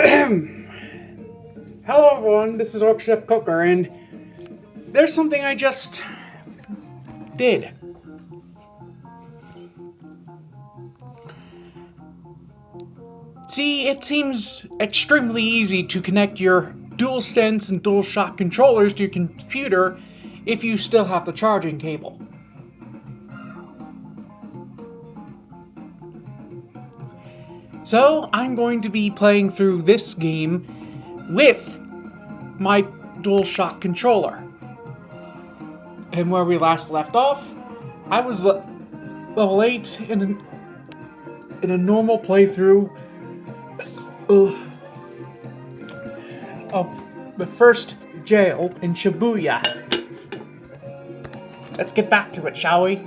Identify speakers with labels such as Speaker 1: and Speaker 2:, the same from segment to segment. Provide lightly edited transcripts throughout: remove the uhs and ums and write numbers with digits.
Speaker 1: Hello everyone, this is Orc Chef Cooker, and there's something I just did. See, it seems extremely easy to connect your DualSense and DualShock controllers to your computer if you still have the charging cable. So, I'm going to be playing through this game with my DualShock controller. And where we last left off, I was level 8 in a normal playthrough of the first jail in Shibuya. Let's get back to it, shall we?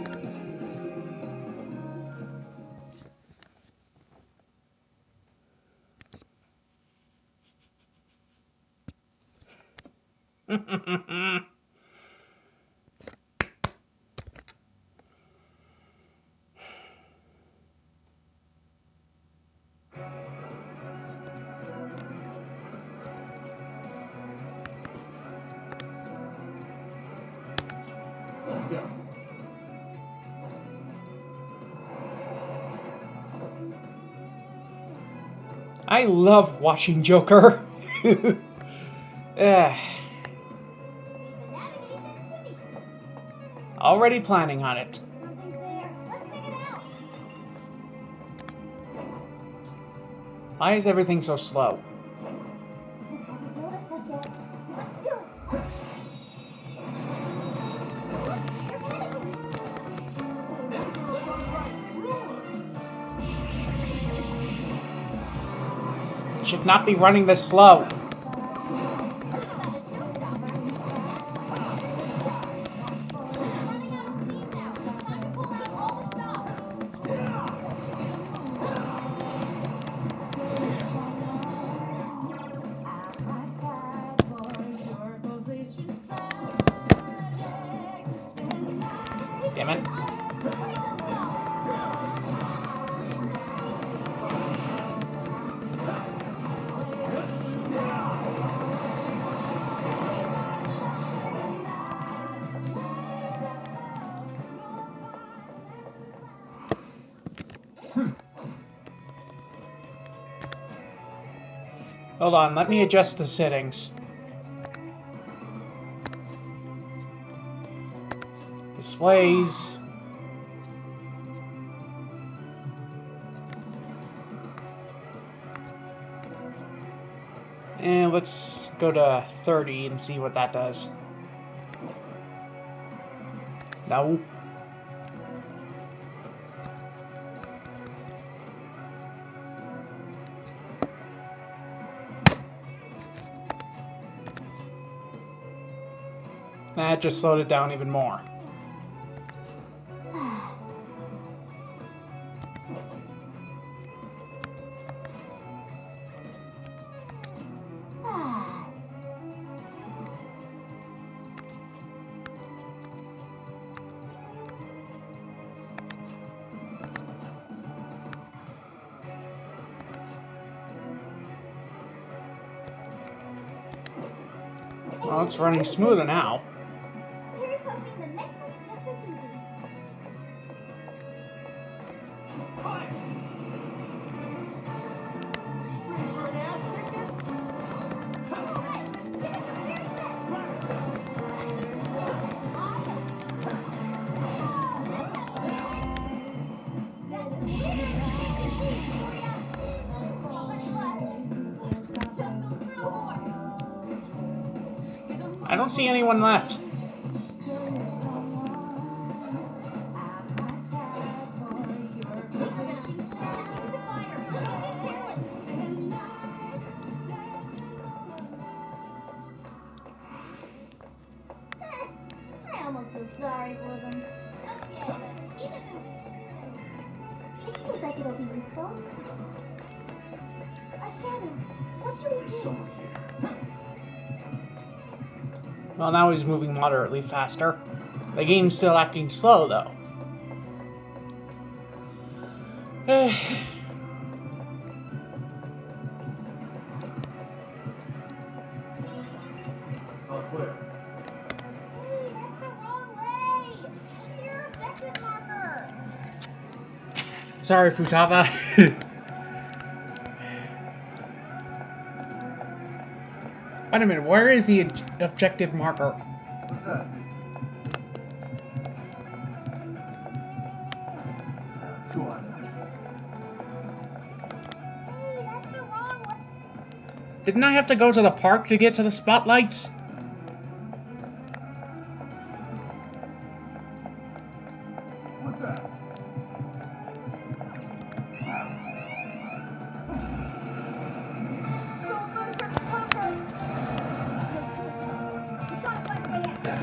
Speaker 2: Let's go.
Speaker 1: I love watching Joker. Already planning on it. Why is everything so slow? Should not be running this slow. Damn it. Hold on, let me adjust the settings. Displays. And let's go to 30 and see what that does. No. That just slowed it down even more. Well, it's running smoother now.
Speaker 3: Here's hoping the next one's just as easy.
Speaker 1: I don't see anyone left.
Speaker 3: I almost feel sorry for them. Okay, let's keep it moving. It seems like it'll be useful. A shadow. What should we do?
Speaker 2: Someone here.
Speaker 1: Well, now he's moving moderately faster. The game's still acting slow, though. Sorry, Futaba. Wait a minute, where is the objective marker?
Speaker 2: What's that? Go on.
Speaker 3: Hey, that's the wrong one.
Speaker 1: Didn't I have to go to the park to get to the spotlights?
Speaker 2: What's that?
Speaker 3: Don't lose your focus. You gotta find a way out.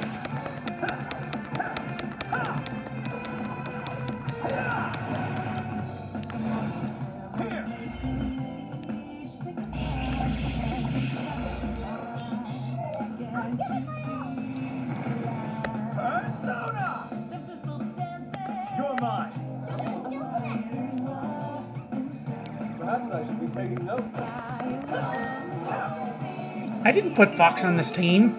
Speaker 2: Persona! You're mine. Perhaps I should be taking notes.
Speaker 1: I didn't put Fox on this team.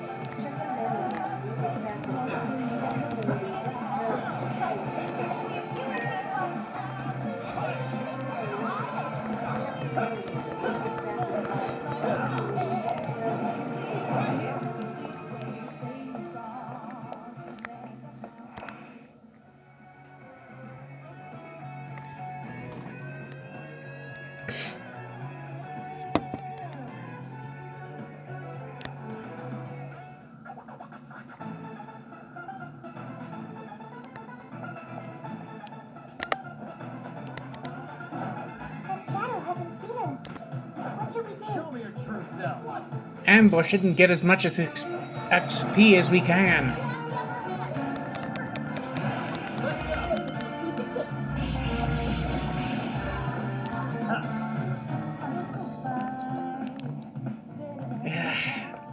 Speaker 3: That shadow hasn't seen us. What should we do?
Speaker 2: Show me your true self.
Speaker 1: Ambush it and get as much as XP as we can.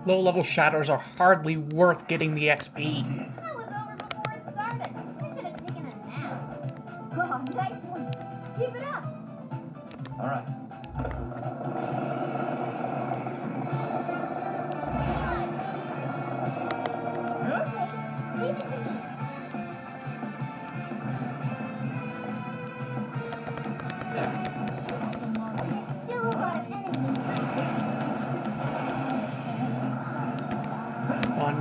Speaker 1: Low-level shadows are hardly worth getting the XP.
Speaker 3: That was over before it started. I should have taken a nap. Oh, nice one. Keep it up.
Speaker 2: All right.
Speaker 3: Leave it to me. There's still a lot of enemies.
Speaker 1: 1,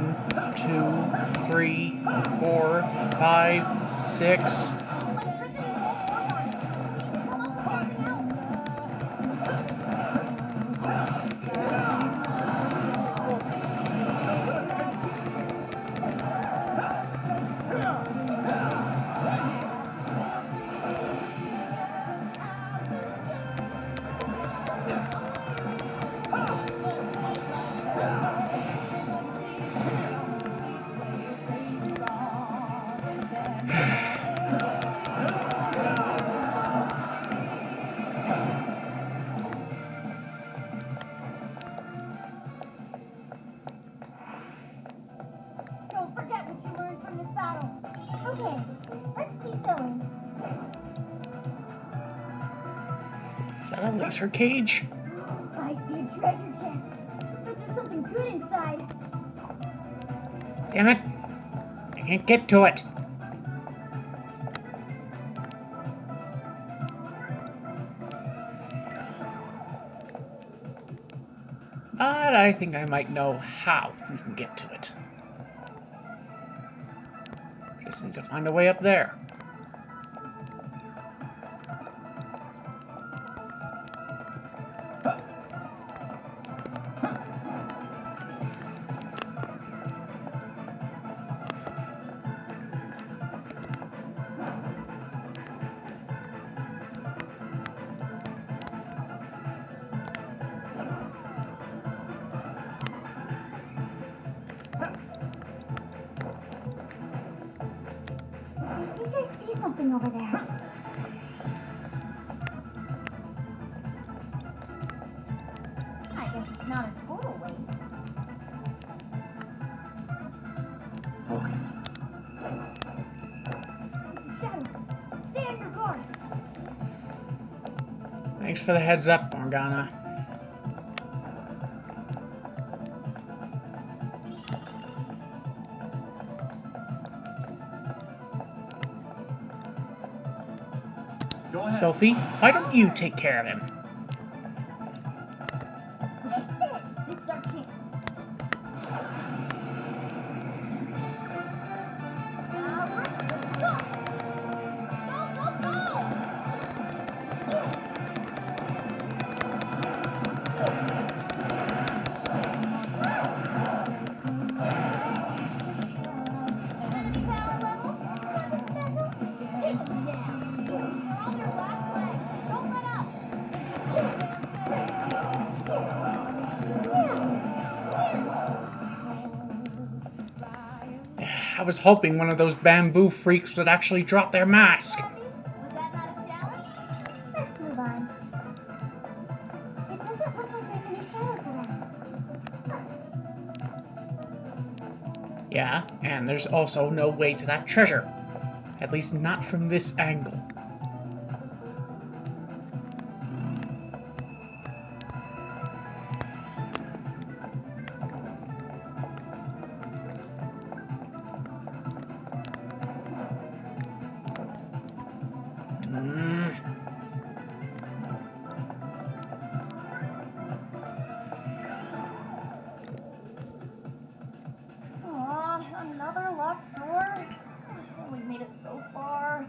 Speaker 1: 2, 3, 4, 5, 6.
Speaker 3: Electricity won't work on it. We need to come up with something else. Don't forget what you learned from this battle. Okay, let's keep going.
Speaker 1: Is that a laser cage?
Speaker 3: I see a treasure chest, but there's something good inside.
Speaker 1: Damn it. I can't get to it. But I think I might know how we can get to it. Just need to find a way up there.
Speaker 3: I think I see something over there. I guess it's not a total waste.
Speaker 2: Focus.
Speaker 3: It's a shadow. Stay on your guard.
Speaker 1: Thanks for the heads up, Morgana.
Speaker 2: Go ahead.
Speaker 1: Sophie, why don't you take care of him?
Speaker 3: Take this! This is our chance. Now, let's go! Go, go, Enemy power level, nothing special. Take them down. They're on their last leg. Don't let up.
Speaker 1: I was hoping one of those bamboo freaks would actually drop their mask.
Speaker 3: Was that not a challenge? Let's move on. It doesn't look like there's any shadows around.
Speaker 1: Yeah, and there's also no way to that treasure. At least not from this angle.
Speaker 3: Aw, another locked door? We've made it so far.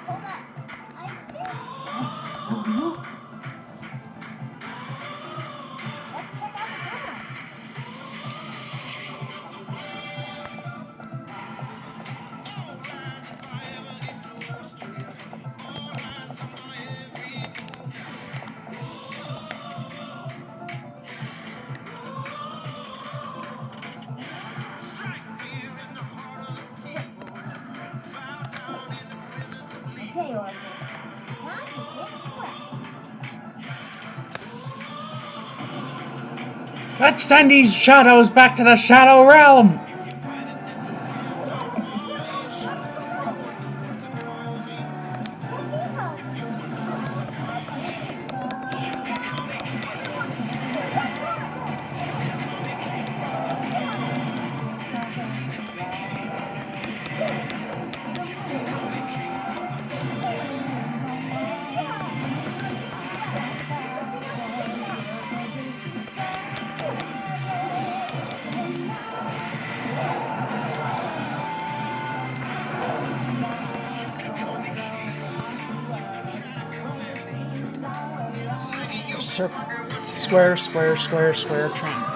Speaker 3: Hold up. I think. Let's check out the camera. Okay, Orphan. Time to get wet.
Speaker 1: Let's send these shadows back to the Shadow Realm! Circle. Square, square, square, square, triangle.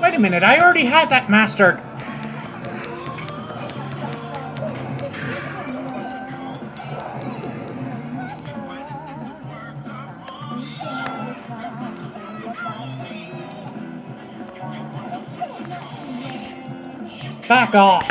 Speaker 1: Wait a minute, I already had that mastered. Back off.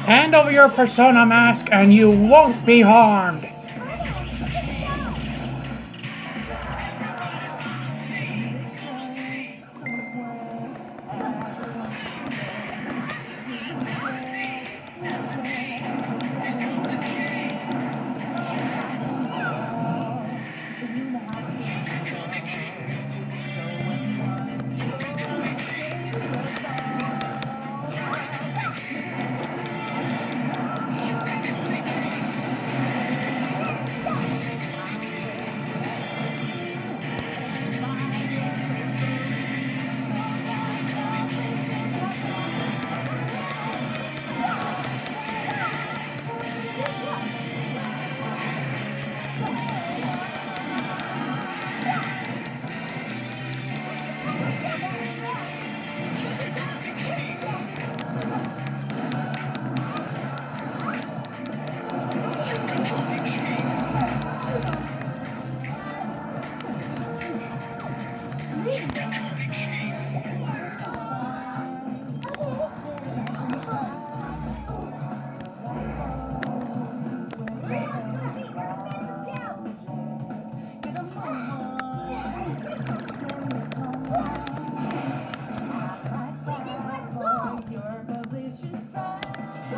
Speaker 1: Hand over your persona mask and you won't be harmed.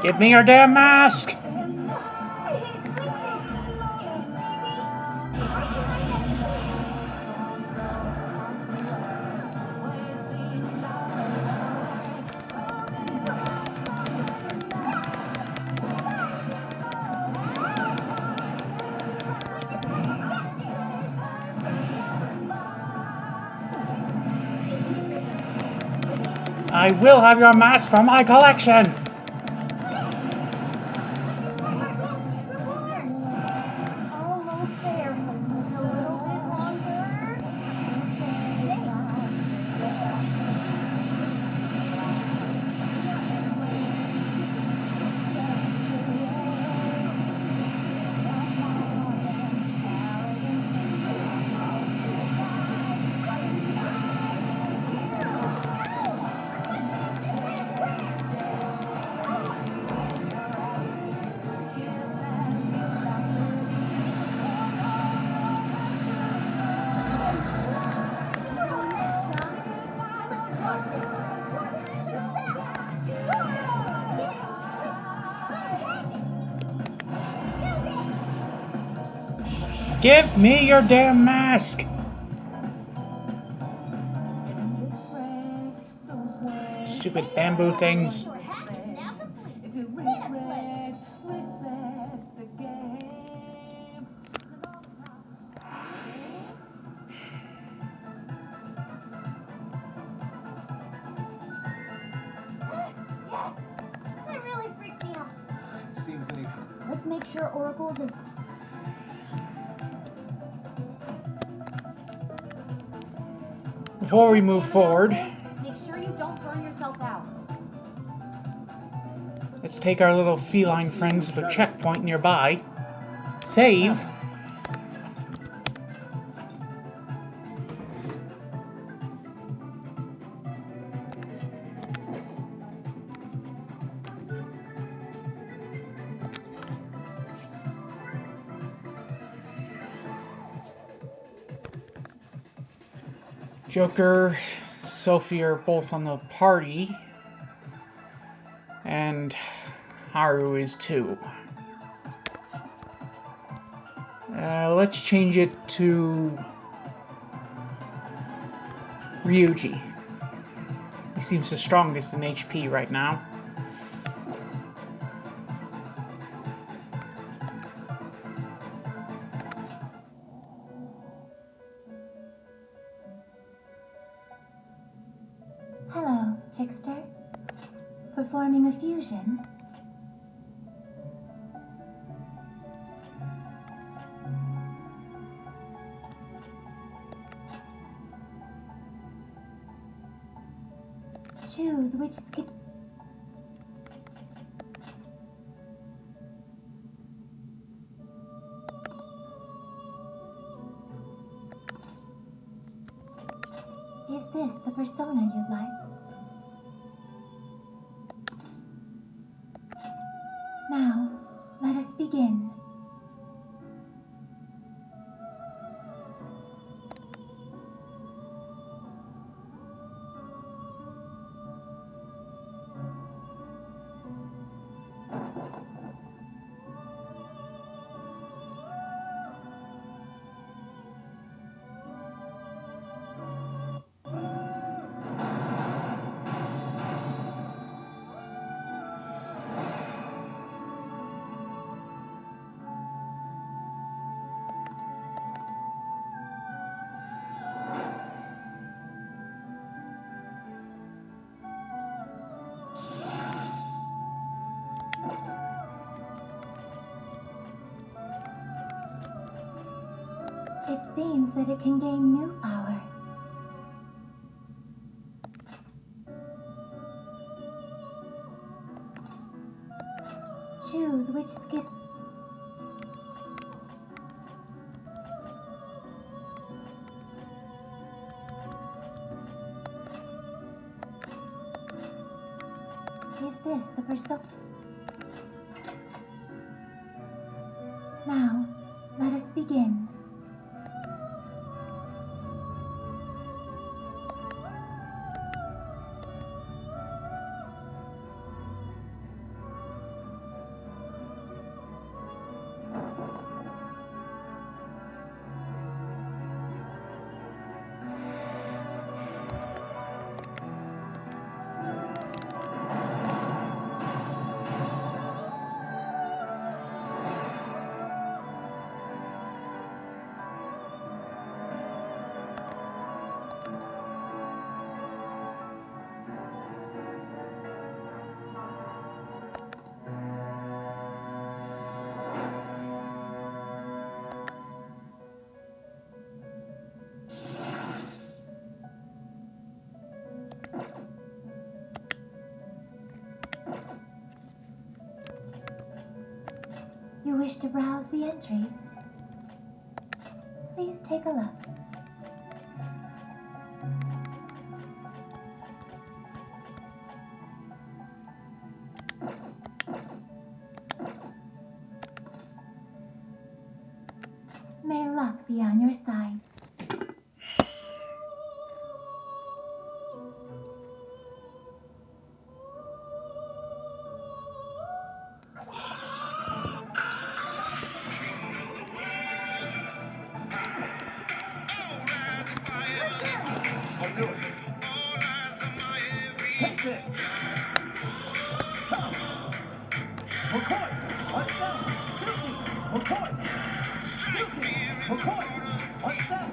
Speaker 1: Give me your damn mask! I will have your mask for my collection!
Speaker 3: Almost there. Just a little bit longer.
Speaker 1: Give me your damn mask! Stupid bamboo things.
Speaker 3: Yes! That really freaked me out.
Speaker 2: Seems like
Speaker 3: Let's make sure Oracle's is...
Speaker 1: Before we move forward,
Speaker 3: Make sure you don't burn yourself out.
Speaker 1: let's take our little feline friends to the checkpoint nearby. Save. Joker, Sophie are both on the party, and Haru is too. Let's change it to Ryuji. He seems the strongest in HP right now.
Speaker 4: Hello, Trickster. Performing a fusion? Choose which skill. Is this the persona you'd like? Now, let us begin. It seems that it can gain new power. Choose which skill. Is this the persona? Now, let us begin. You wish to browse the entries? Please take a look. May luck be on your side.
Speaker 2: I'll do it. Take this. McCoy, what's that? McCoy. McCoy, what's that?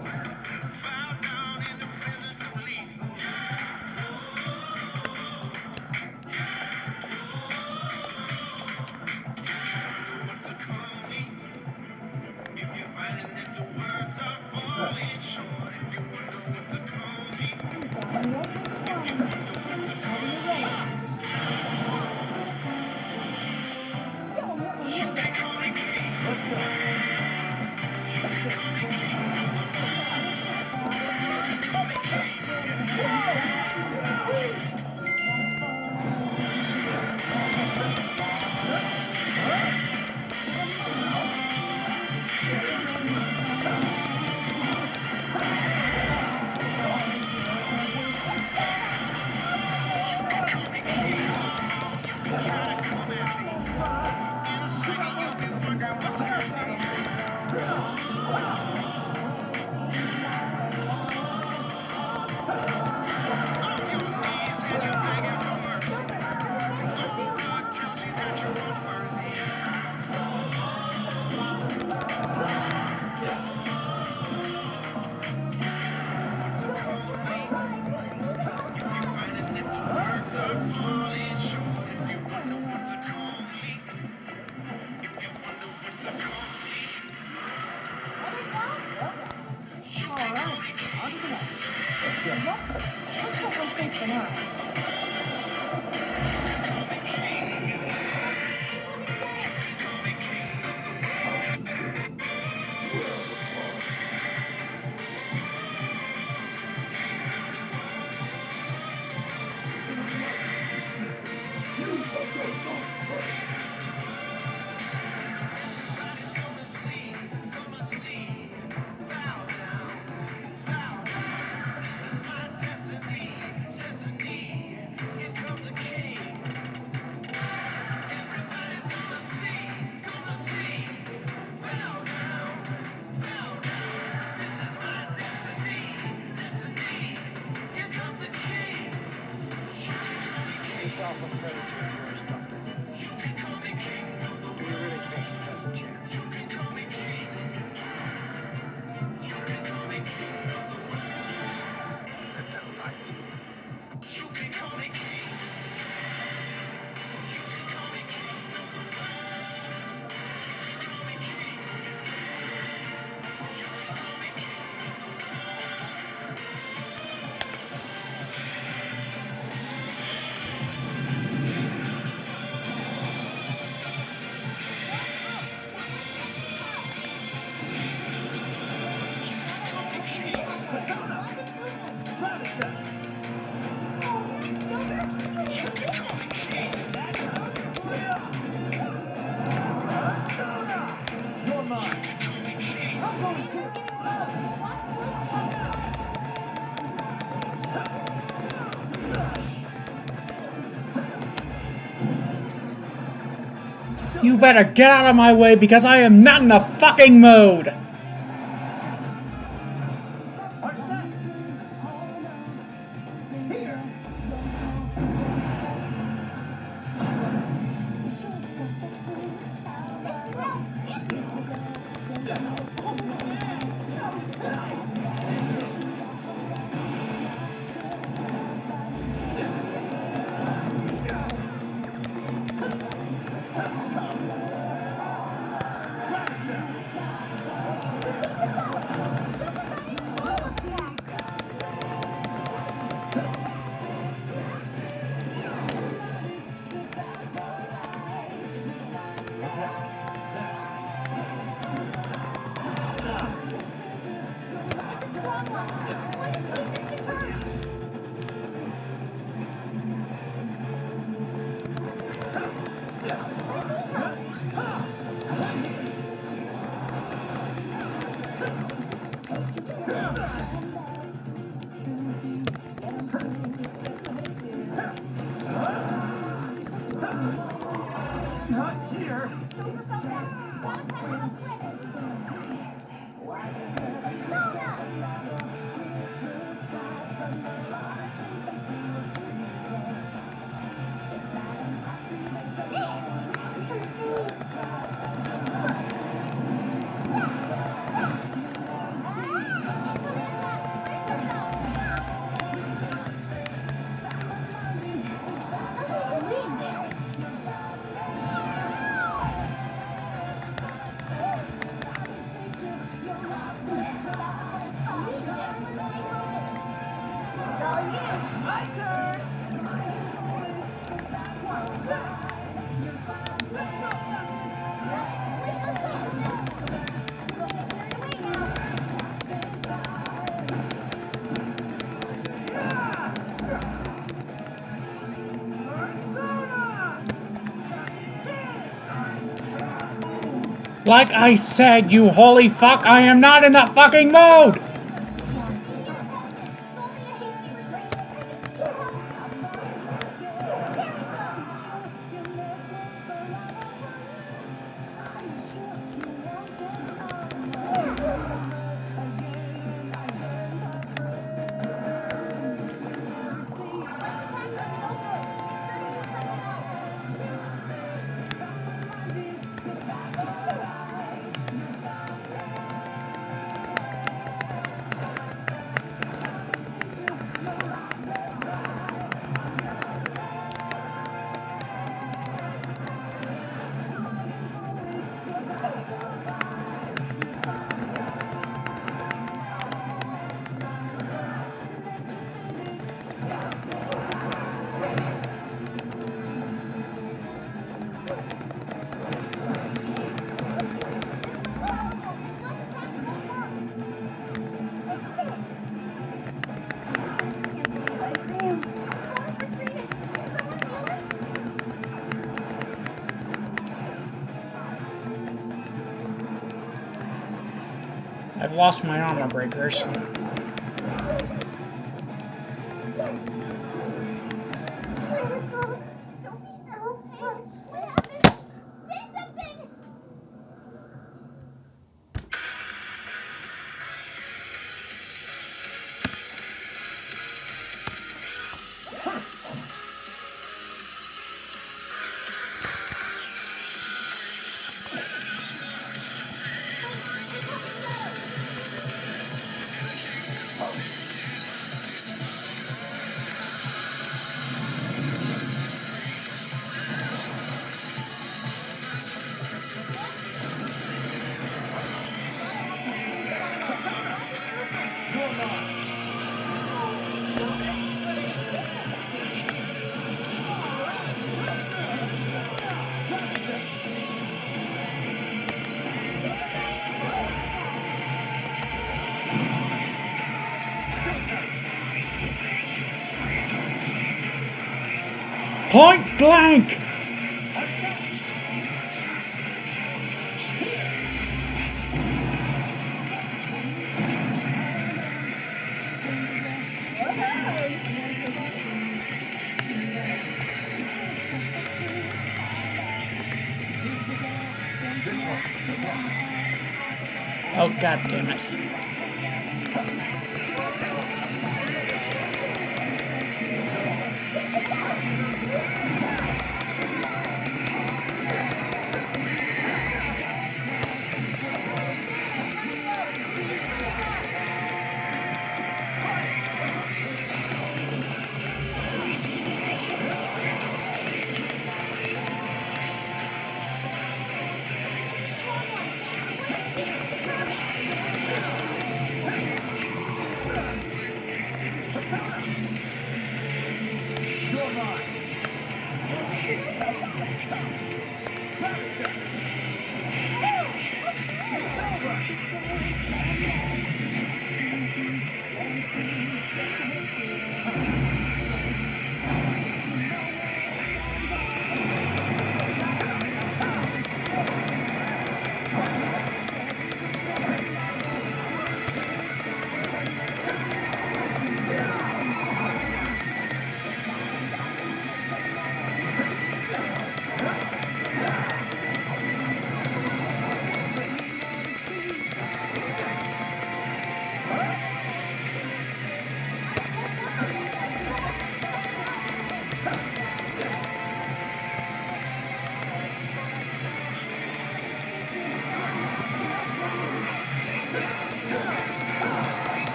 Speaker 5: This alpha predator of yours, Doctor. Do you really think he has a chance? Is that right?
Speaker 1: You better get out of my way because I am not in the fucking mood!
Speaker 2: What's that? Here. Not here. My turn.
Speaker 1: Like I said, you holy fuck, I am not in the fucking mood! I've lost my armor breakers. Point blank! Oh, god damn it.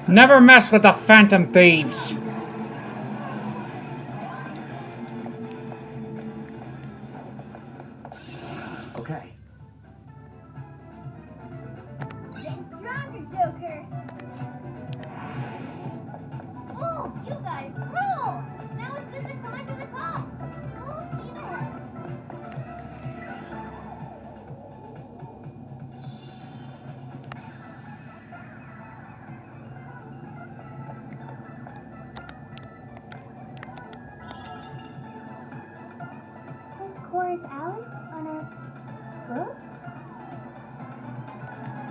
Speaker 1: Never mess with the Phantom Thieves!
Speaker 2: Okay.
Speaker 3: Getting stronger, Joker. Oh, you guys roll! Now it's just a climb to the top. Full speed ahead.
Speaker 4: This chorus Alice on a book?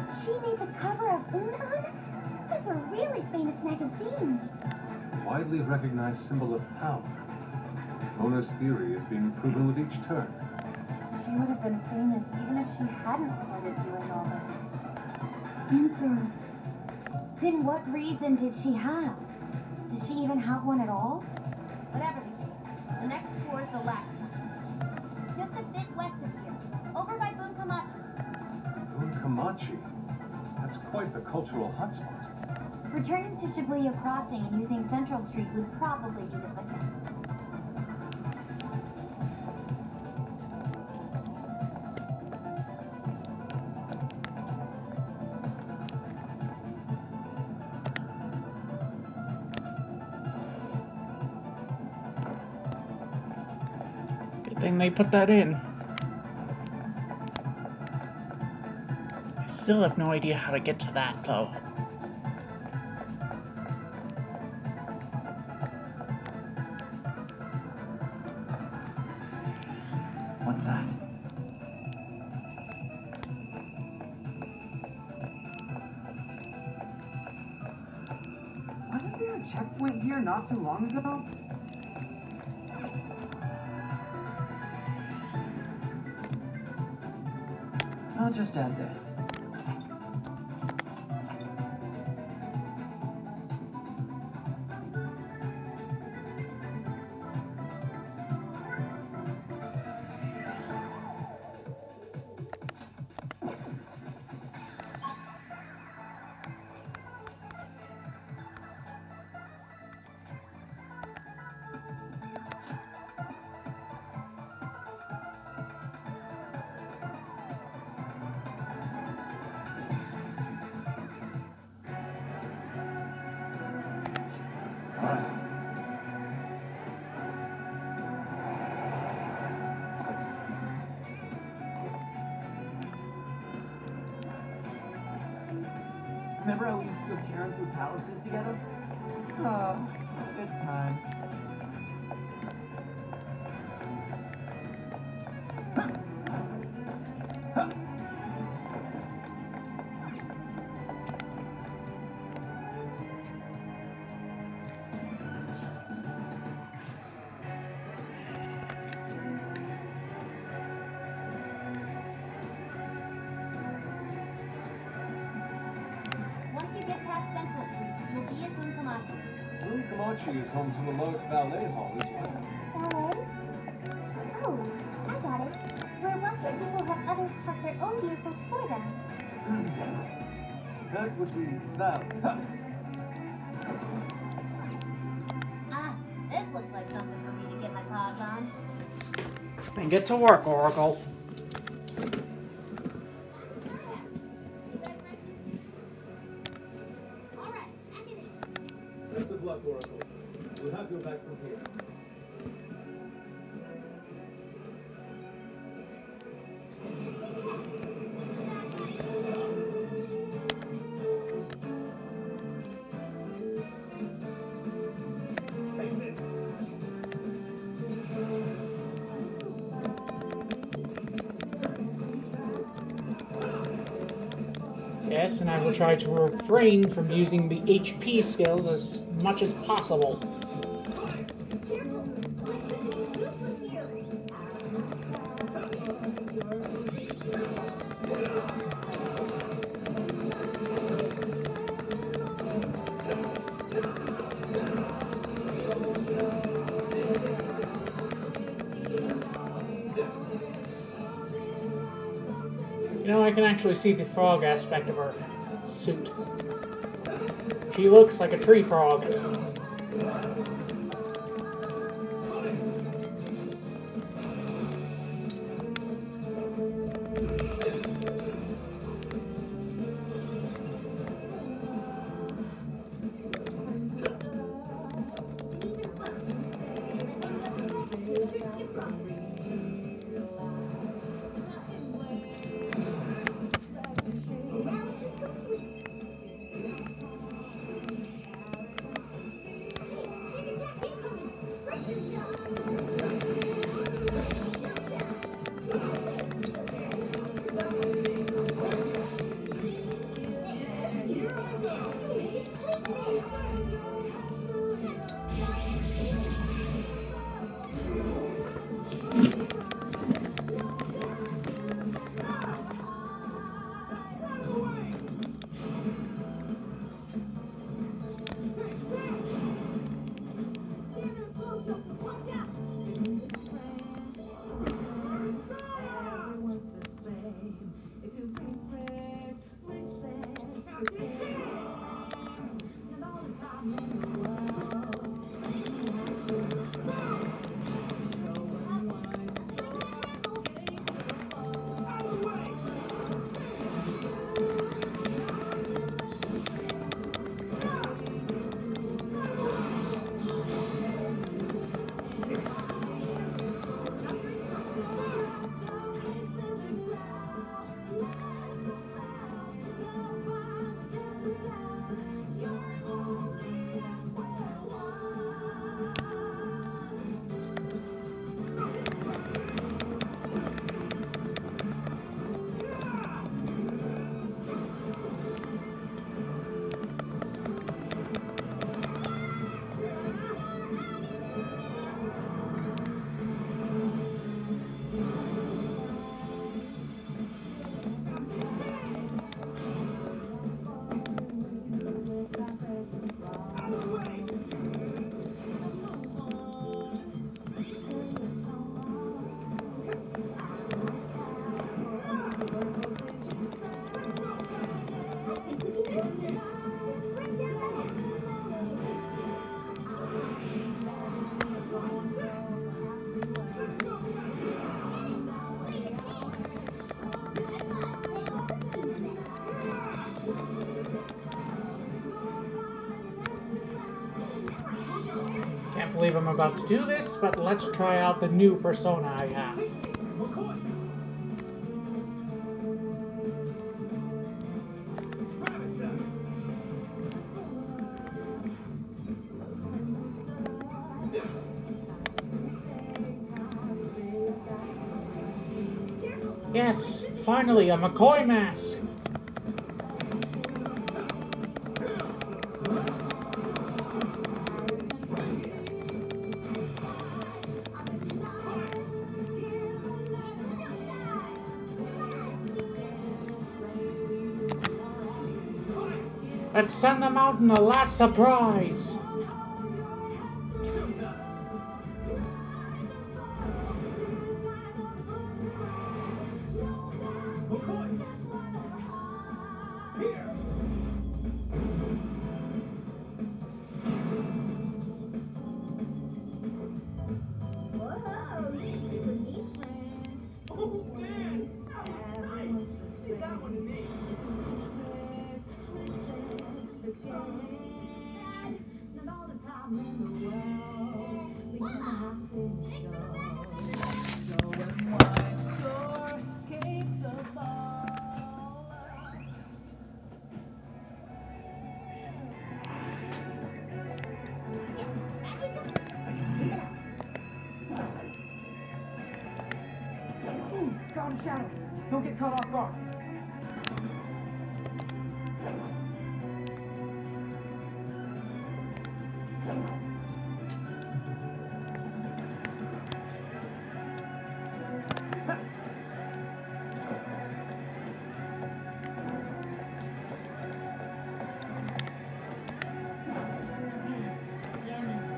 Speaker 4: She made the cover of Un-Un? That's a really famous magazine.
Speaker 6: Widely recognized symbol of power. Mona's theory is being proven with each turn.
Speaker 4: She would have been famous even if she hadn't started doing all this. And then what reason did she have? Does she even have one at all?
Speaker 3: Whatever the case, the next floor is the last one. It's just a bit west of here, over by Bunkamachi.
Speaker 6: Bunkamachi? That's quite the cultural hotspot.
Speaker 4: Returning to Shibuya Crossing and using Central Street would probably be the quickest.
Speaker 1: Good thing they put that in. I still have no idea how to get to that, though.
Speaker 2: What's that? Wasn't there a checkpoint here not too long ago? I'll just add this. Remember how we used to go tearing through palaces together? Oh, good times.
Speaker 3: Once you get past Central Street, you'll be at Winkamachi.
Speaker 6: Room Kamachi is home to the large ballet hall as well.
Speaker 4: Ballet? Oh, I got it. Where wealthy people have others park their own vehicles for them.
Speaker 6: That would be valid.
Speaker 3: Ah, this looks like something for me to get my paws on.
Speaker 1: Then get to work, Oracle.
Speaker 3: Alright, back it in.
Speaker 6: Best of luck, Oracle. We'll have you back from here.
Speaker 1: Yes, and I will try to refrain from using the HP skills as much as possible. You know, I can actually see the frog aspect of her suit. She looks like a tree frog. believe I'm about to do this, but let's try out the new persona I have. Yes, finally, a McCoy mask! Let's send them out in a last surprise!
Speaker 2: Found a shadow. Don't get caught off guard.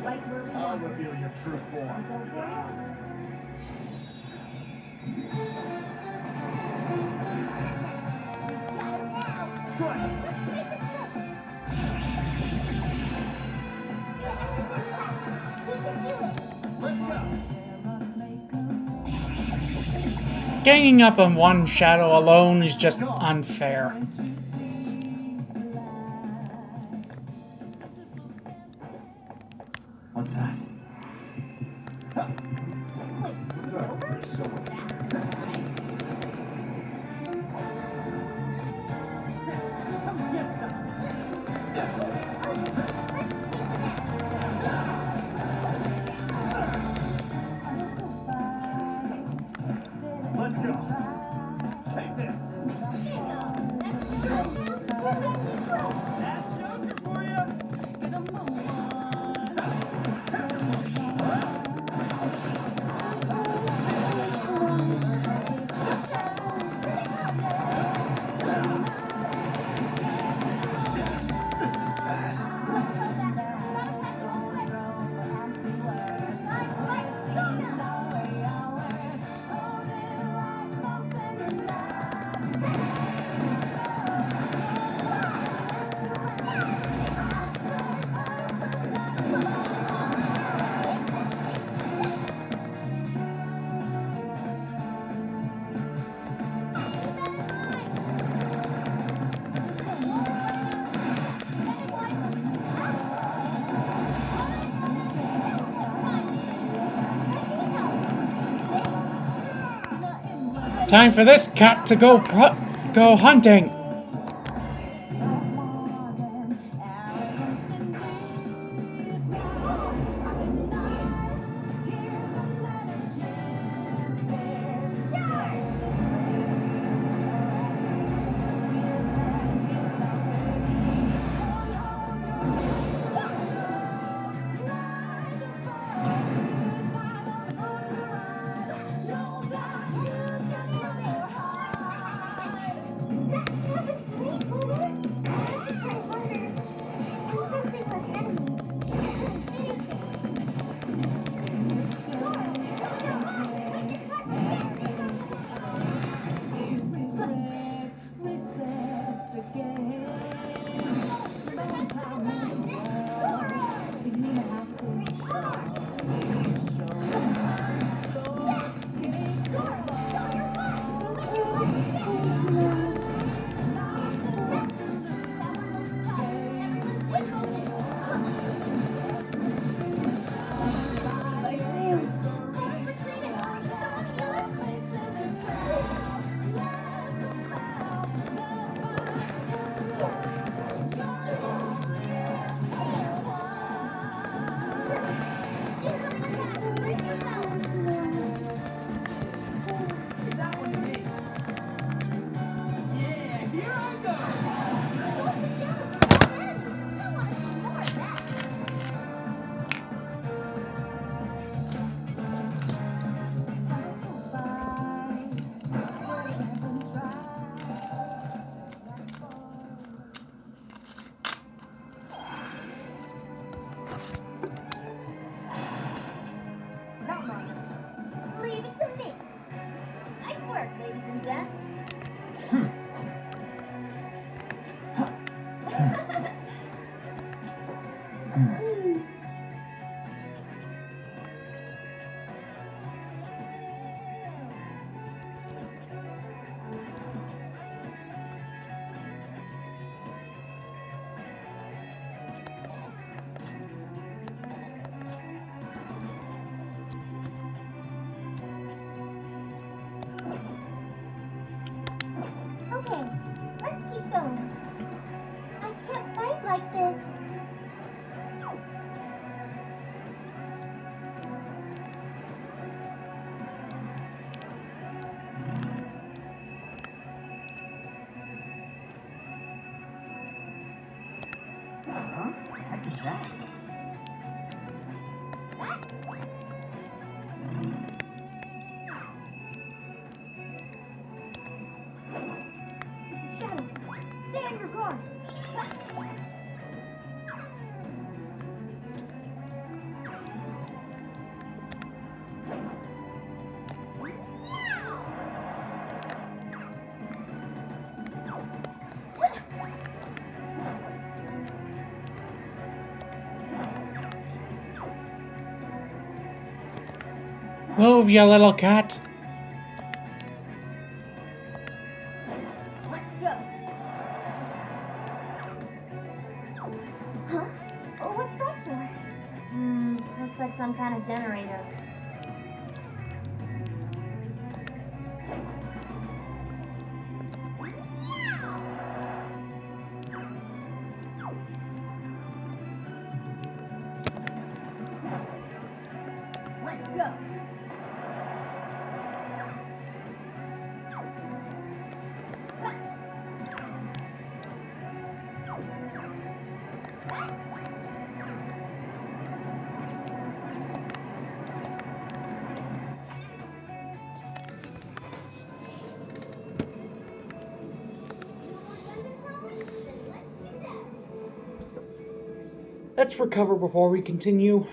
Speaker 4: Right where we
Speaker 2: I'll
Speaker 4: want.
Speaker 2: reveal your true form.
Speaker 4: Go for
Speaker 2: Strike! Let's go!
Speaker 1: Ganging up on one shadow alone is just unfair.
Speaker 2: What's that?
Speaker 3: Wait, it's over?
Speaker 2: Come get some! Let's go! Take this! That's Joker for you! This is bad.
Speaker 1: Time for this cat to go hunting!
Speaker 3: That's Presents. Okay, let's keep going. I can't fight like this.
Speaker 2: Huh? What the heck is that?
Speaker 3: It's a shadow. Stay on your guard.
Speaker 1: Move, you little cat.
Speaker 3: Let's go. Huh? Oh, what's that for? Looks like some kind of generator. Let's go.
Speaker 1: Let's recover before we continue.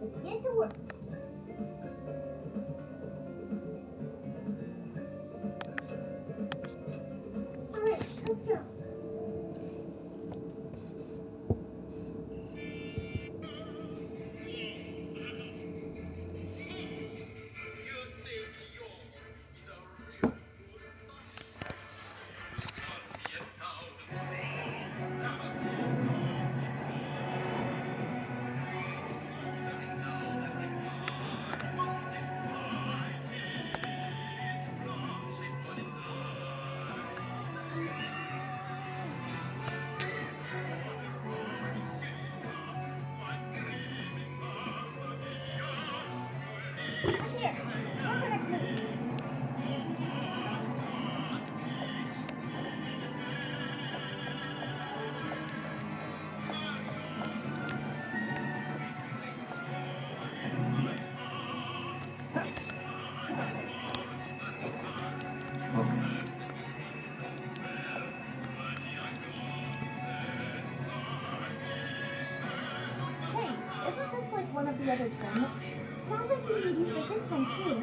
Speaker 3: Let's get to work. All right, let's go. Here, what's our next move?
Speaker 2: I can see it. Focus.
Speaker 4: Hey, isn't this like one of the other tournaments? Sounds like we need you for this one too.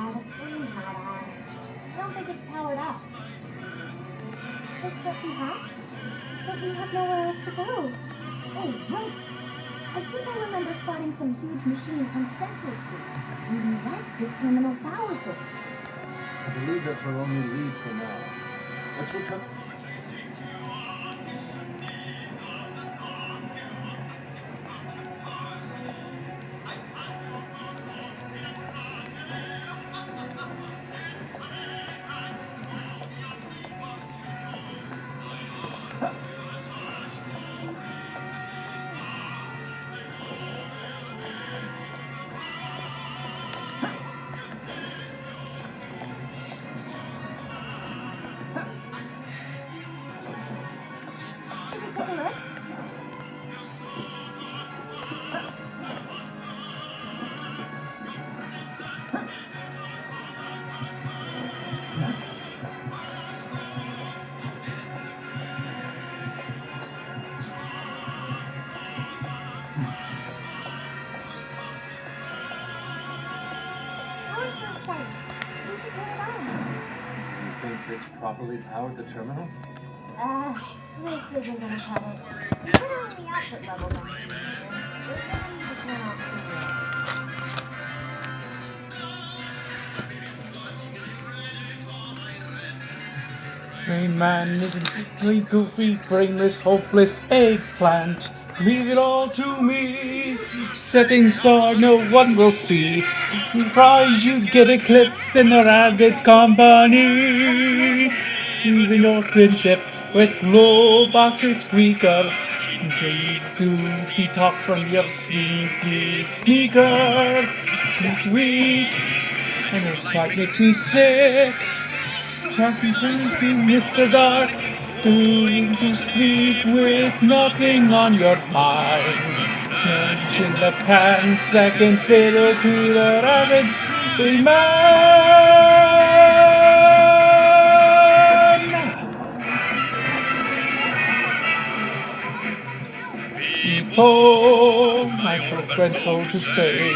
Speaker 4: The screen's not on. I don't think it's powered up. But we have? But we have nowhere else to go. Oh, right. I think I remember spotting some huge machine on Central Street. Maybe that's this terminal's power source.
Speaker 6: I believe that's our only lead for now. Let's recover. This properly powered the terminal?
Speaker 4: This isn't gonna cut it. We're on the output level then. There's nothing to turn off
Speaker 1: Rain Man isn't a goofy, brainless, hopeless eggplant. Leave it all to me. Setting star no one will see. Prize you get eclipsed in the rabbit's company. Leaving your twin ship with low boxer squeaker. Please do detox from your sneaky sneaker. She's weak and it quite makes me sick. Happy to Mr. Dark, to sleep with nothing on your mind. Mention the pan, second fiddle to the rabbit, man. People, my friend, so to say,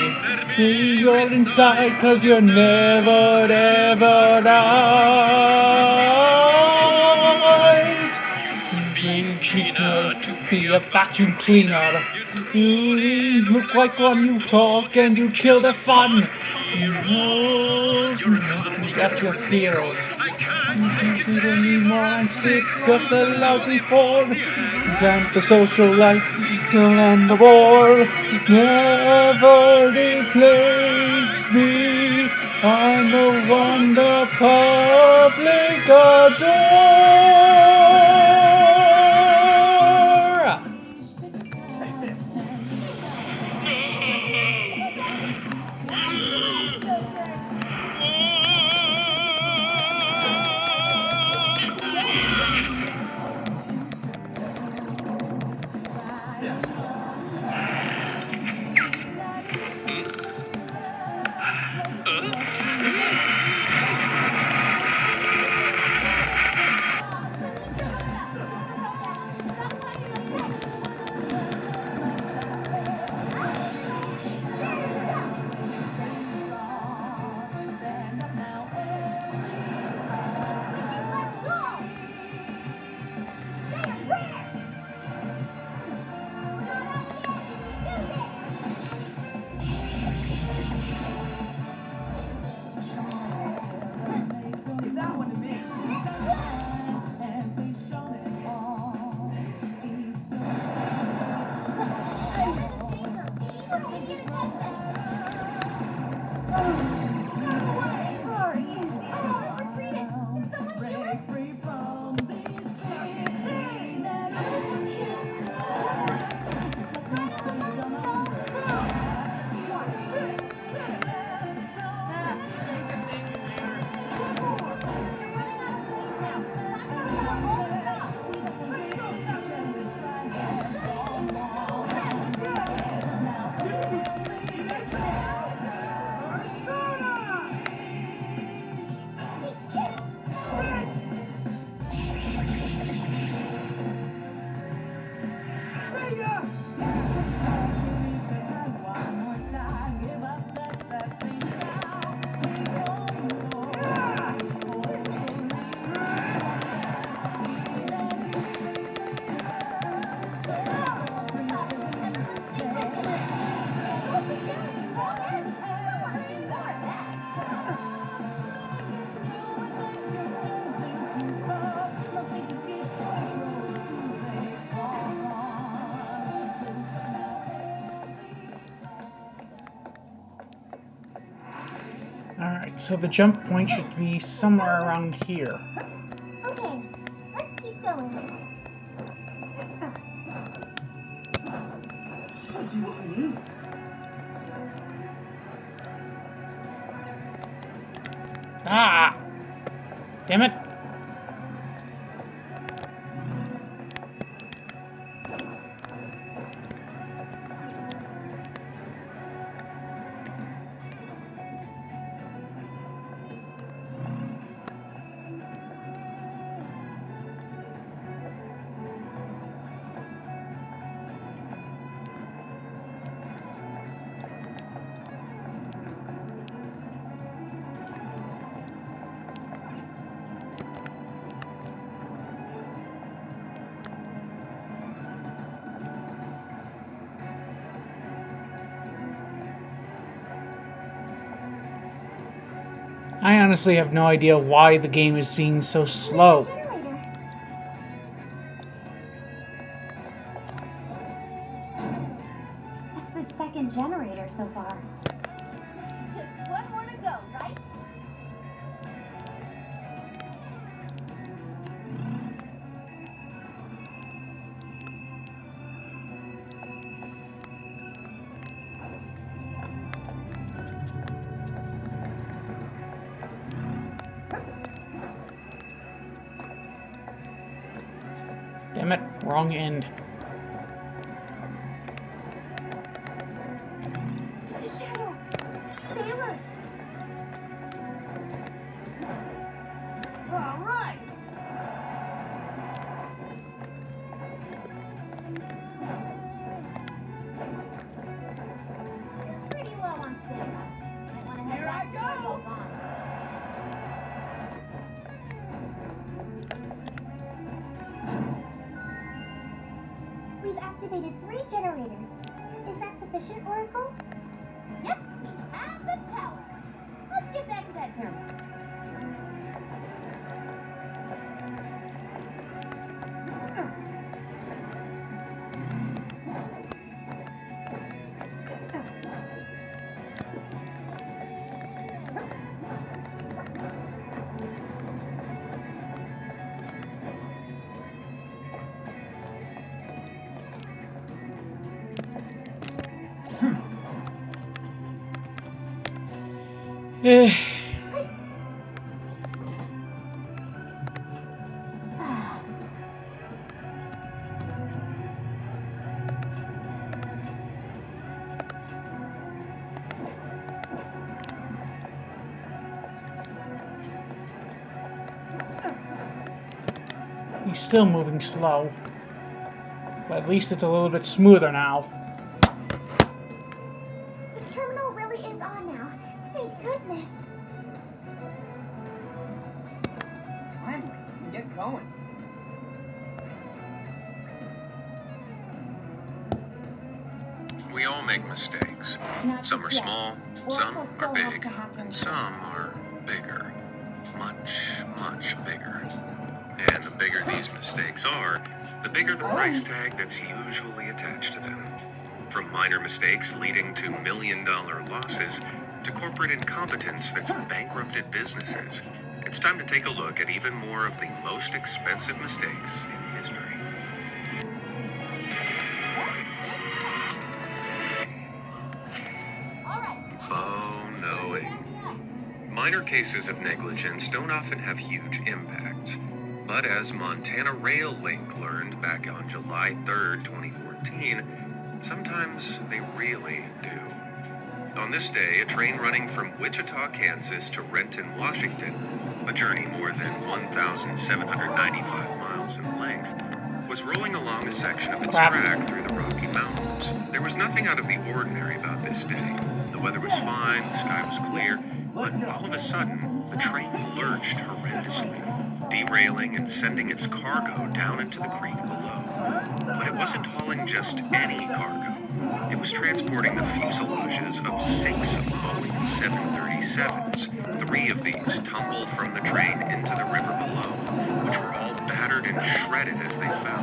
Speaker 1: you're inside 'cause you're never ever right. Vacuum cleaner to be a vacuum cleaner. You look like one, you talk and you kill the fun. That's your zeros. You can't do it anymore, I'm sick of the lousy Ford. Grant the social life, and the war never replace me. I'm the one the public adore.
Speaker 2: Give that one to me.
Speaker 3: Sorry. Oh, retreated. Can someone heal her?
Speaker 1: Alright, so the jump point should be somewhere around here.
Speaker 3: Okay, let's keep going.
Speaker 1: Ah! Damn it! I honestly have no idea why the game is being so slow.
Speaker 4: Generator. That's the second generator so far.
Speaker 3: Just one more to go, right?
Speaker 1: Damn it, wrong end.
Speaker 4: It's a shadow. Sailor.
Speaker 2: All right.
Speaker 3: Pretty low on stamina. Might want to head
Speaker 2: Here
Speaker 3: back
Speaker 2: I
Speaker 3: before it's
Speaker 2: go.
Speaker 3: all gone.
Speaker 4: We've activated 3 generators. Is that sufficient, Oracle?
Speaker 3: Yep, we have the power. Let's get back to that terminal.
Speaker 1: Eh, he's still moving slow. But at least it's a little bit smoother now.
Speaker 4: The terminal really is on now. Thank goodness.
Speaker 2: Finally, we can get going.
Speaker 5: We all make mistakes.
Speaker 4: Not
Speaker 5: Some are
Speaker 4: just yet.
Speaker 5: small, some
Speaker 4: Oracle
Speaker 5: are
Speaker 4: still has
Speaker 5: big,
Speaker 4: to happen.
Speaker 5: and some are bigger. Much, much bigger. And the bigger these mistakes are, the bigger the price tag that's usually attached to them. From minor mistakes leading to million-dollar losses, to corporate incompetence that's bankrupted businesses, it's time to take a look at even more of the most expensive mistakes in history.
Speaker 3: All right.
Speaker 5: Bow-knowing. Minor cases of negligence don't often have huge impacts, but as Montana Rail Link learned back on July 3rd, 2014, sometimes they really do. On this day, a train running from Wichita, Kansas to Renton, Washington, a journey more than 1,795 miles in length, was rolling along a section of its
Speaker 1: Crap.
Speaker 5: track through the Rocky Mountains. There was nothing out of the ordinary about this day. The weather was fine, the sky was clear, but all of a sudden, the train lurched horrendously, derailing and sending its cargo down into the creek below. But it wasn't hauling just any cargo. It was transporting the fuselages of 6 Boeing 737s. 3 of these tumbled from the train into the river below, which were all battered and shredded as they fell,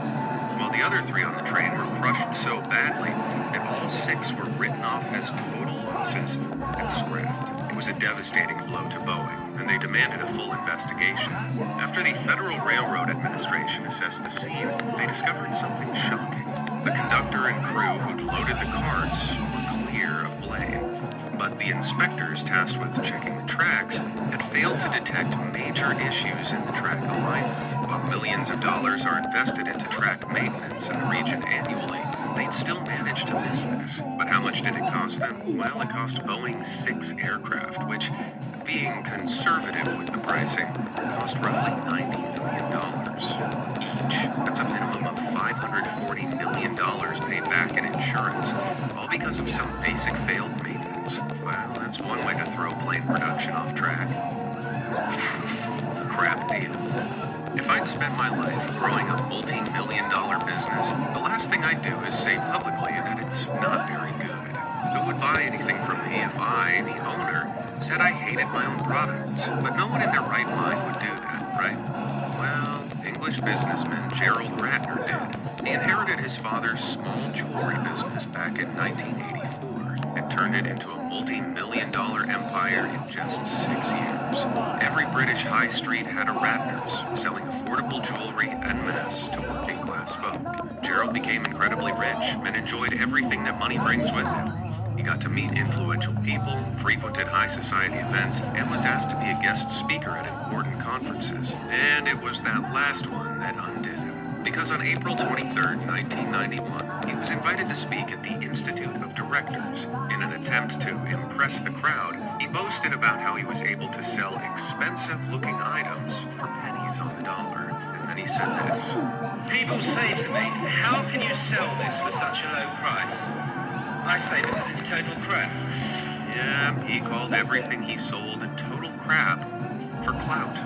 Speaker 5: while the other 3 on the train were crushed so badly that all 6 were written off as total losses and scrapped. It was a devastating blow to Boeing, and they demanded a full investigation. After the Federal Railroad Administration assessed the scene, they discovered something shocking. The conductor and crew who'd loaded the carts were clear of blame, but the inspectors tasked with checking the tracks had failed to detect major issues in the track alignment. While millions of dollars are invested into track maintenance in the region annually, they'd still managed to miss this. But how much did it cost them? Well, it cost Boeing 6 aircraft, which, being conservative with the pricing, cost roughly $90 million each. That's a minimum of $540 million paid back in insurance, all because of some basic failed maintenance. Well, that's one way to throw plane production off track. Crap deal. If I'd spent my life growing a multi-million-dollar business, the last thing I'd do is say publicly that it's not very good. Who would buy anything from me if I, the owner, said I hated my own products, but no one in their right mind would do that, right? Well, English businessman Gerald Ratner did. He inherited his father's small jewelry business back in 1984 and turned it into a multi-million-dollar empire in just 6 years. Every British high street had a Ratner's, selling affordable jewelry en masse to working-class folk. Gerald became incredibly rich and enjoyed everything that money brings with it. He got to meet influential people, frequented high society events, and was asked to be a guest speaker at important conferences. And it was that last one that undid him. Because on April 23, 1991, he was invited to speak at the Institute of Directors. In an attempt to impress the crowd, he boasted about how he was able to sell expensive-looking items for pennies on the dollar. And then he said this.
Speaker 7: People say to me, how can you sell this for such a low price? I say because it's total crap.
Speaker 5: Yeah, he called everything he sold total crap for clout.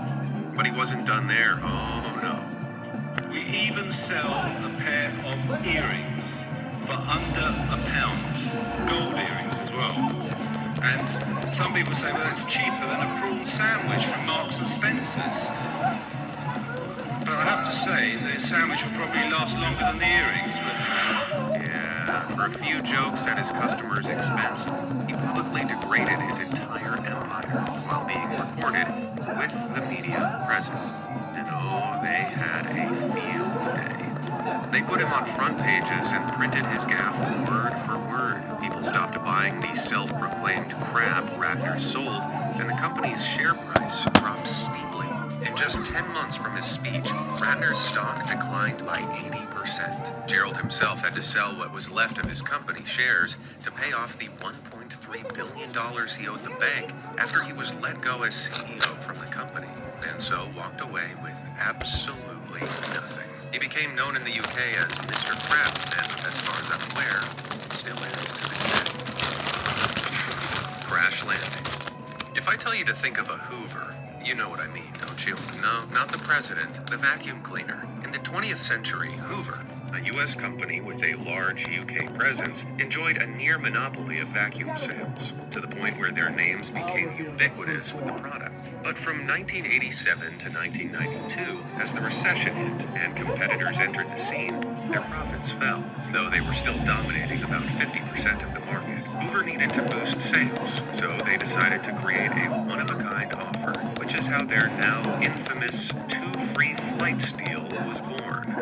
Speaker 5: But he wasn't done there. Oh, no.
Speaker 7: We even sell a pair of earrings for under £1. Gold earrings as well. And some people say, well, that's cheaper than a prawn sandwich from Marks and Spencer's. But I have to say, the sandwich will probably last longer than the earrings, but...
Speaker 5: Yeah, for a few jokes at his customers' expense, he publicly degraded his entire empire while being recorded with the media present. And oh, they had a field day. They put him on front pages and printed his gaffe word for word. People stopped buying the self-proclaimed crap Ratner sold, and the company's share price dropped steeply. In just 10 months from his speech, Ratner's stock declined by 80%. Gerald himself had to sell what was left of his company shares to pay off the $1.3 billion he owed the bank after he was let go as CEO from the company, and so walked away with absolutely nothing. He became known in the UK as Mr. Crap, and as far as I'm aware, still is to this day. Crash landing. If I tell you to think of a Hoover, you know what I mean, don't you? No, not the president, the vacuum cleaner. In the 20th century, Hoover, a U.S. company with a large UK presence, enjoyed a near monopoly of vacuum sales, to the point where their names became ubiquitous with the product. But from 1987 to 1992, as the recession hit and competitors entered the scene, their profits fell, though they were still dominating about 50% of the market. Hoover needed to boost sales, so they decided to create a one-of-a-kind offer, which is how their now infamous 2 free flights deal was born.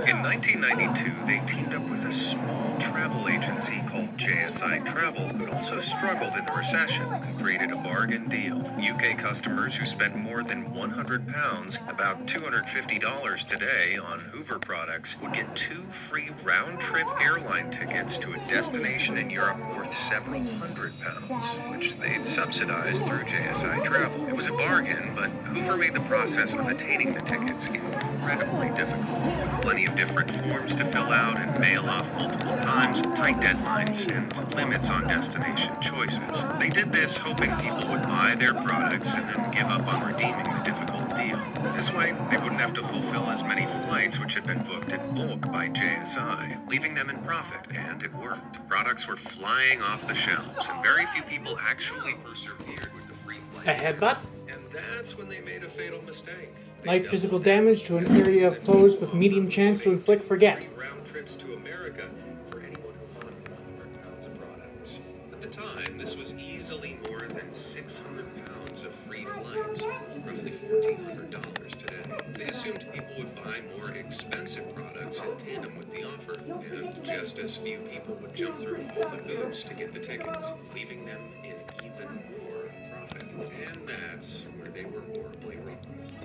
Speaker 5: In 1992, they teamed up with a small travel agency called JSI Travel, who also struggled in the recession, and created a bargain deal. UK customers who spent more than £100, about $250 today, on Hoover products would get 2 free round-trip airline tickets to a destination in Europe worth several £100, which they'd subsidized through JSI Travel. It was a bargain, but Hoover made the process of attaining the tickets incredibly difficult, with plenty of different forms to fill out and mail off multiple times, tight deadlines, and limits on destination choices. They did this hoping people would buy their products and then give up on redeeming the difficult deal. This way, they wouldn't have to fulfill as many flights which had been booked in bulk by JSI, leaving them in profit, and it worked. Products were flying off the shelves, and very few people actually persevered with the free flight.
Speaker 1: A headbutt?
Speaker 5: And that's when they made a fatal mistake.
Speaker 1: Light physical damage to an area of foes with medium chance to inflict forget.
Speaker 5: Round trips to America for anyone who bought 100 pounds of products. At the time, this was easily more than 600 pounds of free flights, roughly $1,400 today. They assumed people would buy more expensive products in tandem with the offer, and just as few people would jump through all the hoops to get the tickets, leaving them in even more profit. And that's where they were horribly wrong.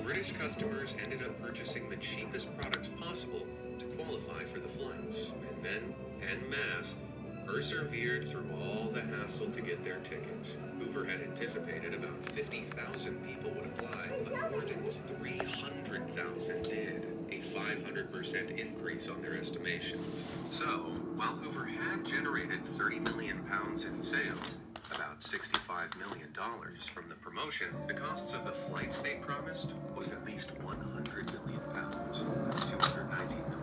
Speaker 5: British customers ended up purchasing the cheapest products possible to qualify for the flights, and then, en masse, persevered through all the hassle to get their tickets. Hoover had anticipated about 50,000 people would apply, but more than 300,000 did, a 500% increase on their estimations. So, while Hoover had generated £30 million in sales, about $65 million from the promotion, the costs of the flights they promised was at least £100 million. That's $219 million.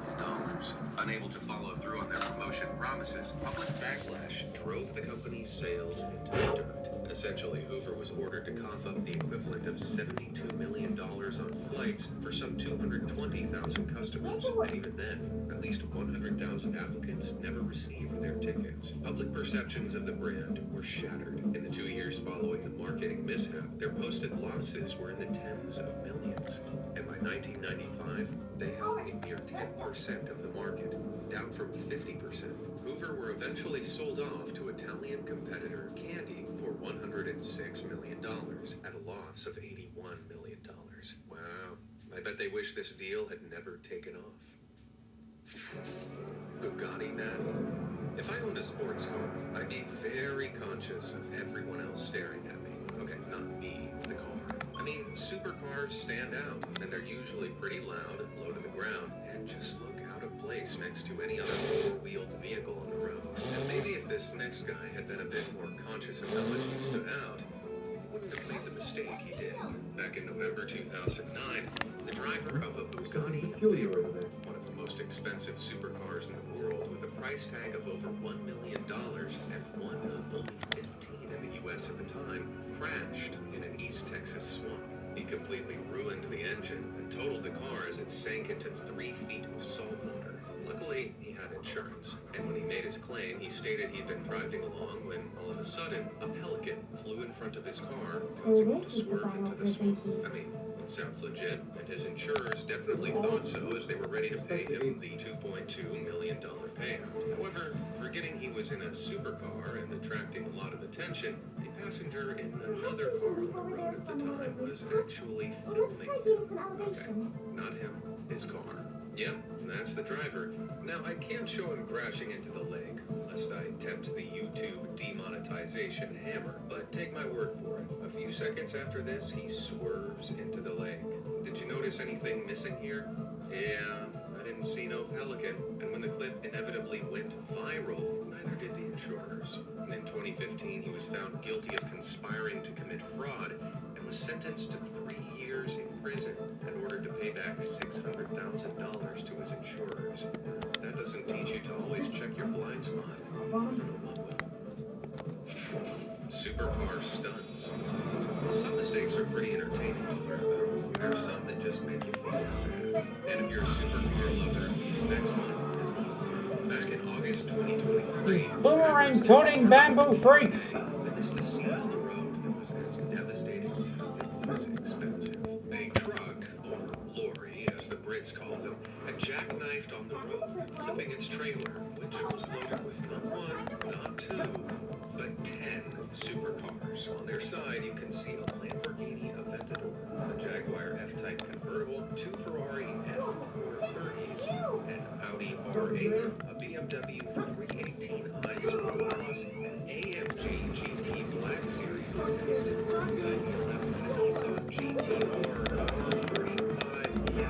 Speaker 5: Unable to follow through on their promotion promises, public backlash drove the company's sales into the dirt. Essentially, Hoover was ordered to cough up the equivalent of $72 million on flights for some 220,000 customers. And even then, at least 100,000 applicants never received their tickets. Public perceptions of the brand were shattered. In the 2 years following the marketing mishap, their posted losses were in the tens of millions. And by 1995, they held a mere 10% of the market, down from 50%. Hoover were eventually sold off to Italian competitor Candy for $106 million at a loss of $81 million. Wow. I bet they wish this deal had never taken off. Bugatti Daddy. If I owned a sports car, I'd be very conscious of everyone else staring at me. Okay, not me, the car. I mean, supercars stand out, and they're usually pretty loud and low to the ground, and just look out of place next to any other four-wheeled vehicle on the road. And maybe if this next guy had been a bit more conscious of how much he stood out, he wouldn't have made the mistake he did. Back in November 2009, the driver of a Bugatti Veyron, one of the most expensive supercars in the world, with a price tag of over $1 million and one of only 15 in the US at the time, crashed in an East Texas swamp. He completely ruined the engine and totaled the car as it sank into 3 feet of salt water. Luckily, he had insurance, and when he made his claim, he stated he'd been driving along when, all of a sudden, a pelican flew in front of his car, causing him to swerve into the swamp. I mean, it sounds legit, and his insurers definitely thought so as they were ready to pay him the $2.2 million payout. However, forgetting he was in a supercar and attracting a lot of attention, a passenger in another car on the road at the time was actually filming him. Okay, not him, his car. Yep, that's the driver. Now, I can't show him crashing into the lake, lest I tempt the YouTube demonetization hammer, but take my word for it. A few seconds after this, he swerves into the lake. Did you notice anything missing here? Yeah, I didn't see no pelican, and when the clip inevitably went viral, neither did the insurers. And in 2015, he was found guilty of conspiring to commit fraud and was sentenced to 3 years in prison and ordered to pay back $600,000 to his insurers. If that doesn't teach you to always check your blind spot, I don't know what will. Supercar stunts. Well, some mistakes are pretty entertaining to learn about. There are some that just make you feel sad. And if you're a supercar lover, this next one is one of them. Back in August 2023,
Speaker 1: Boomerang toting bamboo freaks!
Speaker 5: witnessed a scene on the road that was as devastating as it was expensive. A truck, or lorry as the Brits call them, had jackknifed on the road, flipping its trailer, which was loaded with not one, not two, but 10 supercars. On their side, you can see a Lamborghini Aventador, a Jaguar F-Type convertible, 2 Ferrari F430s, an Audi R8, a BMW 318i Sport Plus, an AMG GT Black Series Invested, a 911 Nissan GT-R 135, yeah,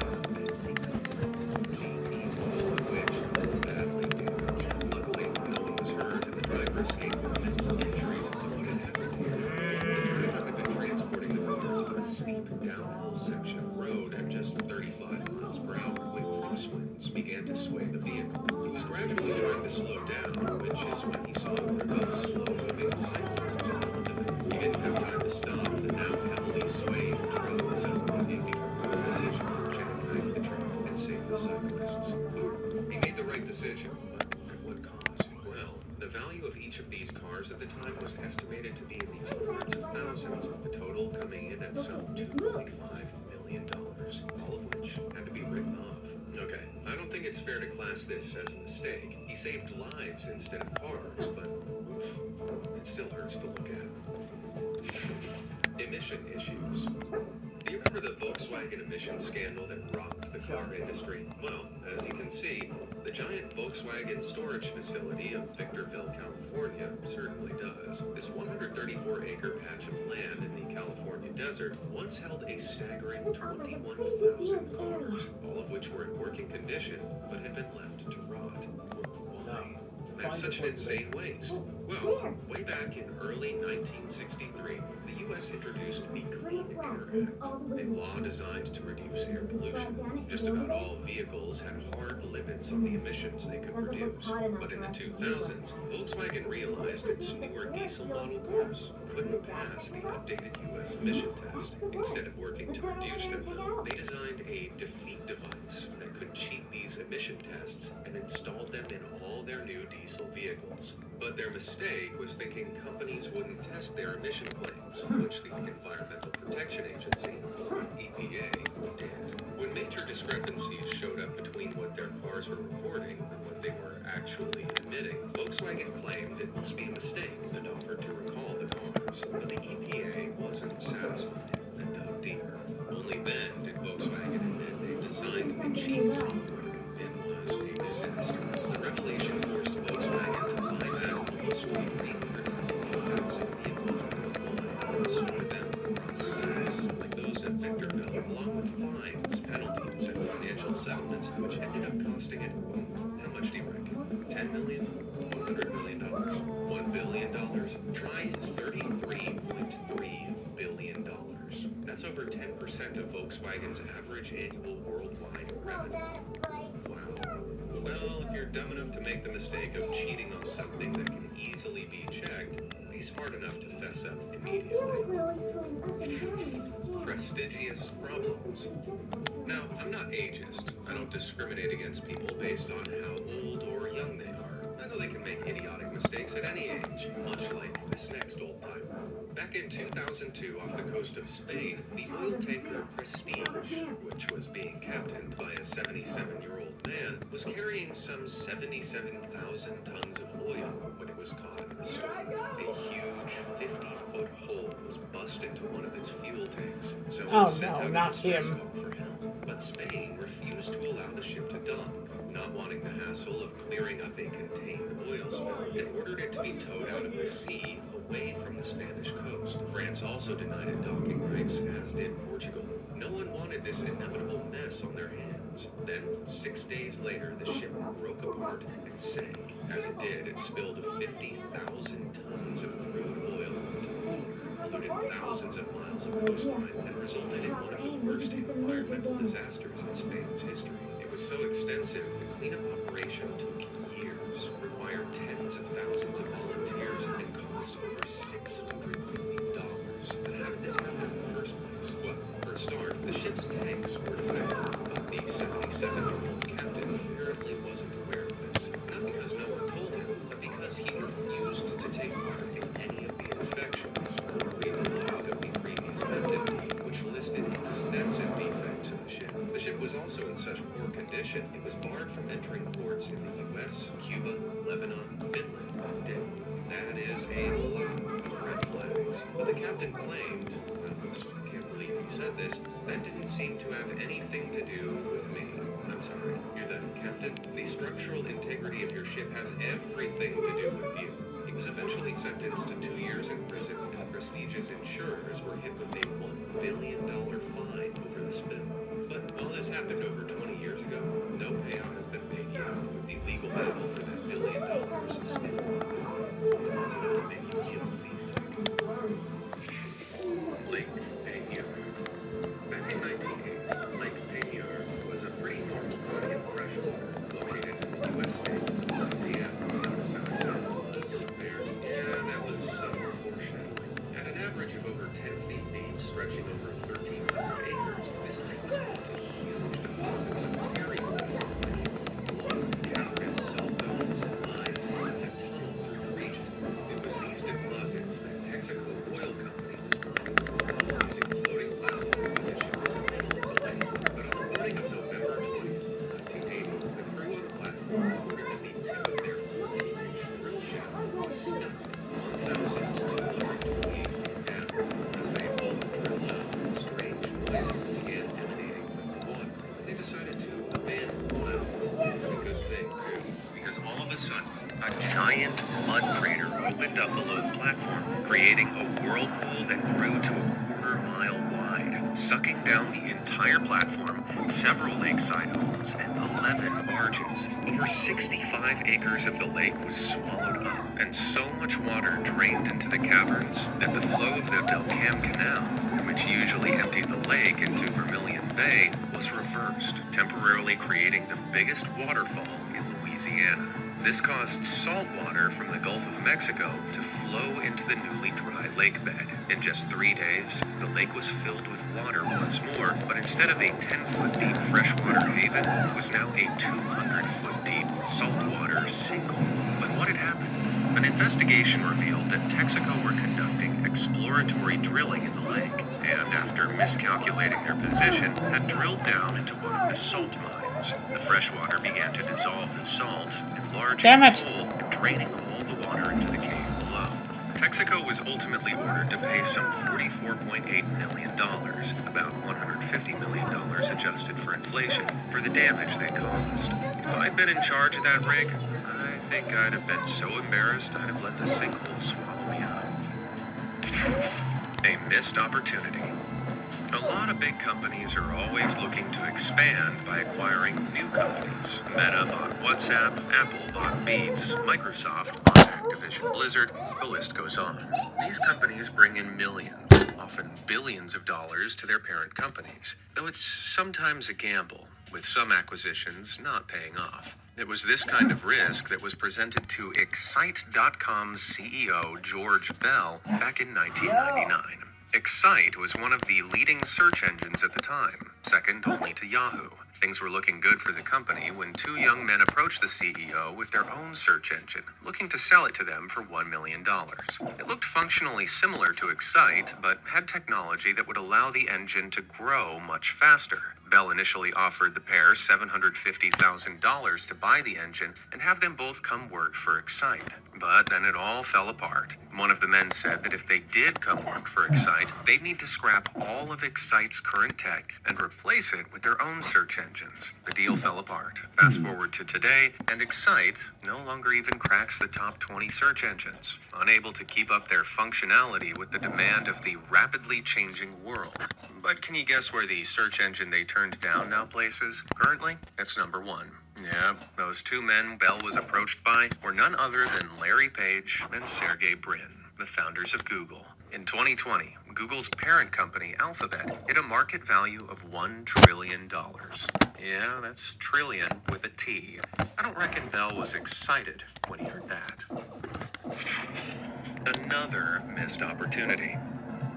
Speaker 5: GT, all of which badly damaged. Luckily, no one was hurt and the driver escaped with minimal injuries. What had happened here? The driver had been transporting the cars on a steep downhill section of road at just 35 miles per hour when crosswinds began to sway the vehicle. He was gradually trying to slow down, which is when he saw a group of slow-moving cyclists in front of him. He didn't have time to stop the now heavily swaying truck, so he made the heroic decision to jackknife the truck and save the cyclists. He made the right decision, but at what cost? Well, the value of each of these cars at the time was estimated to be in the hundreds of thousands, the total coming in at some $2.5 million, all of which had to be written off. Okay, I don't think it's fair to class this as a mistake. He saved lives instead of cars, but oof, it still hurts to look at. Emission issues. Do you remember the Volkswagen emission scandal that rocked the car industry? Well, as you can see, the giant Volkswagen storage facility of Victorville, California certainly does. This 134-acre patch of land in the California desert once held a staggering 21,000 cars, all of which were in working condition but had been left to rot. Why? That's such an insane waste. Well, way back in early 1963, the U.S. introduced the Clean Air Act, a law designed to reduce air pollution. Just about all vehicles had hard limits on the emissions they could produce. But in the 2000s, Volkswagen realized its newer diesel model cars couldn't pass the updated U.S. emission test. Instead of working to reduce them, though, they designed a defeat device that could cheat these emission tests and installed them in all their new diesel vehicles. But their mistake was thinking companies wouldn't test their emission claims, which the Environmental Protection Agency, EPA, did. When major discrepancies showed up between what their cars were reporting and what they were actually emitting, Volkswagen claimed it must be a mistake and offered to recall the cars. But the EPA wasn't satisfied and dug deeper. Only then did Volkswagen admit they designed the cheat software. It was a disaster. The revelation forced Volkswagen to buy back almost 350,000 vehicles worldwide and store them across sites like those at Victorville, along with fines, penalties, and financial settlements, which ended up costing it, well, how much do you reckon? $10 million? $100 million? $1 billion? Try $33.3 billion. That's over 10% of Volkswagen's average annual worldwide revenue. Wow. Well, if you're dumb enough to make the mistake of cheating on something that can easily be checked, be smart enough to fess up immediately. Prestigious problems. Now, I'm not ageist. I don't discriminate against people based on how old or young they are. I know they can make idiotic mistakes at any age, much like this next old timer. Back in 2002, off the coast of Spain, the oil tanker Prestige, which was being captained by a 77-year-old man, was carrying some 77,000 tons of oil when it was caught in a storm. A huge 50-foot hole was bust into one of its fuel tanks, so it sent out a distress call for help. But Spain refused to allow the ship to dock, not wanting the hassle of clearing up a contained oil spill, and ordered it to be towed out of the sea away from the Spanish coast. France also denied it docking rights, as did Portugal. No one wanted this inevitable mess on their hands. Then, 6 days later, the ship broke apart and sank. As it did, it spilled 50,000 tons of crude oil into the water, polluted thousands of miles of coastline, and resulted in one of the worst environmental disasters in Spain's history. It was so extensive, the cleanup operation took years, required tens of thousands of volunteers, and cost over $600 million. But how did this happen in the first place? Well, for a start, the ship's tanks were defective, but the 77-year-old captain apparently wasn't aware of this. Not because no one told him, but because he refused to take part in any of the inspections, or read the log of the previous captain, which listed extensive defects in the ship. The ship was also in such poor condition, it was barred from entering ports in the US, Cuba, Lebanon, Finland, and Denmark. That is a lot of red flags. But the captain claimed, I almost can't believe he said this, that didn't seem to have anything to do with me. I'm sorry, you're the captain? The structural integrity of your ship has everything to do with you. He was eventually sentenced to 2 years in prison, and Prestige's insurers were hit with a $1 billion fine over the spill. But all this happened over 20 years ago. No payout has been made yet. The legal battle for that $1 billion is still ongoing. It's enough to make you feel seasick. Lake Peigneur. Back in 1980, Lake Peigneur was a pretty normal body of fresh water located in the U.S. state of Louisiana. Notice how I said was there? Yeah, that was subtle foreshadowing. At an average of over 10 feet deep, stretching over 1,300 acres, this lake was home to huge deposits of terry oil beneath it, along with cavernous salt domes and mines that tunneled through the region. It was these deposits that Texaco Oil Company was mining for, using a floating platform positioned in the middle of the lake. But on the morning of November 20th, 1980, the crew on the platform reported that the tip of their 14-inch drill shaft was stuck 1,228 feet down. As they pulled the drill out, strange noises began emanating from the water. They decided to abandon the platform. And a good thing, too, because all of a sudden, a giant mud crater opened up below the platform, creating a whirlpool that grew to a quarter-mile wide, sucking down the entire platform, several lakeside homes, and 11 barges. Over 65 acres of the lake was swallowed up. and so much water drained into the caverns that the flow of the Belcam Canal, which usually emptied the lake into Vermilion Bay, was reversed, temporarily creating the biggest waterfall in Louisiana. This caused salt water from the Gulf of Mexico to flow into the newly dry lake bed. In just 3 days, the lake was filled with water once more, but instead of a 10-foot deep freshwater haven, it was now a 200-foot deep saltwater sinkhole. But what had happened? An investigation revealed that Texaco were conducting exploratory drilling in the lake, and after miscalculating their position, had drilled down into one of the salt mines. The fresh water began to dissolve the salt, enlarging
Speaker 1: Damn
Speaker 5: the
Speaker 1: it.
Speaker 5: hole and draining all the water into the cave below. Texaco was ultimately ordered to pay some $44.8 million, about $150 million adjusted for inflation, for the damage they caused. If I'd been in charge of that rig, I think I'd have been so embarrassed I'd have let the sinkhole swallow me up. A missed opportunity. A lot of big companies are always looking to expand by acquiring new companies. Meta bought WhatsApp, Apple bought Beats, Microsoft bought Activision Blizzard, the list goes on. These companies bring in millions, often billions of dollars to their parent companies, though it's sometimes a gamble, with some acquisitions not paying off. It was this kind of risk that was presented to Excite.com's CEO George Bell back in 1999. Excite was one of the leading search engines at the time, second only to Yahoo. Things were looking good for the company when two young men approached the CEO with their own search engine, looking to sell it to them for $1 million. It looked functionally similar to Excite, but had technology that would allow the engine to grow much faster. Bell initially offered the pair $750,000 to buy the engine and have them both come work for Excite. But then it all fell apart. One of the men said that if they did come work for Excite, they'd need to scrap all of Excite's current tech and replace it with their own search engines. The deal fell apart. Fast forward to today, and Excite no longer even cracks the top 20 search engines, unable to keep up their functionality with the demand of the rapidly changing world. But can you guess where the search engine they turned down now places? Currently, it's number 1. Yeah, those two men Bell was approached by were none other than Larry Page and Sergey Brin, the founders of Google. In 2020, Google's parent company, Alphabet, hit a market value of $1 trillion. Yeah, that's trillion with a T. I don't reckon Bell was excited when he heard that. Another missed opportunity.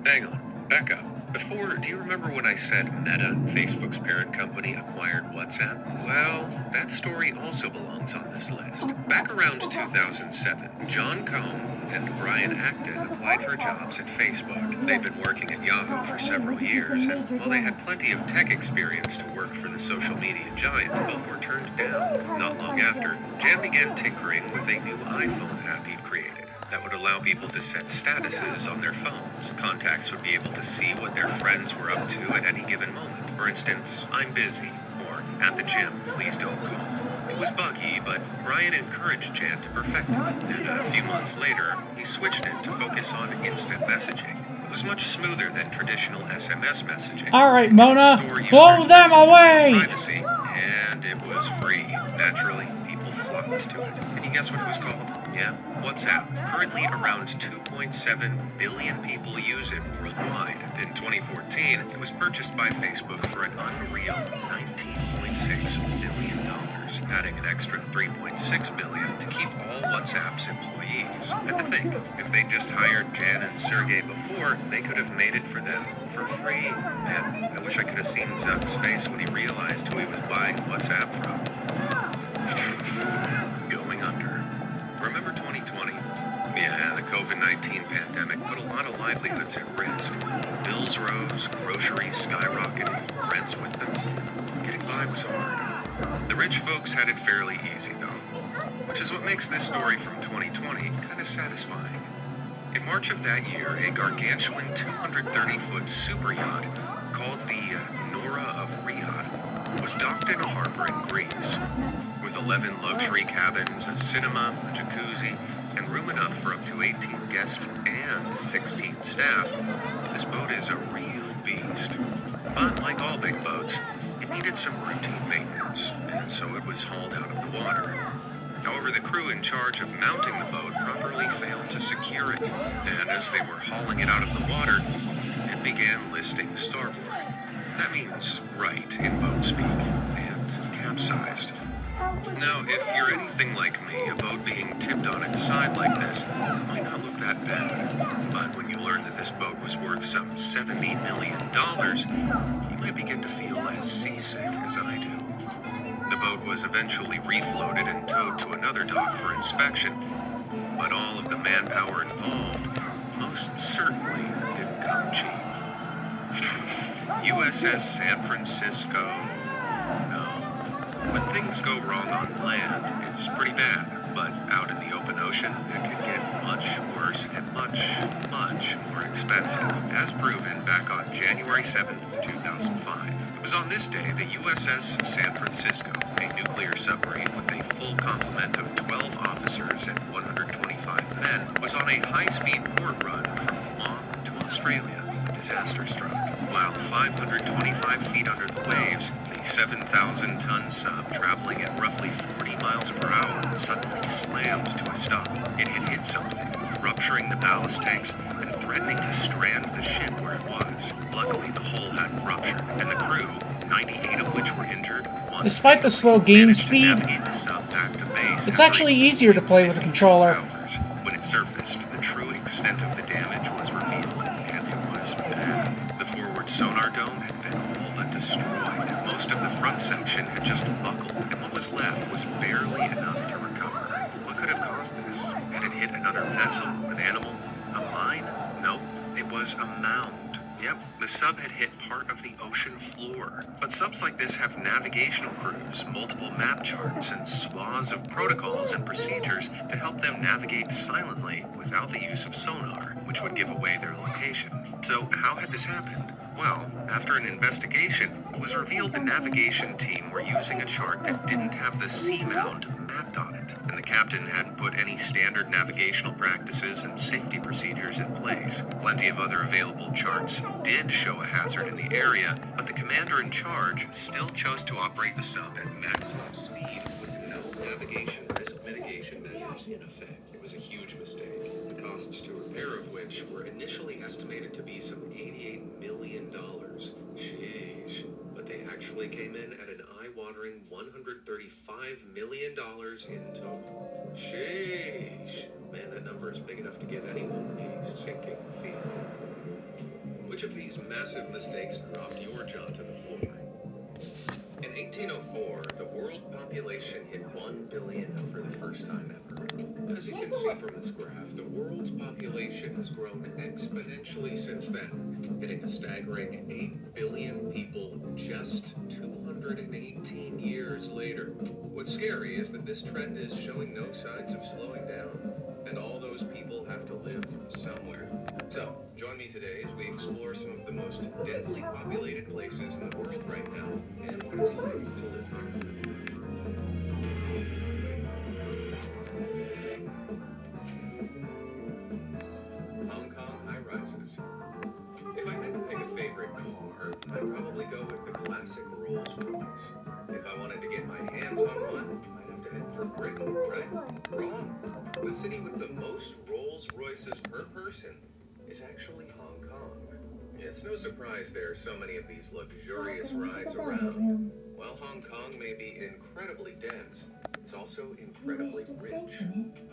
Speaker 5: Hang on, back up. Before, do you remember when I said Meta, Facebook's parent company, acquired WhatsApp? Well, that story also belongs on this list. Back around 2007, John Cohn and Brian Acton applied for jobs at Facebook. They'd been working at Yahoo for several years, and while they had plenty of tech experience to work for the social media giant, both were turned down. Not long after, Jan began tinkering with a new iPhone app he'd created that would allow people to set statuses on their phones. Contacts would be able to see what their friends were up to at any given moment. For instance, I'm busy, or at the gym, please don't call. It was buggy, but Brian encouraged Jan to perfect it, and a few months later, he switched it to focus on instant messaging. It was much smoother than traditional SMS messaging.
Speaker 1: Alright,
Speaker 5: It didn't
Speaker 1: Mona,
Speaker 5: store
Speaker 1: blow
Speaker 5: users'
Speaker 1: them
Speaker 5: messages for
Speaker 1: away!
Speaker 5: privacy, and it was free. Naturally, people flocked to it. Can you guess what it was called? Yeah, WhatsApp. Currently, around 2.7 billion people use it worldwide. In 2014, it was purchased by Facebook for an unreal $19.6 billion, adding an extra $3.6 billion to keep all WhatsApp's employees. And to think, if they just hired Jan and Sergey before, they could have made it for them for free. Man, I wish I could have seen Zuck's face when he realized who he was buying WhatsApp from. Going under. Remember 2020? Yeah, the COVID-19 pandemic put a lot of livelihoods at risk. Bills rose, groceries skyrocketed, rents with them. Getting by was hard. The rich folks had it fairly easy, though, which is what makes this story from 2020 kind of satisfying. In March of that year, a gargantuan 230-foot super yacht called the Nora of Riyadh was docked in a harbor in Greece. With 11 luxury cabins, a cinema, a jacuzzi, and room enough for up to 18 guests and 16 staff, this boat is a real beast. But like all big boats, it needed some routine maintenance, and so it was hauled out of the water. However, the crew in charge of mounting the boat properly failed to secure it, and as they were hauling it out of the water, it began listing starboard. That means right in boat speak, and capsized. Now, if you're anything like me, a boat being tipped on its side like this might not look that bad. But when you learn that this boat was worth some $70 million, you might begin to feel as seasick as I do. The boat was eventually refloated and towed to another dock for inspection, but all of the manpower involved most certainly didn't come cheap. USS San Francisco. No. When things go wrong on land, it's pretty bad, but out in the open ocean, it can get much worse and much more expensive, as proven back on January 7th, 2005. It was on this day that USS San Francisco, a nuclear submarine with a full complement of 12 officers and 125 men, was on a high-speed port run from Guam to Australia when disaster struck. While 525 feet under the waves, the 7,000-ton sub, traveling at roughly 40 miles per hour, suddenly slams to a stop. It had hit something, rupturing the ballast tanks and threatening to strand the ship where it was. Luckily, the hull hadn't ruptured, and the crew, 98 of which were injured,
Speaker 1: Despite the slow game
Speaker 5: managed to
Speaker 1: speed,
Speaker 5: navigate the sub back to base
Speaker 1: it's
Speaker 5: after
Speaker 1: actually
Speaker 5: a
Speaker 1: easier to play with a controller.
Speaker 5: hours. When it surfaced, the true extent of the damage was revealed, and it was bad. The forward sonar dome had been all but destroyed. Most of the front section had just buckled, and what was left was barely enough to recover. What could have caused this? Had it hit another vessel, an animal, a mine? Nope, it was a mound. Yep, the sub had hit part of the ocean floor. But subs like this have navigational crews, multiple map charts, and swaths of protocols and procedures to help them navigate silently without the use of sonar, which would give away their location. So how had this happened? Well, after an investigation, it was revealed the navigation team were using a chart that didn't have the seamound mapped on it, and the captain hadn't put any standard navigational practices and safety procedures in place. Plenty of other available charts did show a hazard in the area, but the commander in charge still chose to operate the sub at maximum speed with no navigation risk mitigation measures in effect. It was a huge mistake, the costs to repair of which were initially estimated to be some $88 million. Sheesh. But they actually came in at an eye-watering $135 million in total. Sheesh. Man, that number is big enough to give anyone a sinking feeling. Which of these massive mistakes dropped your jaw to the floor? In 1804, the world population hit 1 billion for the first time ever. As you can see from this graph, the world's population has grown exponentially since then, hitting a staggering 8 billion people just 218 years later. What's scary is that this trend is showing no signs of slowing down, and all those people have to live somewhere. So, join me today as we explore some of the most densely populated places in the world right now, and what it's like to live there. Hong Kong high-rises. If I had to pick a favorite car, I'd probably go with the classic Rolls-Royce. If I wanted to get my hands on one, I'd have to head for Britain, right? Wrong. The city with the most Rolls-Royces per person is actually Hong Kong. It's no surprise there are so many of these luxurious rides around. While Hong Kong may be incredibly dense, it's also incredibly rich,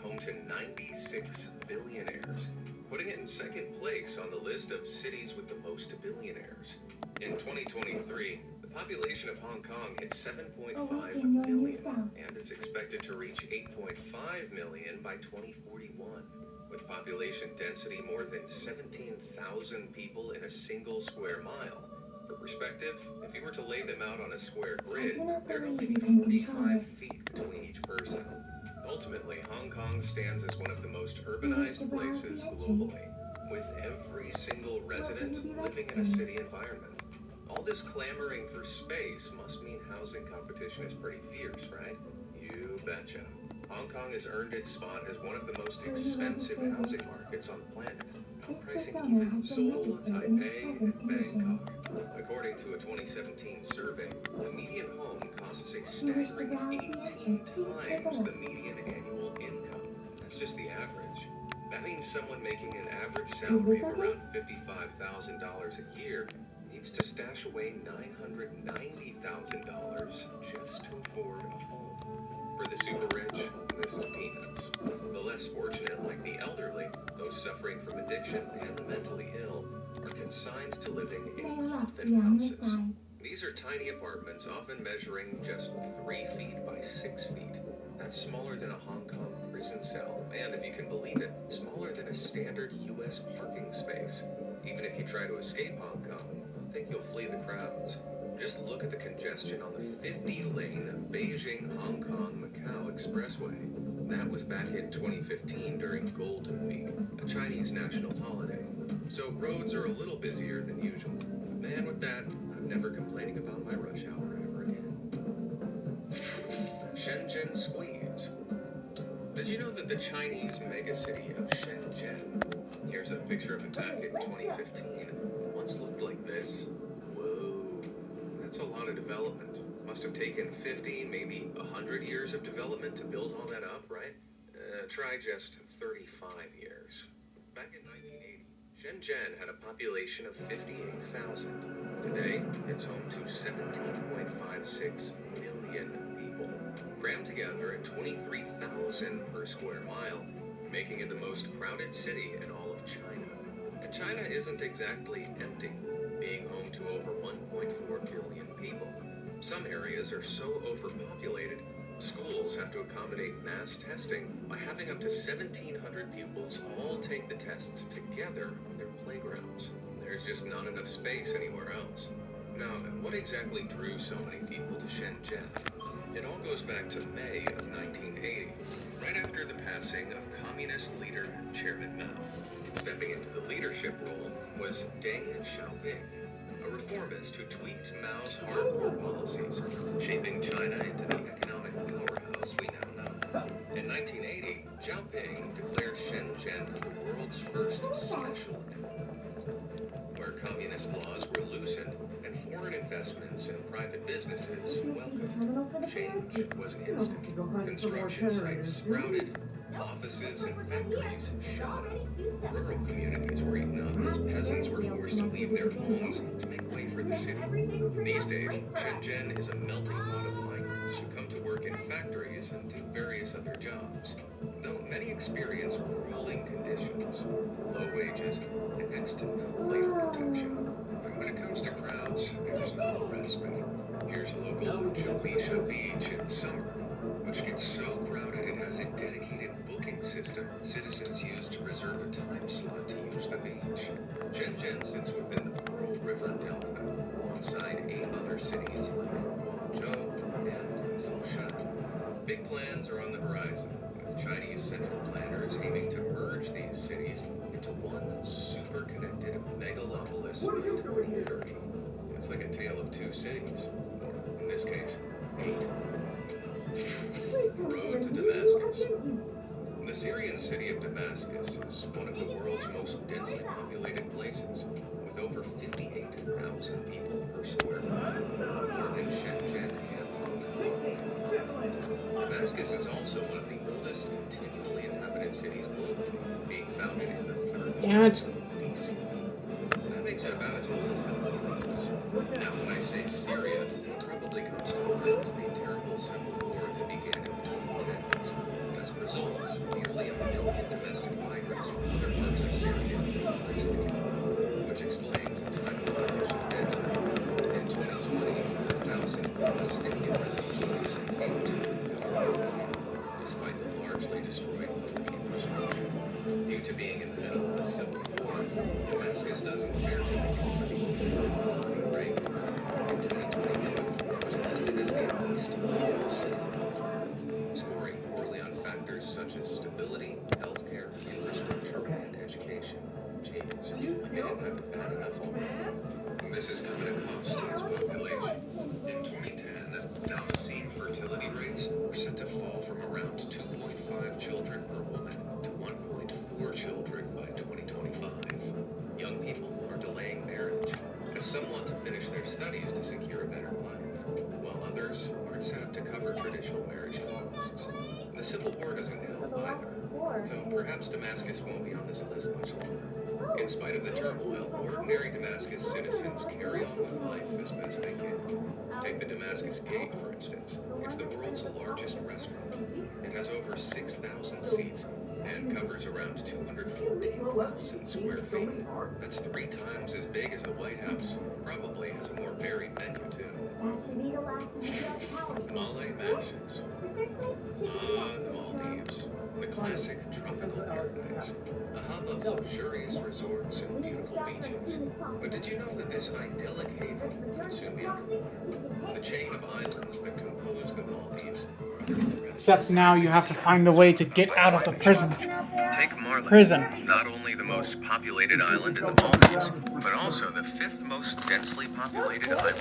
Speaker 5: home to 96 billionaires, putting it in second place on the list of cities with the most billionaires. In 2023, the population of Hong Kong hit 7.5 million and is expected to reach 8.5 million by 2041. With population density more than 17,000 people in a single square mile. For perspective, if you were to lay them out on a square grid, there'd only be 45 feet between each person. Ultimately, Hong Kong stands as one of the most urbanized places globally, with every single resident living in a city environment. All this clamoring for space must mean housing competition is pretty fierce, right? You betcha. Hong Kong has earned its spot as one of the most expensive housing markets on the planet. comprising even Seoul, Taipei, and Bangkok. According to a 2017 survey, a median home costs a staggering 18 times the median annual income. That's just the average. That means someone making an average salary of around $55,000 a year needs to stash away $990,000 just to afford a home. For the super rich, this is peanuts. The less fortunate, like the elderly, those suffering from addiction and the mentally ill, are consigned to living in coffin houses. These are tiny apartments, often measuring just 3 feet by 6 feet. That's smaller than a Hong Kong prison cell, and if you can believe it, smaller than a standard U.S. parking space. Even if you try to escape Hong Kong, I don't think you'll flee the crowds. Just look at the congestion on the 50-lane Beijing-Hong Kong-Macau expressway. That was back in 2015 during Golden Week, a Chinese national holiday. So roads are a little busier than usual. And with that, I'm never complaining about my rush hour ever again. Shenzhen Squeeze. Did you know that the Chinese megacity of Shenzhen, here's a picture of it back in 2015, once looked like this? Whoa, that's a lot of development. Must have taken 50, maybe 100 years of development to build all that up, right? Try just 35 years. Back in 1980, Shenzhen had a population of 58,000. Today, it's home to 17.56 million people, crammed together at 23,000 per square mile, making it the most crowded city in all of China. And China isn't exactly empty, being home to over 1.4 billion people. Some areas are so overpopulated, schools have to accommodate mass testing by having up to 1,700 pupils all take the tests together on their playgrounds. There's just not enough space anywhere else. Now, what exactly drew so many people to Shenzhen? It all goes back to May of 1980, right after the passing of communist leader Chairman Mao. Stepping into the leadership role was Deng Xiaoping, a reformist who tweaked Mao's hardcore policies, shaping China into the economic powerhouse we now know. In 1980, Xiaoping declared Shenzhen the world's first special area, where communist laws were loosened and foreign investments and private businesses welcomed. Change was instant. Construction sites sprouted, offices and factories shot up. Rural communities were eaten up as peasants were forced to leave their homes to make way for the city. These days, Shenzhen is a melting pot of migrants who come to work in factories and do various other jobs. Though many experience grueling conditions, low wages, and next to no labor protection. And when it comes to crowds, there's no respite. Here's local Jolisha Beach in summer, which gets so crowded it has a dedicated booking system citizens use to reserve a time slot to use the beach. Shenzhen sits within the Pearl River Delta, alongside 8 other cities like Guangzhou and Foshan. Big plans are on the horizon, with Chinese central planners aiming to merge these cities into one super-connected megalopolis by 2030. It's like a tale of 2 cities, or in this case, 8. Road to Damascus. The Syrian city of Damascus is one of the world's most densely populated places, with over 58,000 people per square mile, more than Shenzhen and Hong Kong. Damascus is also one of the oldest continually inhabited cities globally, being founded in the 3rd
Speaker 1: Damn it.
Speaker 5: BCE. That makes it about as old as the moon is. Now, when I say Syria, what probably comes to mind is the terrible civil war that began in the 2010s. As a result, nearly 1 million domestic migrants from other parts of Syria fled to the kingdom, which explains its high population density. In 2020, 4,000 Palestinian refugees came to the kingdom, despite the largely destroyed public infrastructure. Due to being in the middle of a civil war, Damascus doesn't fare too well for the local livability rate. In 2022, it was listed as the least livable city on earth, scoring poorly on factors such as stability, healthcare, infrastructure, and education. Jeez. official marriage outposts. And the Civil War doesn't help either. So perhaps Damascus won't be on this list much longer. In spite of the turmoil, ordinary Damascus citizens carry on with life as best they can. Take the Damascus Gate, for instance. It's the world's largest restaurant. It has over 6,000 seats and covers around 214,000 square feet. That's 3 times as big as the White House. Probably has a more varied menu, too.
Speaker 3: That should be the last of the US power stations.
Speaker 5: Malay Masses. The Maldives. The classic tropical paradise. A hub of luxurious resorts and beautiful beaches. But did you know that this idyllic haven could soon be underwater? The chain of islands that compose the Maldives.
Speaker 1: Except now you have to find a way to get out of the prison.
Speaker 5: Take Marley.
Speaker 1: Prison.
Speaker 5: Not only the most populated island in the Maldives, but also the 5th most densely populated island.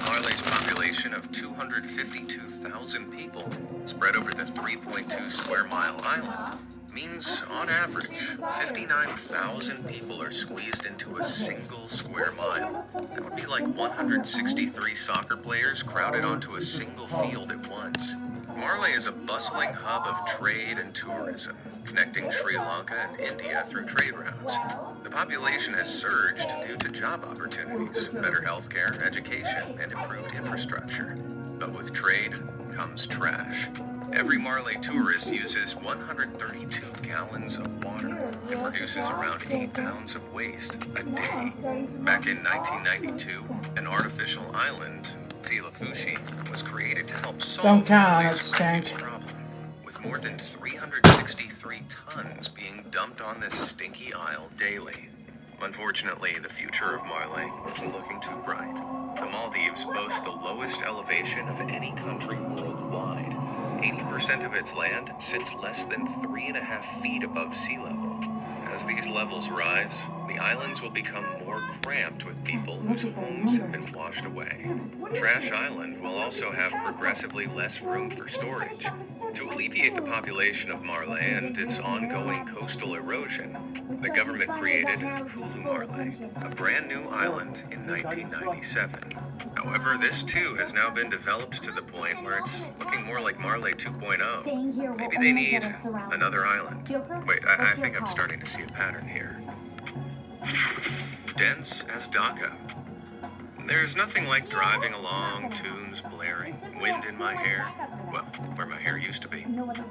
Speaker 5: Marley's population of 252,000 people, spread over the 3.2 square mile island, means on average 59,000 people are squeezed into a single square mile. That would be like 163 soccer players crowded onto a single field at once. Marley is a bustling hub of trade and tourism, connecting Sri Lanka and India through trade routes. The population has surged due to job opportunities, better healthcare, education, and improved infrastructure. But with trade comes trash. Every Marley tourist uses 132 gallons of water and produces around 8 pounds of waste a day. Back in 1992, an artificial island, Thilafushi, was created to help solve
Speaker 1: Don't count on it,
Speaker 5: Marley's
Speaker 1: Stank.
Speaker 5: refuse problem, with more than 363 tons being dumped on this stinky isle daily. Unfortunately, the future of Marley isn't looking too bright. The Maldives boast the lowest elevation of any country worldwide. 80% of its land sits less than 3.5 feet above sea level. As these levels rise, the islands will become more cramped with people whose homes have been washed away. Trash Island will also have progressively less room for storage. To alleviate the population of Marley and its ongoing coastal erosion, the government created Hulu Marley, a brand new island in 1997. However, this too has now been developed to the point where it's looking more like Marley 2.0. Maybe they need another island. Wait, I think I'm starting to see a pattern here. Dense as Dhaka. There's nothing like driving along, tunes blaring, wind in my hair. Well, where my hair used to be.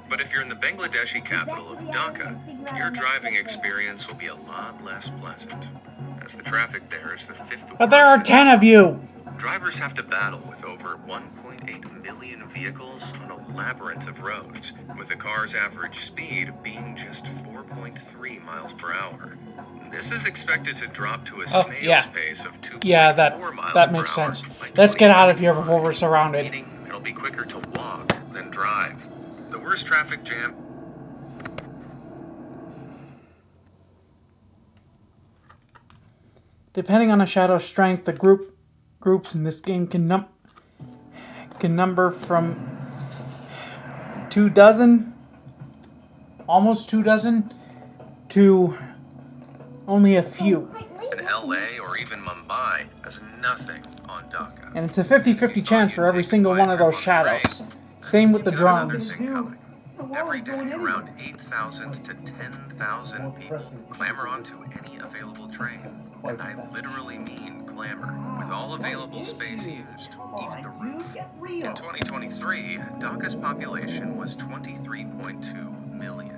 Speaker 5: But if you're in the Bangladeshi capital of Dhaka, your driving experience will be a lot less pleasant, as the traffic there is the 5th
Speaker 1: But there are
Speaker 5: worst.
Speaker 1: 10 of you!
Speaker 5: Drivers have to battle with over 1.8 million vehicles on a labyrinth of roads, with the car's average speed being just 4.3 miles per hour. This is expected to drop to a snail's pace of 2.4
Speaker 1: Yeah,
Speaker 5: miles
Speaker 1: that
Speaker 5: per
Speaker 1: makes
Speaker 5: hour
Speaker 1: sense.
Speaker 5: by
Speaker 1: Let's get out of here
Speaker 5: 2035,
Speaker 1: before we're surrounded.
Speaker 5: meaning it'll be quicker to walk than drive. The worst traffic jam.
Speaker 1: Depending on a shadow's strength, the groups in this game can number from 24, almost 24, to only a few.
Speaker 5: In LA or even Mumbai has nothing on Dhaka.
Speaker 1: And it's a 50-50 chance for every single one of those shadows. Same with the
Speaker 5: Got another
Speaker 1: drones.
Speaker 5: thing coming. Every day, around 8,000 to 10,000 people clamor onto any available train. And I literally mean clamor, with all available space used, even the roof. In 2023, Dhaka's population was 23.2 million,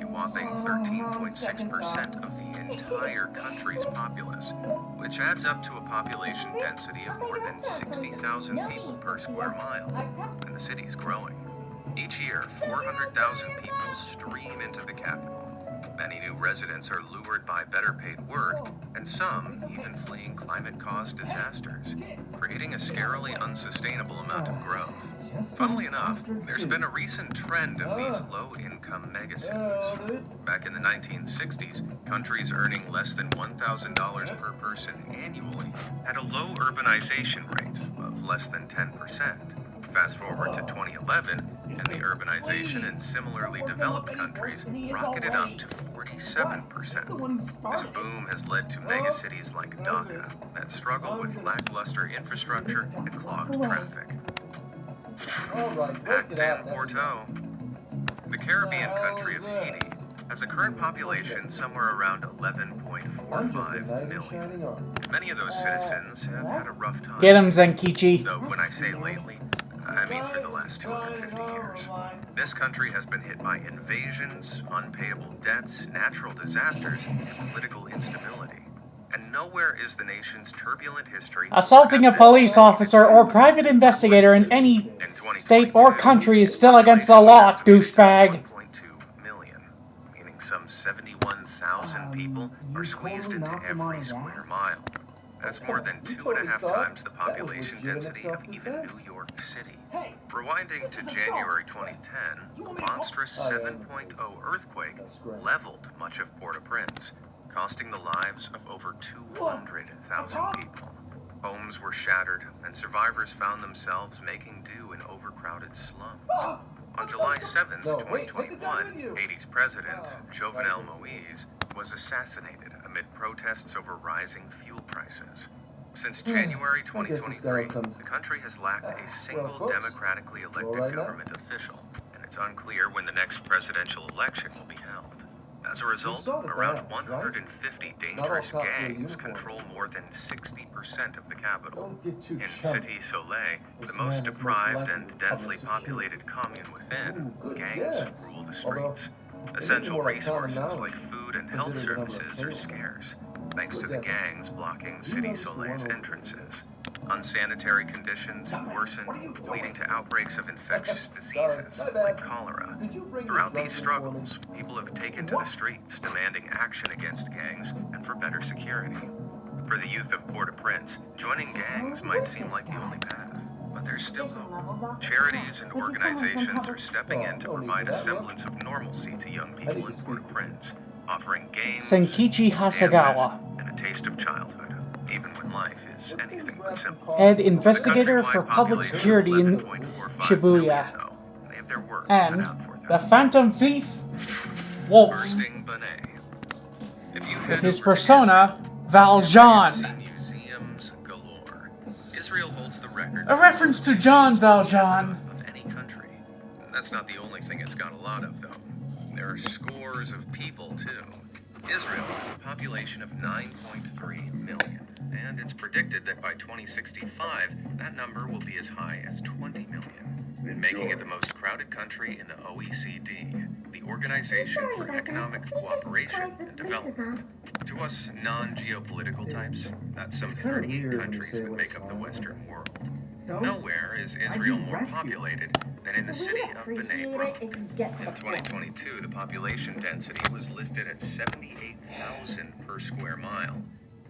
Speaker 5: a whopping 13.6% of the entire country's populace, which adds up to a population density of more than 60,000 people per square mile. And the city's growing. Each year, 400,000 people stream into the capital. Many new residents are lured by better paid work, and some even fleeing climate-caused disasters, creating a scarily unsustainable amount of growth. Funnily enough, there's been a recent trend of these low-income megacities. Back in the 1960s, countries earning less than $1,000 per person annually had a low urbanization rate of less than 10%. Fast forward to 2011, and the urbanization in similarly developed countries rocketed up to 47%. This boom has led to megacities like Dhaka that struggle with lackluster infrastructure and clogged traffic.
Speaker 6: Alright,
Speaker 5: Act
Speaker 6: break it up.
Speaker 5: in Porto. The Caribbean country of Haiti has a current population somewhere around 11.45 million. Many of those citizens have had a rough time.
Speaker 1: Get him, Zenkichi.
Speaker 5: Though when I say lately, I mean for the last 250 years. This country has been hit by invasions, unpayable debts, natural disasters, and political instability. And nowhere is the nation's turbulent history...
Speaker 1: Assaulting a police officer or private investigator in any state or country is still against the law, douchebag.
Speaker 5: 1.2 million, meaning some 71,000 people are squeezed into every square mile. That's more than 2.5 times the population density of even New York City. Rewinding to January 2010, a monstrous 7.0 earthquake leveled much of Port-au-Prince, costing the lives of over 200,000 people. Homes were shattered, and survivors found themselves making do in overcrowded slums. On July 7th, 2021, Haiti's president, Jovenel Moïse, was assassinated amid protests over rising fuel prices. Since January 2023, the country has lacked a single democratically elected government official, and it's unclear when the next presidential election will be held. As a result, around 150 dangerous gangs control more than 60% of the capital. In Cité Soleil, the most deprived and densely populated commune within, gangs rule the streets. Essential resources like food and health services are scarce, thanks to the gangs blocking Cité Soleil's entrances. Unsanitary conditions have worsened, leading to outbreaks of infectious diseases like cholera. Throughout these struggles, people have taken to the streets, demanding action against gangs and for better security. For the youth of Port-au-Prince, joining gangs might seem like the only path, but there's still hope. Charities and organizations are stepping in to provide a semblance of normalcy to young people in Port-au-Prince, offering games,
Speaker 1: Senkichi Hasegawa,
Speaker 5: dances, and a taste of childhood, even when life is anything but simple.
Speaker 1: head investigator for public
Speaker 5: Countrywide
Speaker 1: security in
Speaker 5: population of 11.45
Speaker 1: Shibuya,
Speaker 5: million, though. They have their work cut
Speaker 1: and
Speaker 5: out for them.
Speaker 1: the Phantom Thief, Wolf,
Speaker 5: Bursting Benet. If you
Speaker 1: with
Speaker 5: head
Speaker 1: his
Speaker 5: over to
Speaker 1: persona,
Speaker 5: Israel,
Speaker 1: Valjean.
Speaker 5: you'll see museums galore. Israel holds the record
Speaker 1: A reference to Jean Valjean.
Speaker 5: of any country. That's not the only thing it's got a lot of, though. There are scores of people, too. Israel has a population of 9.3 million, and it's predicted that by 2065, that number will be as high as 20 million, making it the most crowded country in the OECD, the Organization for Economic Cooperation and Development. To us non-geopolitical types, that's some 38 countries that make up the Western world. Nowhere is Israel more populated than in the city of Bnei Brak. In 2022, the population density was listed at 78,000 per square mile.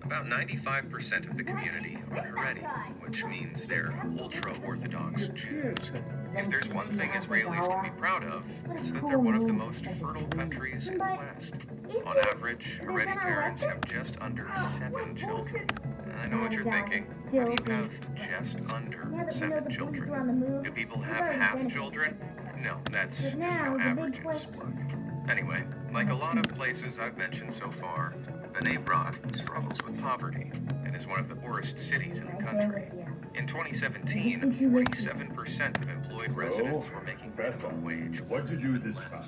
Speaker 5: About 95% of the community are Haredi, which means they're ultra-Orthodox Jews. If there's one thing Israelis can be proud of, it's that they're one of the most fertile countries in the West. On average, Haredi parents have just under 7 children. I know what you're thinking. How do you have just under 7 children? Do people have half children? No, that's just how averages work. Anyway, like a lot of places I've mentioned so far, Bnei Brak struggles with poverty and is one of the poorest cities in the country. In 2017, 47% of employed residents were making minimum wage.
Speaker 8: What'd you do this time?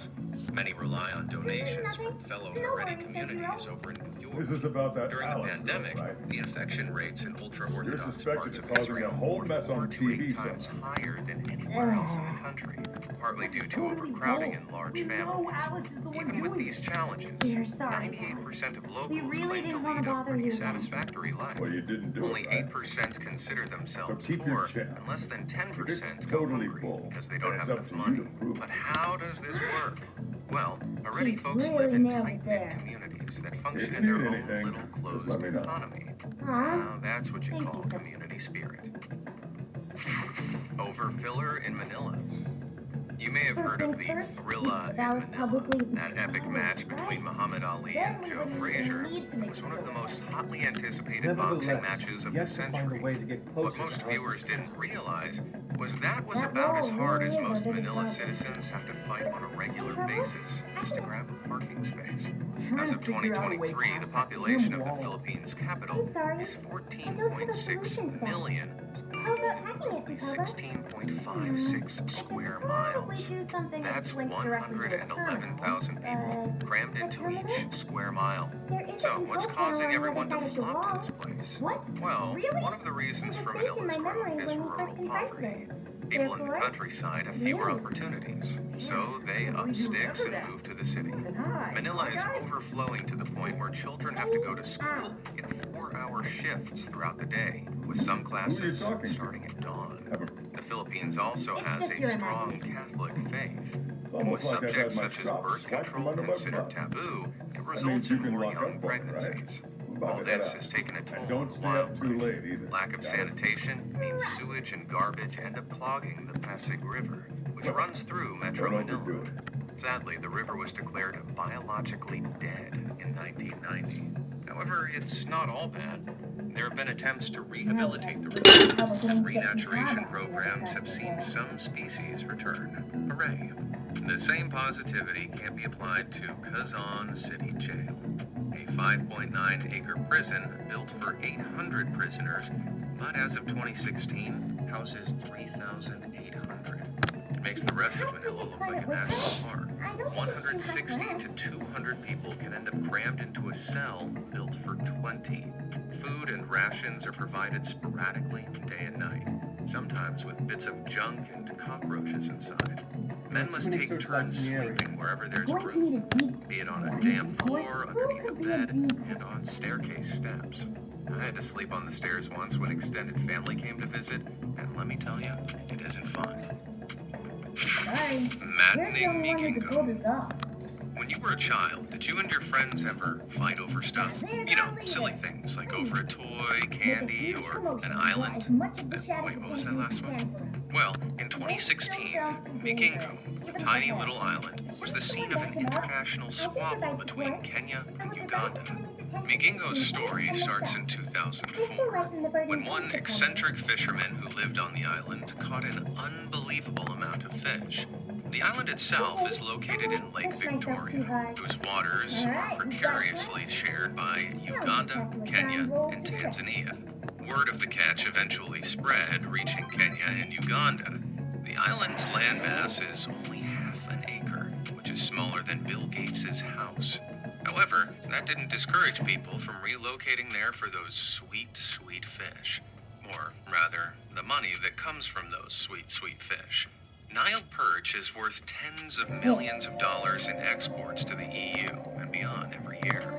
Speaker 5: Many rely on donations from fellow Haredi communities over in New York.
Speaker 8: This is about that
Speaker 5: During the
Speaker 8: Alice,
Speaker 5: pandemic,
Speaker 8: right?
Speaker 5: the infection rates in ultra-Orthodox
Speaker 8: suspected
Speaker 5: parts
Speaker 8: of
Speaker 5: of
Speaker 8: causing
Speaker 5: Israel
Speaker 8: a whole
Speaker 5: were
Speaker 8: mess
Speaker 5: 4
Speaker 8: on
Speaker 5: to 8
Speaker 8: TV
Speaker 5: times
Speaker 8: somewhere.
Speaker 5: higher than anywhere else in the country, partly due to overcrowding and large families. Even with these challenges,
Speaker 4: We're sorry,
Speaker 5: 98% of locals
Speaker 4: We really
Speaker 5: claim to
Speaker 4: didn't wanna
Speaker 5: lead a
Speaker 4: bother
Speaker 5: pretty
Speaker 4: you then.
Speaker 5: satisfactory life.
Speaker 8: Well, you didn't do
Speaker 5: Only
Speaker 8: it, right?
Speaker 5: 8% consider themselves
Speaker 8: So keep your
Speaker 5: poor,
Speaker 8: chin.
Speaker 5: and less than 10%
Speaker 8: It's
Speaker 5: go
Speaker 8: totally
Speaker 5: hungry
Speaker 8: bull.
Speaker 5: because they don't
Speaker 8: And
Speaker 5: have
Speaker 8: it's
Speaker 5: enough
Speaker 8: up to you
Speaker 5: money.
Speaker 8: to prove it.
Speaker 5: But how does this work? Well, Haredi
Speaker 4: You
Speaker 5: folks
Speaker 4: really
Speaker 5: live in
Speaker 4: nailed it
Speaker 5: tight-knit
Speaker 4: there.
Speaker 5: communities that function
Speaker 8: If
Speaker 5: in
Speaker 8: you
Speaker 5: their
Speaker 8: need
Speaker 5: own
Speaker 8: anything,
Speaker 5: little
Speaker 8: just
Speaker 5: closed
Speaker 8: let me know.
Speaker 5: economy.
Speaker 4: Huh?
Speaker 5: Now that's what you
Speaker 4: Thank
Speaker 5: call
Speaker 4: you, sir.
Speaker 5: community spirit. Overfiller in Manila. You may have heard of the Thrilla in Manila, that epic match between Muhammad Ali and Joe Frazier. It was one of the most hotly anticipated boxing matches of the century. What most viewers didn't realize was that was about as hard as most Manila citizens have to fight on a regular basis just to grab a parking space. As of 2023, the population of the Philippines capital is 14.6 million. is 16.56 square miles. That's 111,000 people crammed into each square mile. So, what's causing everyone to flock to this place? Well, one of the reasons for Manila's growth is rural poverty. People in the countryside have fewer opportunities, so they up sticks and move to the city. Manila is overflowing to the point where children have to go to school in 4-hour shifts throughout the day, with some classes starting at dawn. The Philippines also has a strong Catholic faith. And with subjects such as birth control considered taboo, it results in more young pregnancies. All this has taken a toll on wildlife. Lack of sanitation means sewage and garbage end up clogging the Pasig River, which runs through Metro Manila. Sadly, the river was declared biologically dead in 1990. However, it's not all bad. There have been attempts to rehabilitate the river, and renaturation programs have seen some species return. Hooray! The same positivity can be applied to Quezon City Jail, a 5.9-acre prison built for 800 prisoners, but as of 2016, houses 3,800. It makes the rest of Manila look like a national park. 160 to 200 people can end up crammed into a cell built for 20. Food and rations are provided sporadically, day and night, sometimes with bits of junk and cockroaches inside. Men must take turns sleeping wherever there's room, be it on a damp floor, underneath a bed, and on staircase steps. I had to sleep on the stairs once when extended family came to visit, and let me tell you, it isn't fun. Maddening Migingo. When you were a child, did you and your friends ever fight over stuff? You know, silly things like over a toy, candy, or an island? Wait, what was that last one? Well, in 2016, Migingo, a tiny little island, was the scene of an international squabble between Kenya and Uganda. Migingo's story starts in 2004, when one eccentric fisherman who lived on the island caught an unbelievable amount of fish. The island itself is located in Lake Victoria, whose waters are precariously shared by Uganda, Kenya, and Tanzania. Word of the catch eventually spread, reaching Kenya and Uganda. The island's landmass is only half an acre, which is smaller than Bill Gates' house. However, that didn't discourage people from relocating there for those sweet, sweet fish. Or, rather, the money that comes from those sweet, sweet fish. Nile perch is worth tens of millions of dollars in exports to the EU and beyond every year.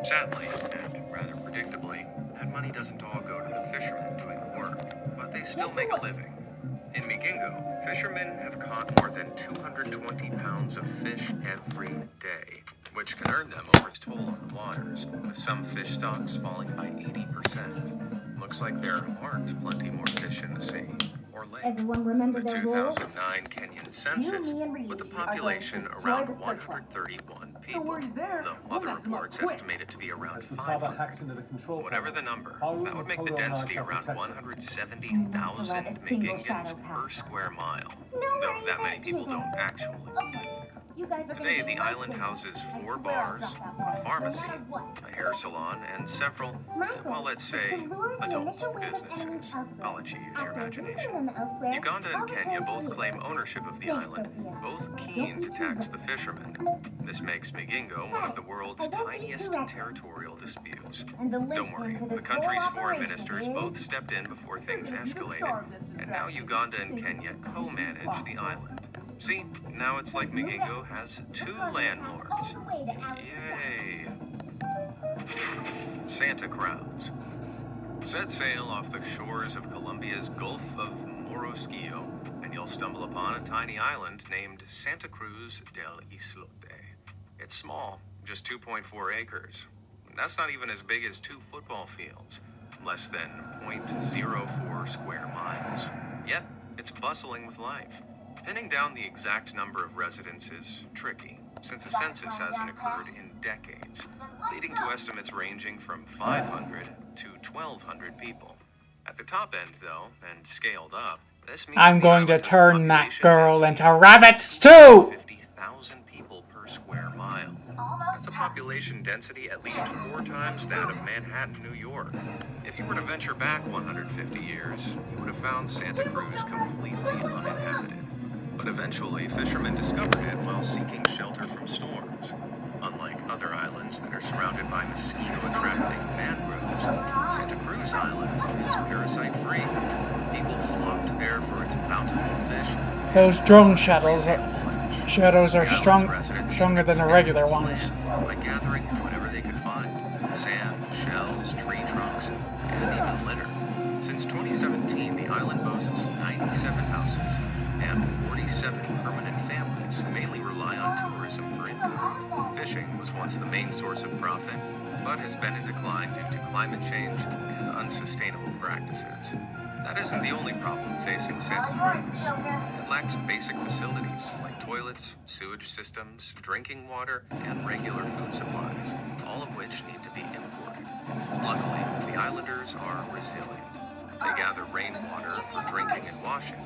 Speaker 5: Sadly, and rather predictably, that money doesn't all go to the fishermen doing the work, but they still make a living. In Migingo, fishermen have caught more than 220 pounds of fish every day, which can earn them over its toll on the waters, with some fish stocks falling by 80%. Looks like there aren't plenty more fish in the sea.
Speaker 4: Everyone remember
Speaker 5: The
Speaker 4: their rules?
Speaker 5: 2009 Kenyan census put the population around 131 people, though other reports estimate it to be around 500. Whatever the number, that would make the density around 170,000 Migingans per square mile, though that many people don't actually live.
Speaker 4: You guys are
Speaker 5: Today, the island houses 4 bars, a pharmacy, a hair salon, and several, well, let's say, adult businesses. I'll let you use your imagination. Uganda and Kenya both claim ownership of the island, both keen to tax the fishermen. This makes Migingo one of the world's tiniest territorial disputes. Don't worry, the country's foreign ministers both stepped in before things escalated, and now Uganda and Kenya co-manage the island. See, now it's like Migingo has 2 landlords. Yay! Santa crowds. Set sail off the shores of Colombia's Gulf of Morrosquillo, and you'll stumble upon a tiny island named Santa Cruz del Islote. It's small, just 2.4 acres. That's not even as big as 2 football fields, less than 0.04 square miles. Yet, it's bustling with life. Pinning down the exact number of residents is tricky, since a census hasn't occurred in decades, leading to estimates ranging from 500 to 1,200 people. At the top end, though, and scaled up, this means
Speaker 1: I'm
Speaker 5: the
Speaker 1: going to
Speaker 5: island has a
Speaker 1: turn that
Speaker 5: population
Speaker 1: girl
Speaker 5: density
Speaker 1: into
Speaker 5: of
Speaker 1: rabbit stew!
Speaker 5: 50,000 people per square mile. That's a population density at least 4 times that of Manhattan, New York. If you were to venture back 150 years, you would have found Santa Cruz completely uninhabited. But eventually, fishermen discovered it while seeking shelter from storms. Unlike other islands that are surrounded by mosquito-attracting mangroves, Santa Cruz Island is parasite-free. People flocked there for its bountiful fish.
Speaker 1: Those drone shadows are stronger than the regular ones.
Speaker 5: By gathering whatever they could find: sand, shells, tree trunks, and even litter. Since 2017, the island boasts 97 houses and 47 permanent families who mainly rely on tourism for income. Fishing was once the main source of profit, but has been in decline due to climate change and unsustainable practices. That isn't the only problem facing Santa Cruz. It lacks basic facilities like toilets, sewage systems, drinking water, and regular food supplies, all of which need to be imported. Luckily, the islanders are resilient. They gather rainwater for drinking and washing.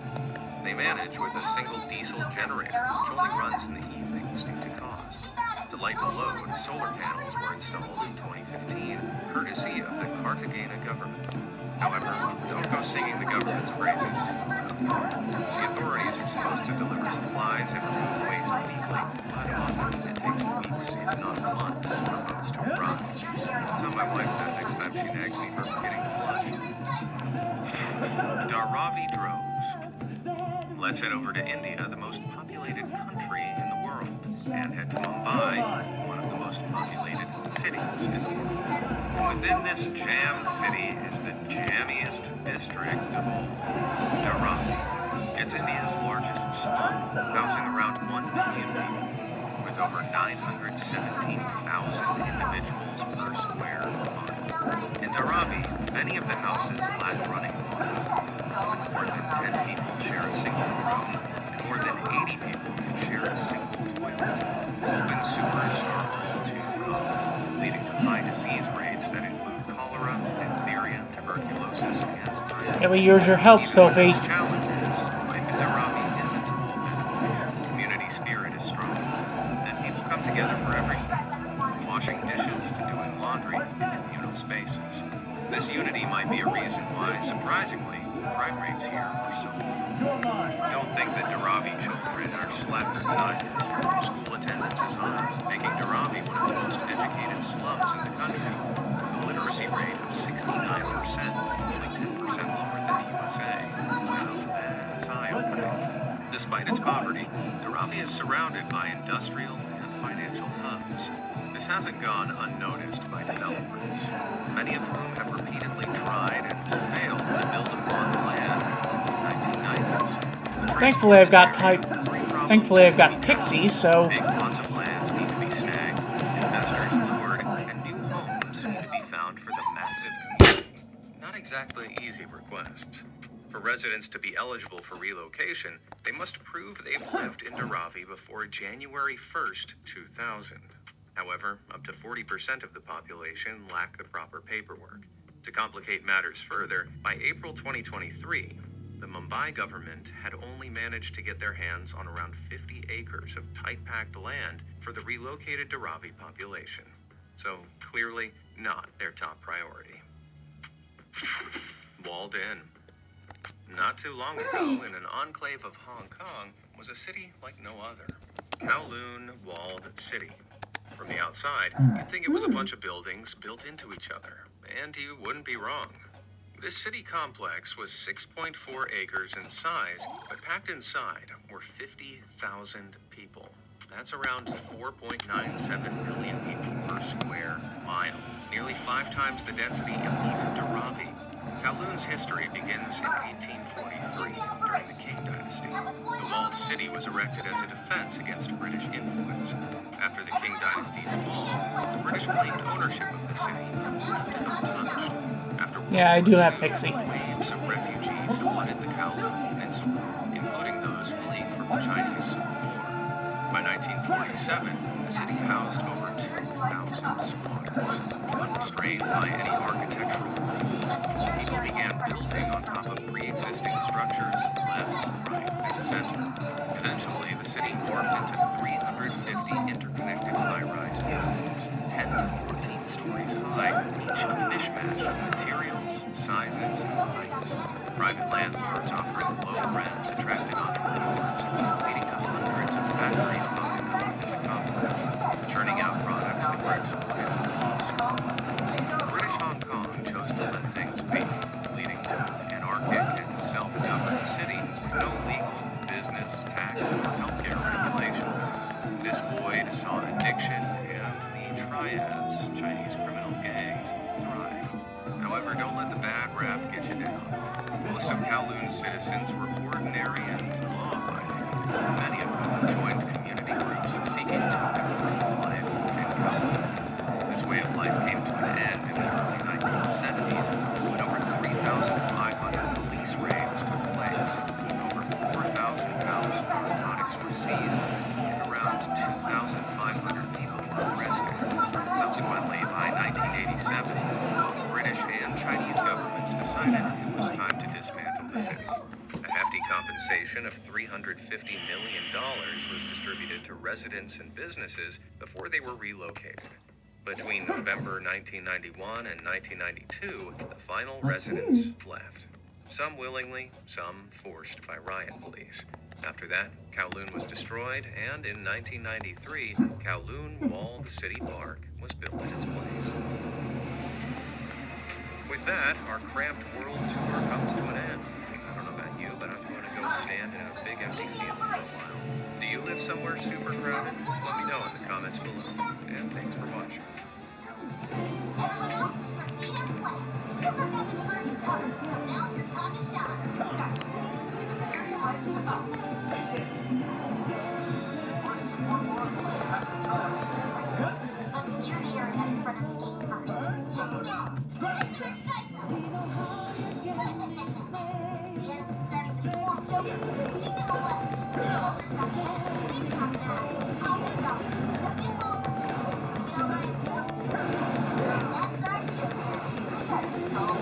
Speaker 5: They manage with a single diesel generator, which only runs in the evenings due to cost. To lighten the load, solar panels were installed in 2015, courtesy of the Cartagena government. However, don't go singing the government's praises too loud. The authorities are supposed to deliver supplies and remove waste weekly, but often it takes weeks, if not months, for boats to arrive. I'll tell my wife that next time she nags me for forgetting to flush. Dharavi droves. Let's head over to India, the most populated country in the world, and head to Mumbai, one of the most populated cities in the world. And within this jammed city is the jammiest district of all, Dharavi. It's India's largest slum, housing around 1 million people, with over 917,000 individuals per square mile. In Dharavi, many of the houses lack running water. Often more than 10 people share a single room, and more than 80 people can share a single toilet. Open sewers are all too common, leading to high disease rates that include cholera, diphtheria, tuberculosis, and typhoid.
Speaker 1: Yeah, we use your help,
Speaker 5: Even with
Speaker 1: Sophie.
Speaker 5: those challenges, life in Dharavi isn't all bad. Community spirit is strong, and people come together for everything, from washing dishes to doing laundry in communal spaces. This unity might be a reason why, surprisingly, crime rates here are so low. Don't think that Dharavi children are slackers either. School attendance is high, making Dharavi one of the most educated slums in the country, with a literacy rate of 69%, only 10% lower than the USA. Well, that's eye-opening. Despite its poverty, Dharavi is surrounded by industrial and financial hubs. This hasn't gone unnoticed by developers, many of whom have repeatedly tried and failed to build upon the land since the 1990s.
Speaker 1: Thankfully, I've got Pixies, so
Speaker 5: Big plots of land need to be snagged, investors lured, and new homes need to be found for the massive community. Not exactly easy requests. For residents to be eligible for relocation, they must prove they've lived in Dharavi before January 1st, 2000. However, up to 40% of the population lack the proper paperwork. To complicate matters further, by April 2023, the Mumbai government had only managed to get their hands on around 50 acres of tight-packed land for the relocated Dharavi population. So, clearly, not their top priority. Walled in. Not too long ago, in an enclave of Hong Kong, was a city like no other. Kowloon Walled City. From the outside, you'd think it was a bunch of buildings built into each other, and you wouldn't be wrong. This city complex was 6.4 acres in size, but packed inside were 50,000 people. That's around 4.97 million people per square mile, nearly 5 times the density of even Dharavi. Kowloon's history begins in 1843, during the Qing dynasty. The walled city was erected as a defense against British influence. After the Qing dynasty's fall, the British claimed ownership of the city and left it untouched. After World
Speaker 1: yeah, I do
Speaker 5: War
Speaker 1: have
Speaker 5: II,
Speaker 1: Pixie.
Speaker 5: waves of refugees flooded the Kowloon Peninsula, including those fleeing from the Chinese Civil War. By 1947, the city housed over 2,000 squatters. Unrestrained by any architectural rules, people began building on top of pre-existing structures left, right, and center. Eventually, the city morphed into 350 interconnected high-rise buildings. landlords offering low rents attracted entrepreneurs, leading to hundreds of factories popping up within the complex, churning out products that were exported in the East. British Hong Kong chose to let things be, leading to an anarchic and self-governed city with no legal, business, tax, or healthcare regulations. This void saw addiction and the triads, Chinese criminal gangs, thrive. However, don't let the bad rap get you down. Most of Kowloon's citizens were ordinary and law-abiding. Many of them joined community groups seeking to improve life in Kowloon. This way of life came to an end in the early 1970s when over 3,500 police raids took place. Over 4,000 pounds of narcotics were seized and around 2,500 people were arrested. Subsequently, by 1987, both British and Chinese governments decided it was time to dismantle the city. A hefty compensation of $350 million was distributed to residents and businesses before they were relocated. Between November 1991 and 1992, the final residents left. Some willingly, some forced by riot police. After that, Kowloon was destroyed, and in 1993, Kowloon Walled City Park was built in its place. With that, our cramped world tour comes to an end. I don't know about you, but I'm going to go stand in a big empty field for a while. Do you live somewhere super crowded? Let me know in the comments below. And thanks for watching.
Speaker 3: Everyone else, proceed and play. You've got the diversion covered, so now's your time to shine. Gotcha. Lights to us. Let's secure the area in front of the gate first. Yes. The enemy's starting to swarm, Joker. Teach him a lesson. Soldiers got the edge. They've got that. I'll get it off. The big one. Get over his throat. That's our Joker. We got a skull.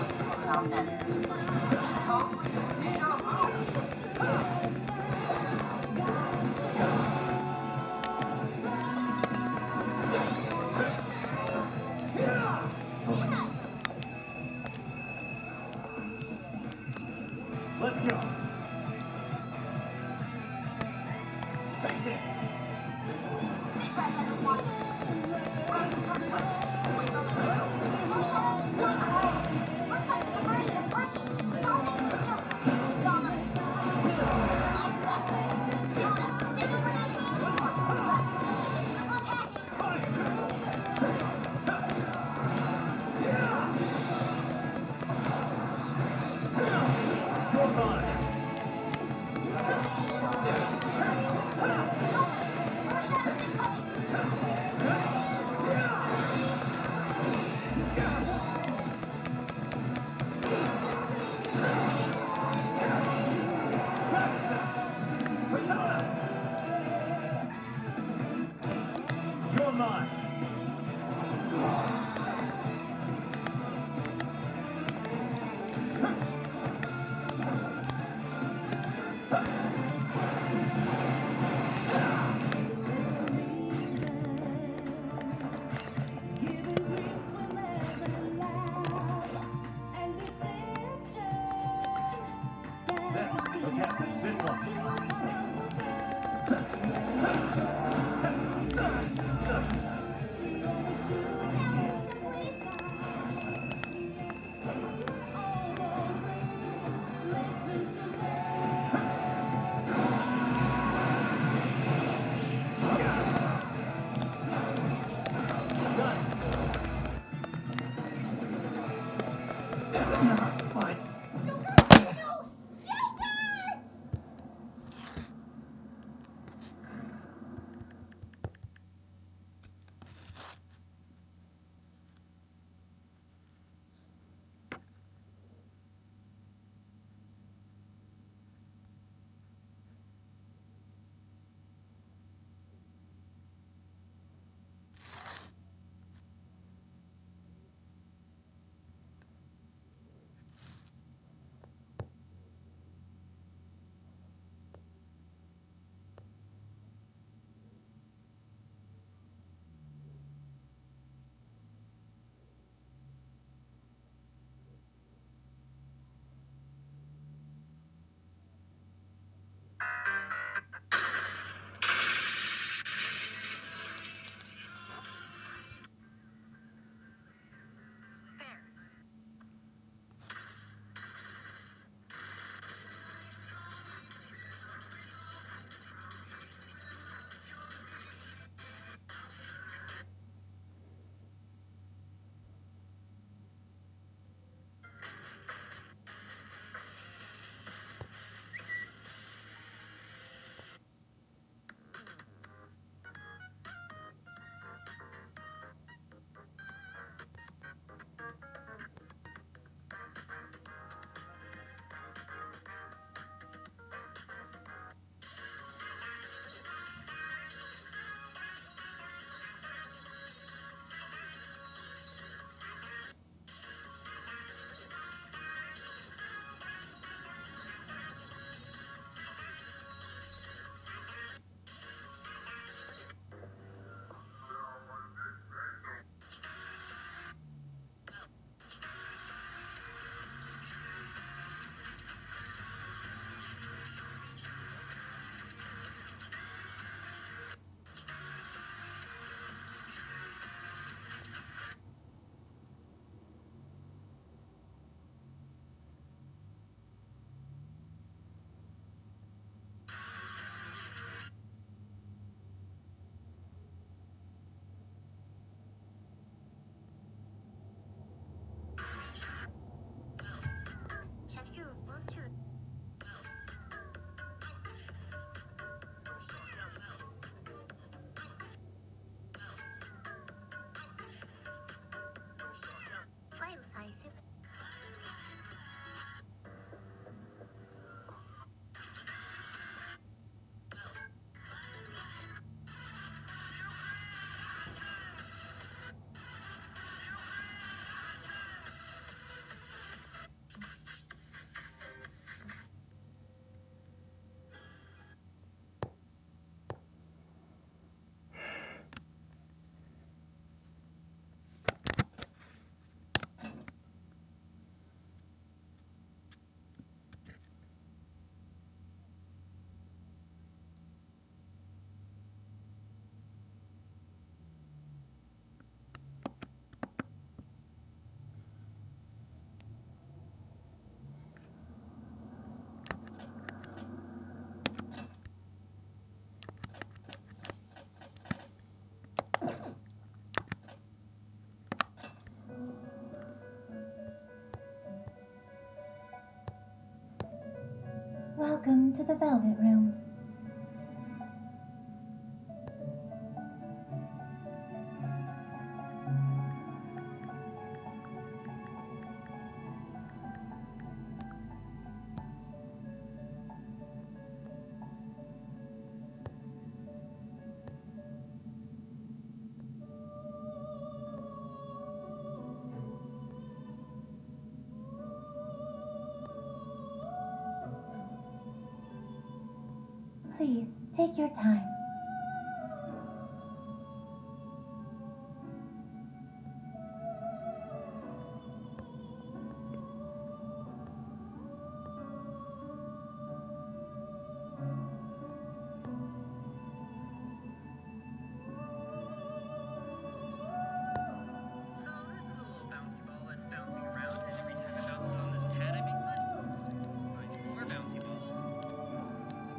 Speaker 3: Well,
Speaker 2: Let's go.
Speaker 3: sit back, everyone. Looks like the diversion is working. Don't miss the Joker. It's all up to you. I've got it. Jonah, take over navigation for me. Gotcha. Good luck hacking. More shadows incoming.
Speaker 2: You're mine. Okay, this one.
Speaker 4: Welcome to the Velvet Room. Please, take your time.
Speaker 9: So this is a little bouncy ball that's bouncing around, and every time it bounces on this pad, I make money. Just find more bouncy balls.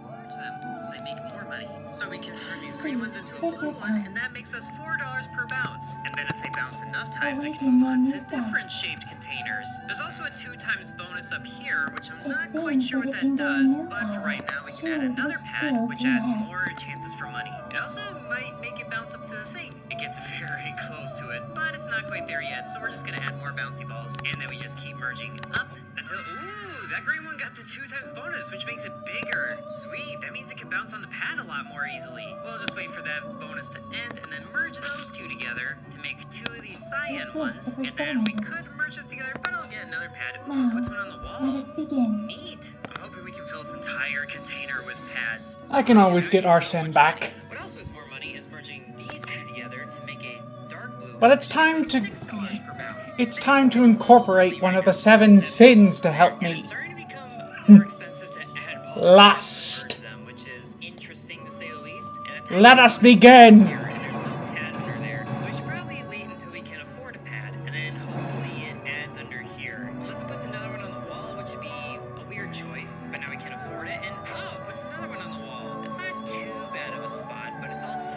Speaker 9: Merge them so they make more money. So we can turn these green ones into a blue one, and that makes us $4 per bounce. And then if they bounce enough times, we can move on to different shaped containers. There's also a 2 times bonus up here, which I'm not quite sure what that does, but for right now we can add another pad, which adds more chances for money. It also might make it bounce up to the thing. It gets very close to it, but it's not quite there yet, so we're just gonna add more bouncy balls, and then we just keep merging up until, ooh, that green one got the 2 times bonus, which makes it bigger. Sweet, that means it can bounce on the pad a lot more easily. We'll just wait for that bonus to end, and then merge those 2 together to make 2 of these cyan ones, and then we could merge them together, but I'll get another pad. Ooh, put someone on the wall.
Speaker 4: Let us begin.
Speaker 9: Neat. I'm hoping we can fill this entire container with pads.
Speaker 1: I can always get Arsene back.
Speaker 9: What also is more money is merging these 2 together to make a dark blue.
Speaker 1: But it's time to...
Speaker 9: $6 per bounce.
Speaker 1: It's time to incorporate one of the 7 sins to help me.
Speaker 9: It's starting to become more expensive to add balls
Speaker 1: Lust.
Speaker 9: and merge them, which is interesting to say the least. And at
Speaker 1: Let
Speaker 9: times
Speaker 1: us begin!
Speaker 9: here, and there's no pad under there, so we should probably wait until we can afford a pad, and then hopefully it adds under here. Unless it puts another one on the wall, which would be a weird choice, but now we can afford it, and oh, it puts another one on the wall. It's not too bad of a spot, but it's also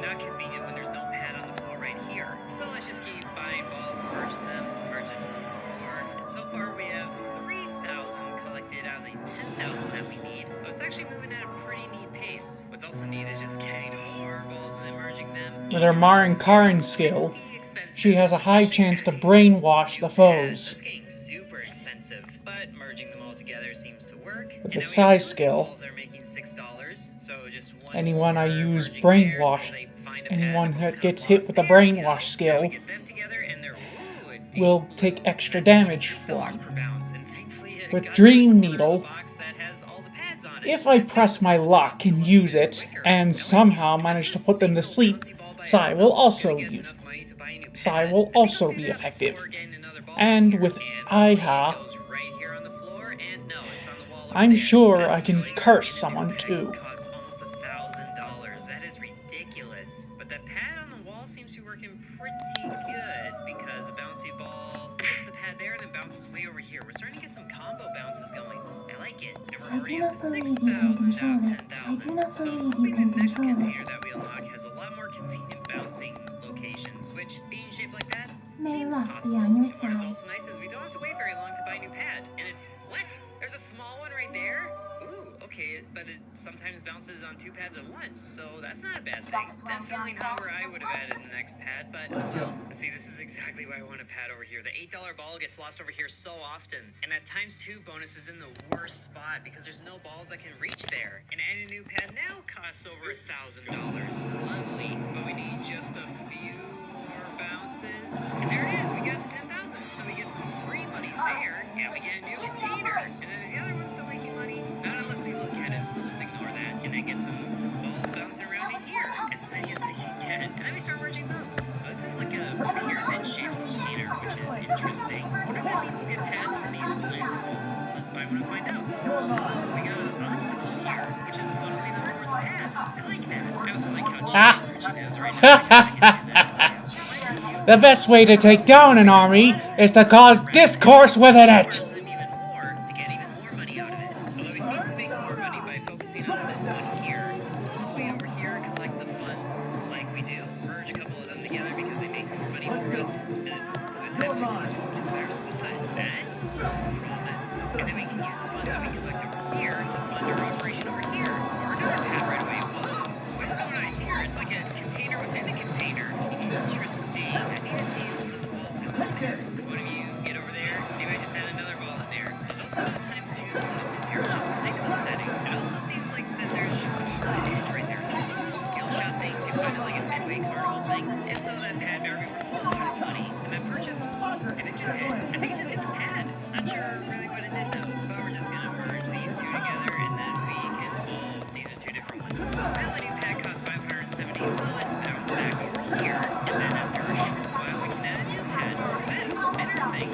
Speaker 9: not convenient when there's no pad on the floor right here. So let's just keep buying balls and merge them some more. And so far we have 3,000 collected out of the 10,000 that we need. So it's actually moving at a pretty neat pace. What's also neat is just getting more balls and then merging them.
Speaker 1: With her Marin Karin skill, she has a high chance to brainwash the
Speaker 9: This
Speaker 1: foes.
Speaker 9: game's super expensive, but merging them all together seems to work.
Speaker 1: With
Speaker 9: And
Speaker 1: the
Speaker 9: now we have
Speaker 1: size
Speaker 9: 2 of these
Speaker 1: skill,
Speaker 9: balls that are making $6, so just one
Speaker 1: anyone I
Speaker 9: for
Speaker 1: use
Speaker 9: merging pairs
Speaker 1: brainwash,
Speaker 9: as they find a
Speaker 1: anyone
Speaker 9: pad
Speaker 1: that
Speaker 9: both
Speaker 1: gets
Speaker 9: kind
Speaker 1: hit
Speaker 9: of
Speaker 1: with the
Speaker 9: lost. There we go.
Speaker 1: brainwash
Speaker 9: Now
Speaker 1: skill
Speaker 9: we get them together and they're, ooh, a deep
Speaker 1: will
Speaker 9: blue.
Speaker 1: take extra
Speaker 9: That's
Speaker 1: damage
Speaker 9: $8
Speaker 1: from.
Speaker 9: per bounce, and thankfully it
Speaker 1: With
Speaker 9: got
Speaker 1: Dream
Speaker 9: to the corner of the
Speaker 1: Needle,
Speaker 9: box that has all the pads on it.
Speaker 1: if I
Speaker 9: It's
Speaker 1: press
Speaker 9: got
Speaker 1: my
Speaker 9: the
Speaker 1: luck
Speaker 9: pads on
Speaker 1: and
Speaker 9: it, so
Speaker 1: use
Speaker 9: it'll
Speaker 1: it,
Speaker 9: be quicker.
Speaker 1: and
Speaker 9: Now we
Speaker 1: somehow
Speaker 9: can-
Speaker 1: manage to
Speaker 9: just
Speaker 1: put them to
Speaker 9: a
Speaker 1: sleep,
Speaker 9: single bouncy ball by
Speaker 1: Sai
Speaker 9: itself
Speaker 1: will
Speaker 9: is
Speaker 1: also
Speaker 9: gonna get us
Speaker 1: use
Speaker 9: enough money to buy a new
Speaker 1: Sai
Speaker 9: pad.
Speaker 1: will
Speaker 9: I think I'll
Speaker 1: also
Speaker 9: do
Speaker 1: be
Speaker 9: that
Speaker 1: effective.
Speaker 9: before getting another ball
Speaker 1: And
Speaker 9: here.
Speaker 1: with
Speaker 9: And hopefully
Speaker 1: Iha,
Speaker 9: it goes right here on the floor, and no, it's on the wall over
Speaker 1: I'm
Speaker 9: there.
Speaker 1: sure
Speaker 9: That's
Speaker 1: I
Speaker 9: a
Speaker 1: can
Speaker 9: choice.
Speaker 1: curse
Speaker 9: And a
Speaker 1: someone
Speaker 9: new pad
Speaker 1: too.
Speaker 9: costs almost $1,000. That is ridiculous. But that pad on the wall seems to be working pretty good because the bouncy ball hits the pad there and then bounces way over here. We're starting to get some combo bounces going. I like it. And we're
Speaker 4: I do
Speaker 9: already up
Speaker 4: not
Speaker 9: to
Speaker 4: believe you
Speaker 9: 6,000
Speaker 4: can
Speaker 9: out of
Speaker 4: control it.
Speaker 9: 10,000.
Speaker 4: I do not
Speaker 9: So I'm
Speaker 4: believe you
Speaker 9: hoping the
Speaker 4: can
Speaker 9: next
Speaker 4: control it.
Speaker 9: container that we unlock has a lot more convenient bouncing locations, which being shaped like that
Speaker 4: May
Speaker 9: seems
Speaker 4: luck be
Speaker 9: possible.
Speaker 4: on your
Speaker 9: And what is
Speaker 4: side.
Speaker 9: also nice is we don't have to wait very long to buy a new pad. And it's, what? There's a small one right there? Ooh, okay, but it sometimes bounces on 2 pads at once, so that's not a bad thing. Definitely not where I would have added the next pad, but well, see, this is exactly why I want a pad over here. The $8 ball gets lost over here so often, and that ×2 bonus is in the worst spot because there's no balls that can reach there. And adding a new pad now costs over $1,000. Lovely, but we need just a few more bounces. And there it is, we got to 10,000, so we get some free monies there, and we get a new container. And then is the other one still making money? Not unless we look at it, so we'll just ignore that, and then get some balls bouncing around in here, as many as we can get. And then we start merging those. So this is like a pyramid-shaped container, which is interesting. I wonder if that means we'll get pads on these slanted walls. Let's buy one and find out. We got an obstacle here, which is funneling them towards the pads. I like that. I also like how cheap merging is right now. I can do that too.
Speaker 1: The best way to take down an army is to cause discourse within it.
Speaker 9: Merge them even more to get even more money out of it. Although we seem to make more money by focusing on this one here. So we'll just wait over here and collect the funds like we do. Merge a couple of them together because they make more money for us. And then the times to a better spot. That holds promise. And then we can use the funds that we collect over here interesting. If so, that pad better be worth a lot of money. And that purchase, I think just hit. I think it just hit the pad. Not sure really what it did though. But we're just gonna merge these two together, and then we can. Oh, these are two different ones. Well, the new pad costs 570, so let's bounce back over here, and then after a short while, we can add a new pad. This spinner thing.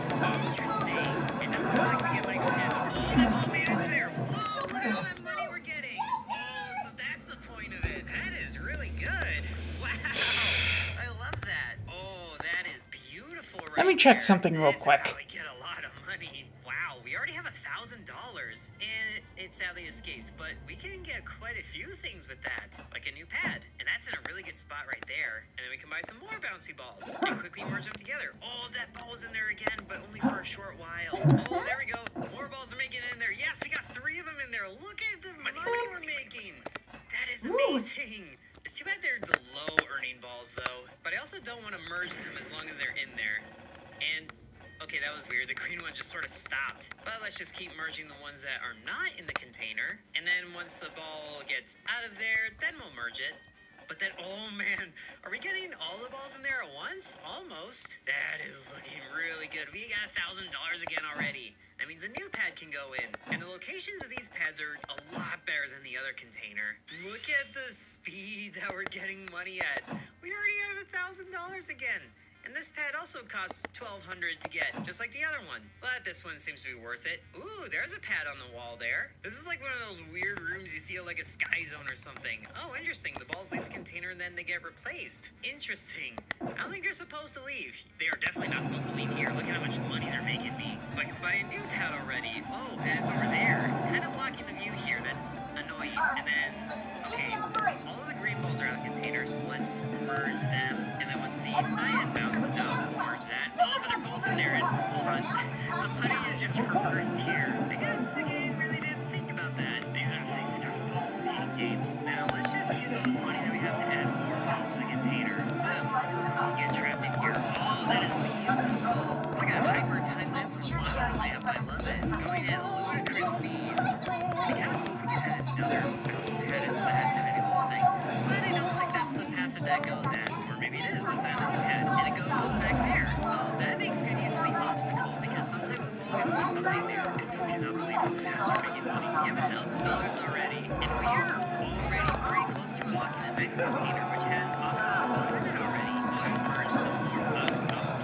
Speaker 9: Interesting. It doesn't look like we get money from pads. Oh, that ball made it there. Whoa, look at all that money we're getting. Oh, so that's the point of it. That is really good. Wow. I love that. Oh, that is beautiful right
Speaker 1: Let me check
Speaker 9: there.
Speaker 1: something real
Speaker 9: This
Speaker 1: quick.
Speaker 9: is how we get a lot of money. Wow, we already have $1,000, and it sadly escaped, but we can get quite a few things with that, like a new pad, and that's in a really good spot right there. And then we can buy some more bouncy balls and quickly merge them together. Oh, that ball was in there again, but only for a short while. Oh, there we go. More balls are making it in there. Yes, we got 3 of them in there. Look at the money we're making. That is amazing. It's too bad they're the low earning balls though, but I also don't want to merge them as long as they're in there. And okay, that was weird. The green one just sort of stopped. But let's just keep merging the ones that are not in the container. And then once the ball gets out of there, then we'll merge it. But then, oh man, are we getting all the balls in there at once? Almost. That is looking really good. We got $1,000 again already. That means a new pad can go in. And the locations of these pads are a lot better than the other container. Look at the speed that we're getting money at. We already have $1,000 again. And this pad also costs $1,200 to get, just like the other one. But this one seems to be worth it. Ooh, there's a pad on the wall there. This is like one of those weird rooms you see at like a Sky Zone or something. Oh, interesting. The balls leave the container and then they get replaced. Interesting. I don't think they're supposed to leave. They are definitely not supposed to leave here. Look at how much money they're making me. So I can buy a new pad already. Oh, and it's over there. Kind of blocking the view here. That's annoying. And then, okay, all of the green balls are out of containers. Let's merge them. And then once the cyan bounces out, we'll merge that. Oh, but they're both in there. And hold on. The putty is just reversed here. I guess the game really didn't think about that. These are the things you're not supposed to see in games. Now, let's just use all this money that we have to add more balls to the container so that more of them can get trapped in here. Oh, that is beautiful. It's like a hyper time lapse of a lava lamp. I love it. Going at ludicrous speeds. It'd be kind of cool if we could add another bounce pad into that tiny little thing. But I don't think that's the path that goes at. Or maybe it is. Let's add another pad. And it goes back there. So that makes good use of the obstacle because sometimes the ball gets stuck behind there. I still cannot believe how fast we're making money. We have $1,000 already. And we are already pretty close to unlocking the next container, which has obstacles built in it already. Let's merge some more.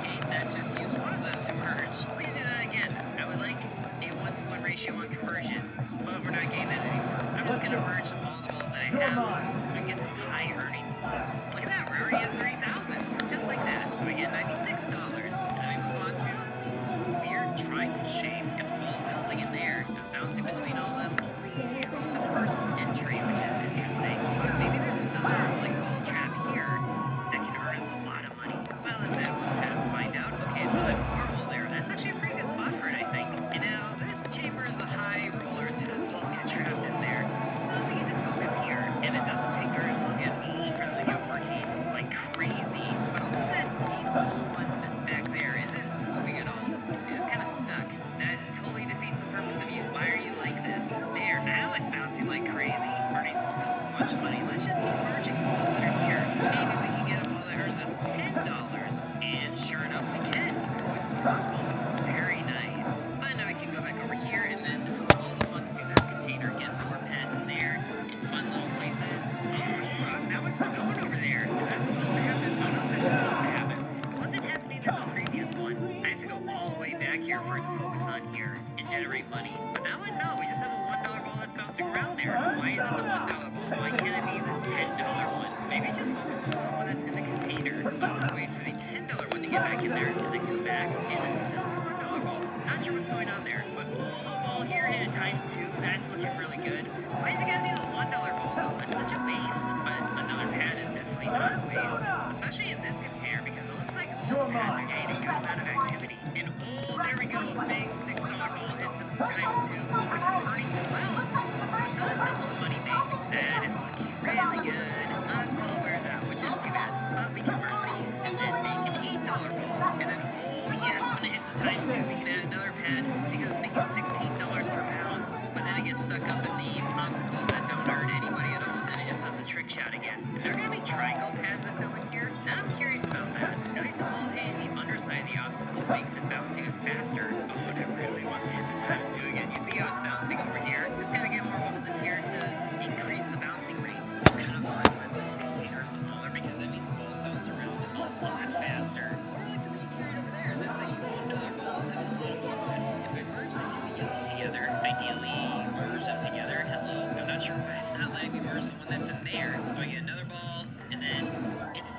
Speaker 9: Okay, that just used one of them to merge. Please do that again. I would like a 1-to-1 ratio on conversion, but we're not getting that anymore. I'm just gonna merge all the balls that I have so we can get some high earning balls. Look at that, we're already at 3,000, just like that. So we get $96. And then we move on to weird triangle shape. Get some balls bouncing in there, just bouncing between all of them. Only in the first entry, which is interesting. But maybe there's another like ball trap here that can earn us a lot of money. Well, let's add one pad and find out. Okay, it's on that far hole there. That's actually a pretty good spot for it, I think. And now this chamber is the high rollers whose balls get trapped in there. So we can just focus here. And it doesn't take very long at all for them to get working like crazy. But also that deep one back there isn't moving at all. It's just kind of stuck. That totally defeats the purpose of you. Why are you like this? There, now it's bouncing like crazy. Earning so much money. Let's just keep merging the balls that are here. Maybe we can get a ball that earns us $10. And sure enough, we can. Oh, it's purple. Very nice. But now we can go back over here and then devote all the funds to this container. Get more pads in there in fun little places. Oh, that was still going over there. Is that supposed to happen? I don't know if that's supposed to happen. It wasn't happening in the previous one. I have to go all the way back here for it to focus on here and generate money. But that one, no. We just have a $1 ball that's bouncing around there. Why is it the $1 ball? Why can't it be the $10 one? Maybe it just focuses on the one that's in the container. So if we wait for the $10 one to get back in there and then come back, it's still a $1 ball. Not sure what's going on there. But oh, ball here hit at ×2. That's looking really good. Why is it gotta be the $1 ball though? That's such a waste. But another pad is definitely not a waste. Especially in this container because it looks like all the pads are getting a good amount of activity. And oh, there we go. Big $6 ball hit the ×2, which is earning 12. So it does double the money made. That is looking really good until it wears out, which is too bad. But we can merge these and then make an $8 ball. And then, oh yes, when it hits the ×2, we can add another pad because it's making $16 per bounce. But then it gets stuck up in the obstacles that don't hurt anybody at all. And then it just does the trick shot again. Is there going to be triangle pads that fill in here? Now I'm place the ball in the underside of the obstacle makes it bounce even faster. Oh, and it really wants to hit the ×2 again. You see how it's bouncing over here? Just gotta get more balls in here to increase the bouncing rate. It's kind of fun when this container is smaller because that means the balls bounce around a lot faster. Sort of like the mini carrot over there that the $1 balls have a lot of fun with. If I merge the two yellows together, ideally merge them together. Hello. I'm not sure why it's not letting me merge the one that's in there. So I get another ball, and then it's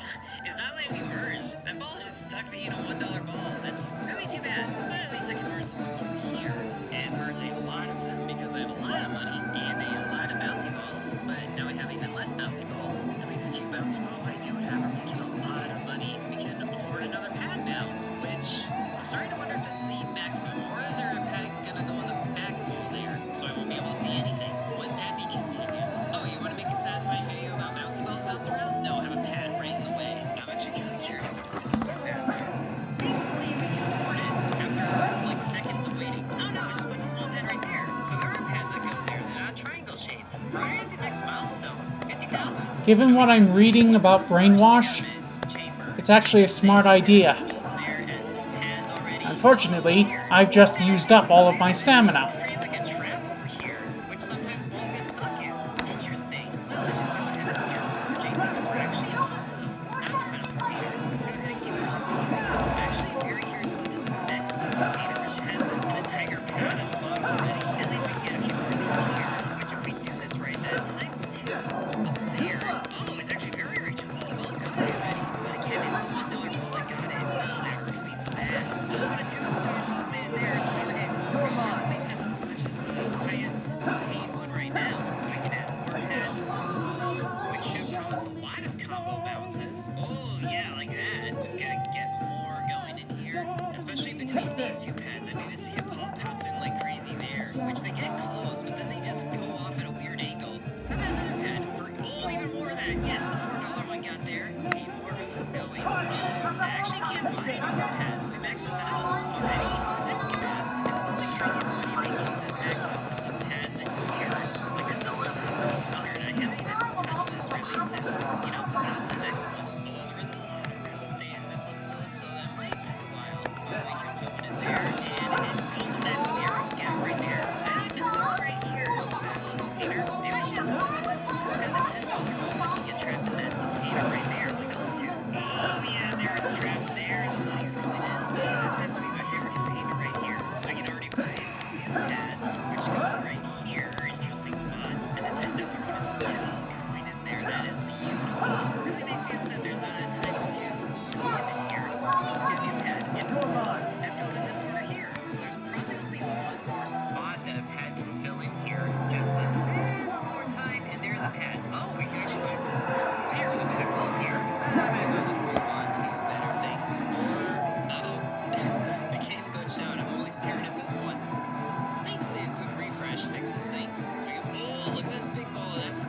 Speaker 9: not letting me merge. That ball is just stuck being a $1 ball. That's really too bad. But at least I can merge the ones over here and merge a lot of them because I have a lot of money and a lot of bouncy balls. But now we have even less bouncy balls. At least a few bouncy balls I do have are making a lot of money. We can afford another pad now, which I'm starting to wonder if this is the maximum, or is there a pad gonna go on the back wall there so I won't be able to see anything? Wouldn't that be convenient? Oh, you want to make a satisfying video about bouncy balls bounce around? No, I have a pad right in the way. I'm actually kind of curious if it's gonna put a pad there. Thankfully, we can afford it after like seconds of waiting. Oh no, it just puts a small pad right there. So there are pads that go there that are triangle shaped. Right at the next milestone, 50,000.
Speaker 1: Given what I'm reading about brainwash, it's actually a smart idea. Unfortunately, I've just used up all of my stamina.
Speaker 9: It's creating like a trap over here, which sometimes balls get stuck in. Interesting. Well, let's just go ahead and start merging because we're actually almost to the final container. Let's go ahead and keep merging balls because I'm actually very curious about this next container, which has an entire pad at the bottom already. At least we can get a few more of these here, which if we do this right, that ×2 up there. Oh, it's actually very reachable. Oh, got it already. But again, it's the $1 ball that got it. Oh, that hurts me so bad. Oh, but a $2 ball made it there, so we were getting $4. At least that's as much as the highest paid one right now. So we can add more pads and more balls, which should promise a lot of combo bounces. Oh, yeah, like that. Just gotta get more going in here. Especially between these two pads. I need to see a ball bouncing like crazy there, which they get close, but then they just go off at a weird angle. How about another pad? Oh, even more of that. Yes, the $4 one got there. Need more of them going. Oh, I actually can't buy any more pads. We max this out already. That's too bad. I suppose I could use money making to max out some of the pads in here. Like this one stuff is so covered. I haven't even touched this really since, you know, moving on to the next one. Although there is a lot of real estate in this one still, so that might take a while. But we can fill it in there, and it goes in that narrow gap right there. I just fill it right here. Is that a little container? Maybe I should just focus on this one. It's got the $10 one. I can get trapped in that container right there. Look at those two. Oh, yeah, there it's trapped there. The money's rolling in. This has to be my favorite container right here. So I can already buy some new pads, which go right here. Interesting spot. And the $10 one is still going in there. That is beautiful. It really makes me upset there's not a ×2 to put in here. Let's get a new pad. And that filled in this corner here. So there's probably only one more spot that a pad can fill in here. Just a little more time, and there's a pad. Oh, we can actually buy there in the back wall here. I might as well just move on to better things. Or, uh-oh. The game glitched out. I'm only staring at this one. Thankfully, a quick refresh fixes things. So we go, oh, look at this big ball. That's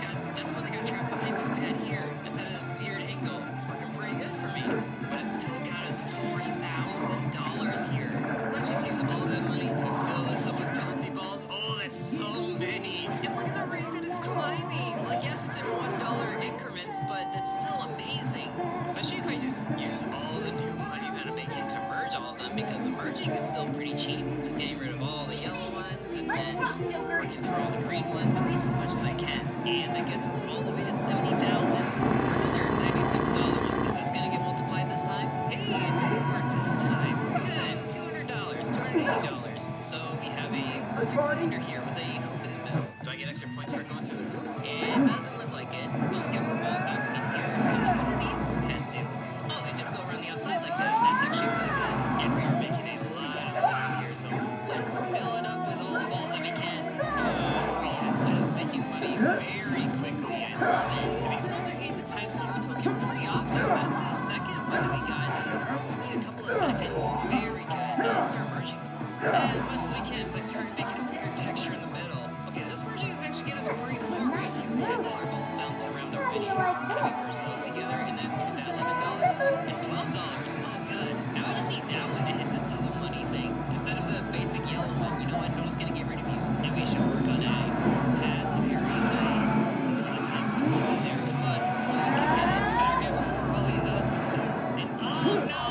Speaker 9: the one that got trapped behind this pad here. It's at a weird angle. It's working pretty good for me. But it still got us $4,000 here. Let's just use all that money to fill this up with bouncy balls. Oh, that's so many. And look at the rate that it's climbing. Like, yes, it's in $1 increments, but that's still amazing. Especially if I just use all the new money that I'm making to merge all of them, because the merging is still pretty cheap. Just getting rid of all the yellow ones and then working through all the green ones at least as much as I can. And that gets us all the way to $70,196. Is this gonna get multiplied this time? Hey, it did work this time. Good. $200, $280. So we have a perfect cylinder here with a hoop in the middle. Do I get extra points for going to the hoop? It doesn't look like it. We'll just get more balls bouncing in here. And what do these pads do? Oh, they just go around the outside like that. That's actually really good. And we are making a lot of money here, so let's fill it up with all the balls that we can. Oh, yes, that is making money very quickly. I love it. And these balls are getting the ×2 token pretty often. That's the second one that we got in only a couple of seconds. Very good. Now let's start merging as much as we can. So I started making a weird texture in the middle. Okay, this merging is actually getting us pretty far. We have two $10 balls bouncing around already. And we merge those together, and then what is that, $11? It's $12. Oh, good. Now I just need that one to hit the double money thing. Instead of the basic yellow one, you know what? I'm just gonna get rid of you. And we should work on adding more pads. Very nice. The ×12 is there. Come on. Get it. Better get before all these up. And oh no!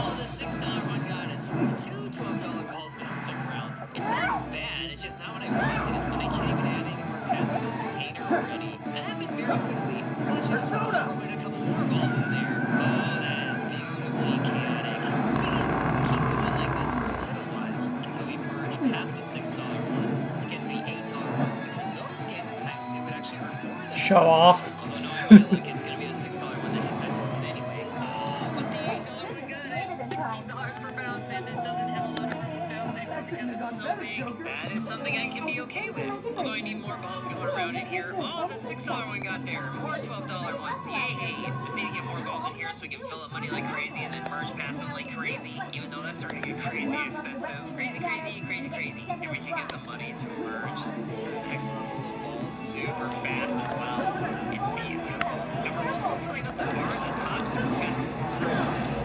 Speaker 9: already. That happened very quickly. So let's just throw in a couple more balls in there. Oh, that is beautifully chaotic. So we can keep going like this for a little while until we merge past the $6 ones to get to the $8 ones, because those get the times 2 would actually hurt more than
Speaker 1: Show off.
Speaker 9: although knowing my luck, it's gonna be the $6 one that hits that token anyway. But the $8 one got it. $16 per bounce, and it doesn't have a lot of room to bounce anymore because it's so big. That is something I can be okay with. Although I need more balls going around in here. Oh, the $6 one got there. More $12 ones. Yay! Just need to get more balls in here so we can fill up money like crazy and then merge past them like crazy. Even though that's starting to get crazy expensive. Crazy, crazy, crazy, crazy. And we can get the money to merge to the next level of balls super fast as well. It's beautiful. And we're also filling up the bar at the top super fast as well.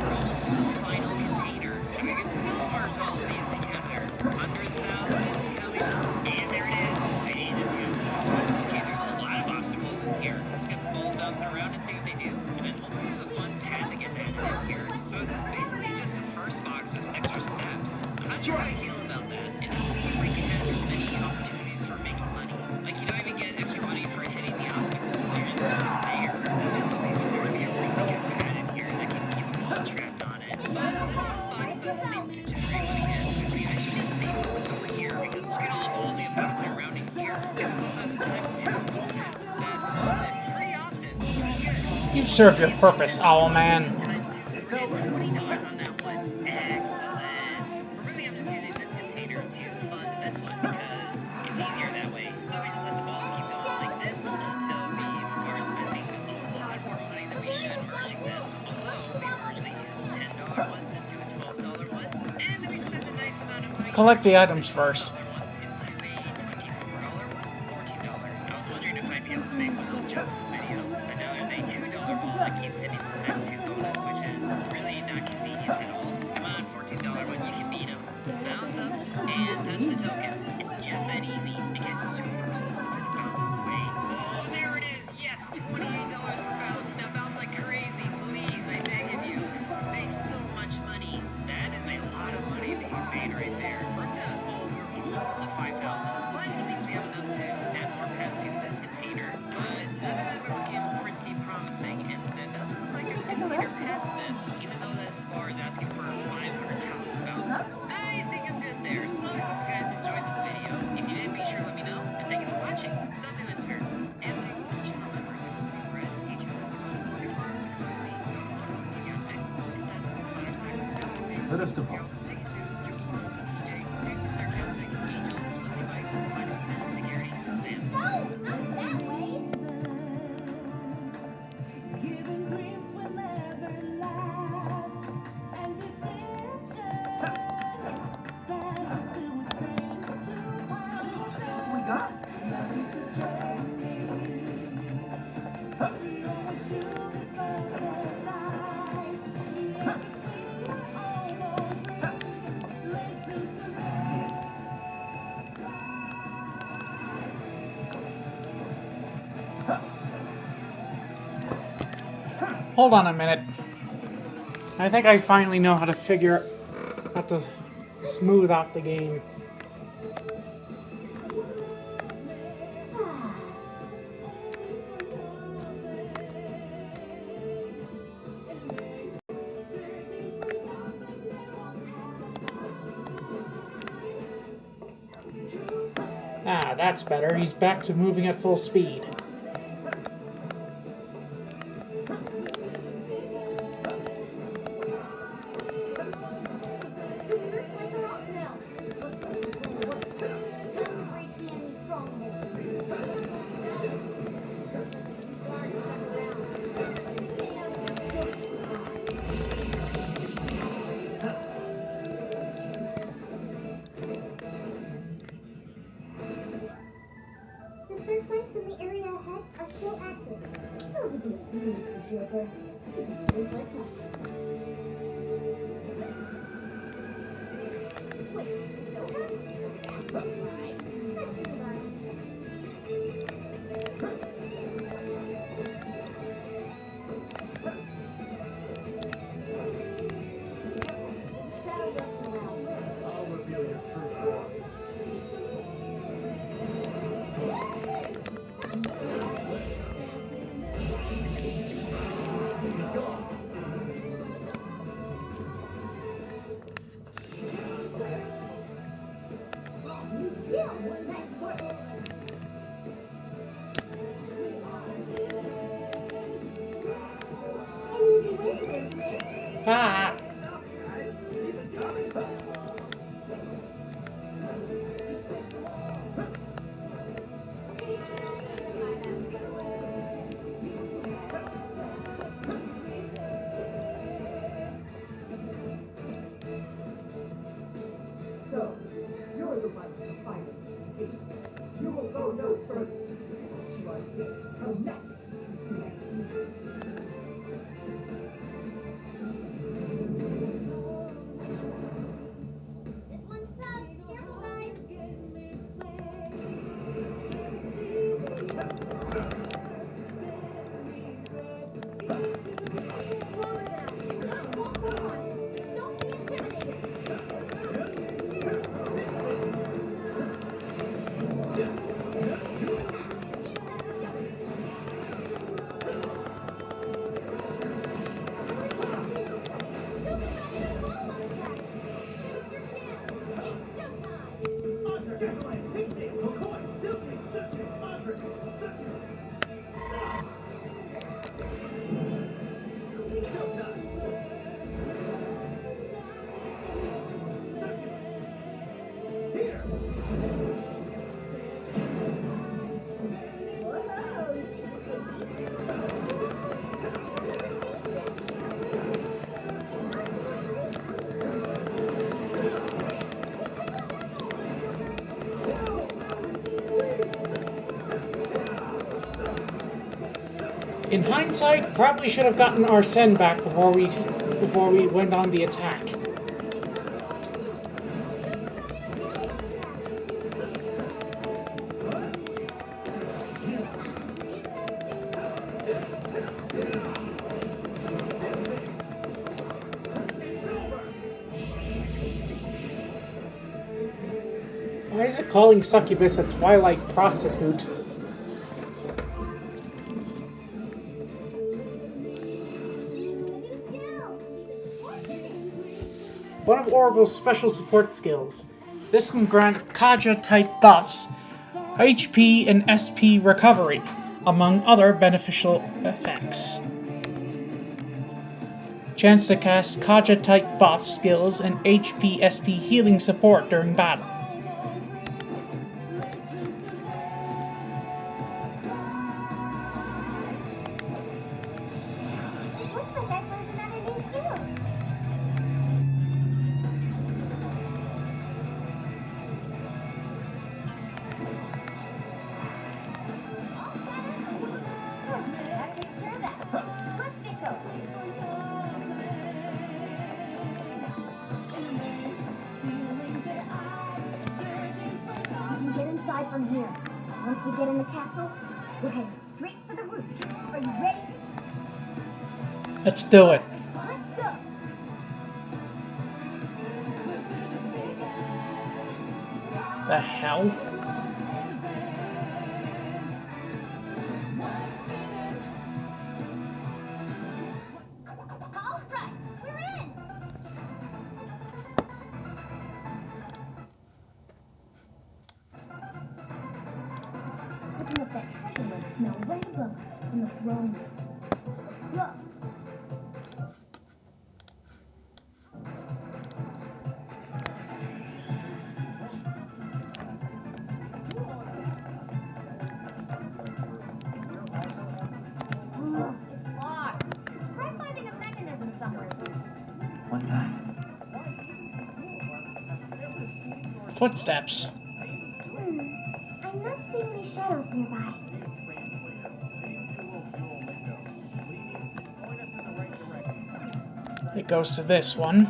Speaker 9: We're almost to the final container. And we can still merge all of these together. 100,000 coming up. And there it is. I need to see this next one. Okay, there's a lot of obstacles in here. Let's get some balls bouncing around and see what they do. And then hopefully there's a fun pad that gets added in here. So this is basically just the first box with extra steps. I'm not sure how I feel about that. It doesn't seem like it has as many opportunities for making money. Like, you don't even get extra money for hitting the obstacles. They're just sort of there. I'm just hoping for there to be a really good pad in here that can keep a ball trapped on it. But since this box doesn't seem to generate money as quickly, I should just stay focused over here, because look at all the balls that get bouncing around in here. And this also has a times 2 bonus that pulls it pretty often, which is good.
Speaker 1: You serve your purpose, Owlman.
Speaker 9: Times 2, so we're getting $20 on that one. Excellent. But really, I'm just using this container to fund this one because it's easier that way. So we just let the balls keep going like this until we are spending a lot more money than we should merging them. Although we merge these $10 ones into a $12 one, and then we spend a nice amount of money.
Speaker 1: Let's collect the items first.
Speaker 9: Ones into a $24 one, $14. I was wondering if I'd be able to make one of those jokes this video, but now there's a $2 ball that keeps hitting the times 2 bonus, which is really not convenient at all. Come on, $14 one, you can beat him. Just bounce up and touch the token. It's just that easy. It gets super close, but then it bounces away. Oh, there it is! Yes, $28 per bounce. Now bounce like crazy, please. I beg of you. Make so much money. That is a lot of money being made right there. We're almost up to 5,000, but at least we have enough to add more pads to this container. But none of them are looking pretty promising, and it doesn't look like there's a container past this, even though this bar is asking for 500,000 bounces. I think I'm good there, so I hope you guys enjoyed this video. If you did, be sure to let me know, and thank you for watching. Subdoings here. And thanks to the channel members, including Brett, HOS, Rogue, Farm, Dakota C, Don Mono, Dion X, Lucas S, Spider Stacks,
Speaker 6: Let us depart.
Speaker 9: Peggy Sue, Joe Moore, TJ, Seriously Sarcastic, Angel, Lily Bites, Final Fin, DeGarity, Sands.
Speaker 3: No, not that way.
Speaker 2: We got
Speaker 1: Hold on a minute. I think I finally know how to smooth out the game. Ah, that's better. He's back to moving at full speed.
Speaker 3: The searchlights in the area ahead are still active. Those would be a bonus for Joker. Seems like that. Wait, it's over? That's right. Let's move on. Shadow left around.
Speaker 6: I'll reveal your true form.
Speaker 1: Ah!
Speaker 2: So, you're the one to find it. You will go no further. You are dead. No net.
Speaker 3: This one's tough. Careful, guys. Slow down. Come on. Don't be intimidated.
Speaker 1: In hindsight, probably should have gotten Arsene back before we went on the attack. Why is it calling Succubus a Twilight prostitute? One of Oracle's special support skills. This can grant Kaja-type buffs, HP and SP recovery, among other beneficial effects. Chance to cast Kaja-type buff skills and HP-SP healing support during battle.
Speaker 4: Looks like I've learned another new skill. That takes care of that. Let's get going. We can get inside from here. Once we get in the castle, we're heading straight for the roof. Are you ready?
Speaker 1: Let's do it.
Speaker 4: Let's go.
Speaker 1: The hell?
Speaker 3: All right, we're in.
Speaker 4: Looking at that treasure room smell right above us in the throne room. Let's go.
Speaker 3: It's locked. Try finding a mechanism somewhere.
Speaker 2: What's that?
Speaker 1: Footsteps.
Speaker 4: I'm not seeing any shadows nearby.
Speaker 1: It goes to this one.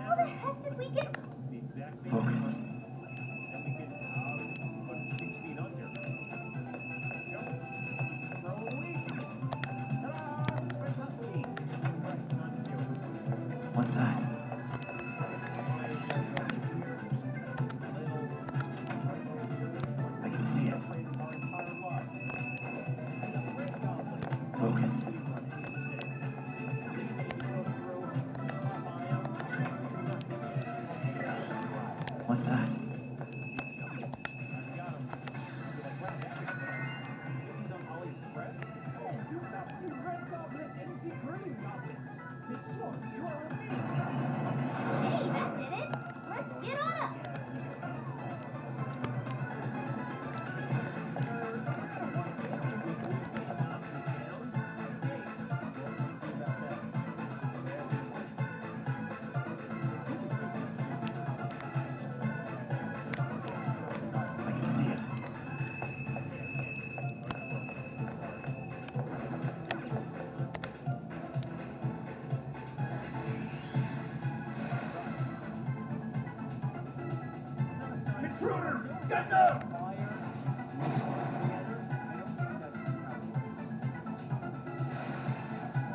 Speaker 3: How the heck did we get?
Speaker 6: Focus.
Speaker 2: What's that? I can see it. Focus.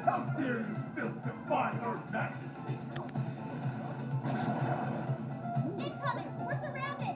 Speaker 8: How dare you filth defy her majesty?
Speaker 3: Incoming! We're surrounded!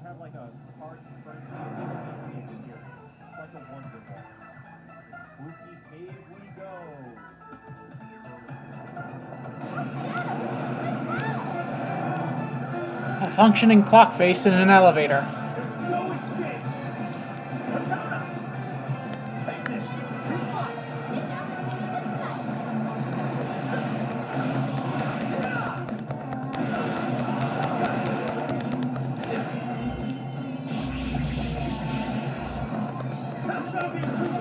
Speaker 10: Have like a card friendly here. It's like a wonder ball. Spooky cave we go.
Speaker 1: A functioning clock face in an elevator.
Speaker 8: There's no escape! Katana! Take this! This one! That's gonna be true!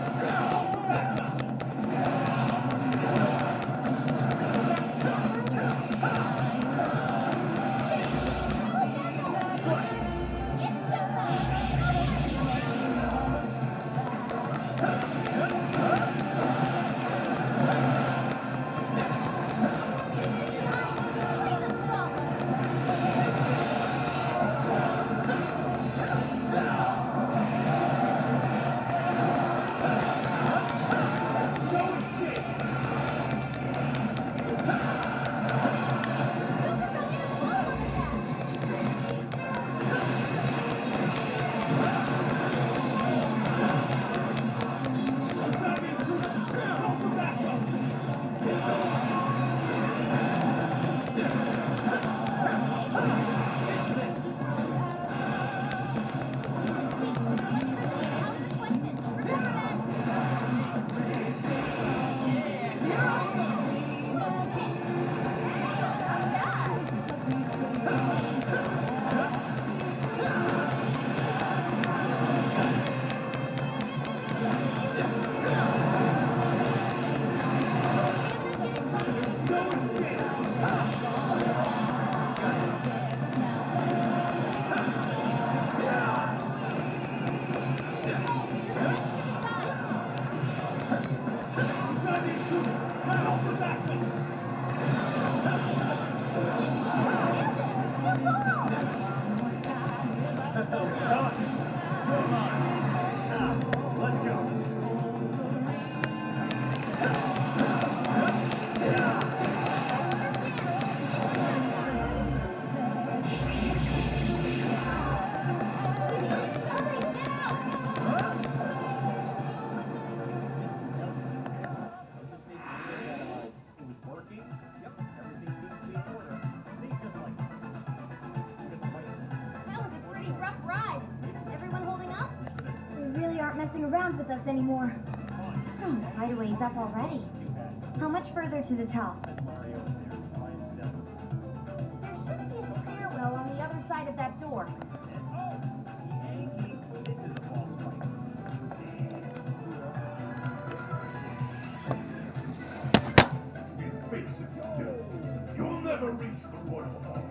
Speaker 8: Back up!
Speaker 4: Messing around with us anymore. Oh, the hideaway's up already. How much further to the top?
Speaker 3: There should be a stairwell on the other side of that door.
Speaker 8: In face of death, you'll never reach the portal hall.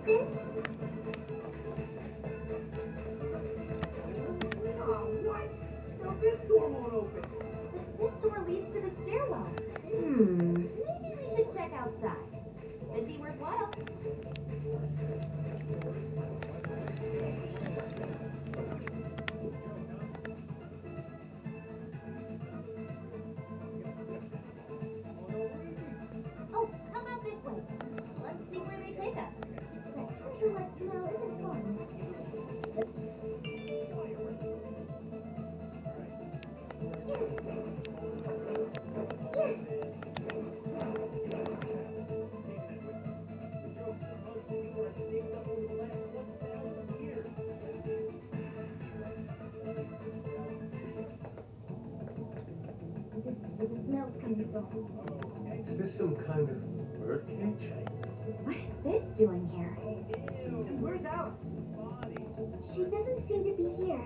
Speaker 4: like this?
Speaker 2: What? Now this door won't open.
Speaker 4: But this door leads to the stairwell. Maybe we should check outside. It'd be worthwhile. Oh, how about this way? Let's see where they take us. That treasure-like smell isn't fun. This is where the smell's coming from.
Speaker 6: Is this some kind of birdcage?
Speaker 4: What is this doing here?
Speaker 2: Where's Alice?
Speaker 4: She doesn't seem to be here.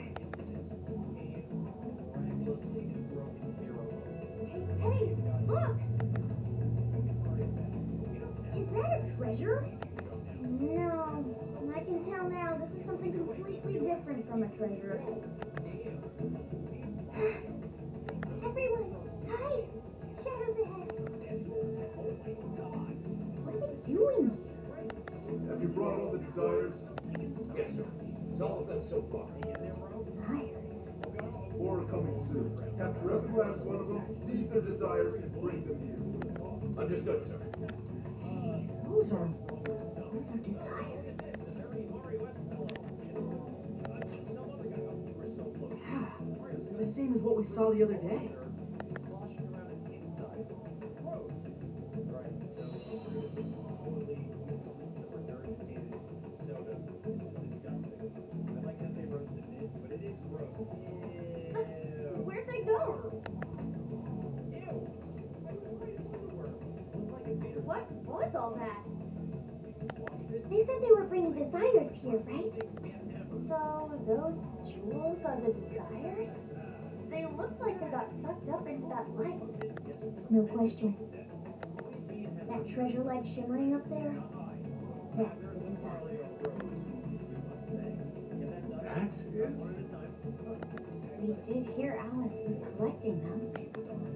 Speaker 4: Hey, look! Is that a treasure? No, I can tell now this is something completely different from a treasure. Everyone, hide! Shadows ahead. What are they doing?
Speaker 8: Have you brought all the desires?
Speaker 10: Yes, sir. All of them so far.
Speaker 4: Desires.
Speaker 8: More are coming soon. Capture every last one of them, seize their desires, and bring them here.
Speaker 10: Understood, sir.
Speaker 4: Those are desires.
Speaker 2: Yeah, they're the same as what we saw the other day.
Speaker 4: Where'd they go? What was all that? They said they were bringing desires here, right? So those jewels are the desires? They looked like they got sucked up into that light. There's no question. That treasure light shimmering up there, that's the desire.
Speaker 6: That's it?
Speaker 4: We did hear Alice was collecting them.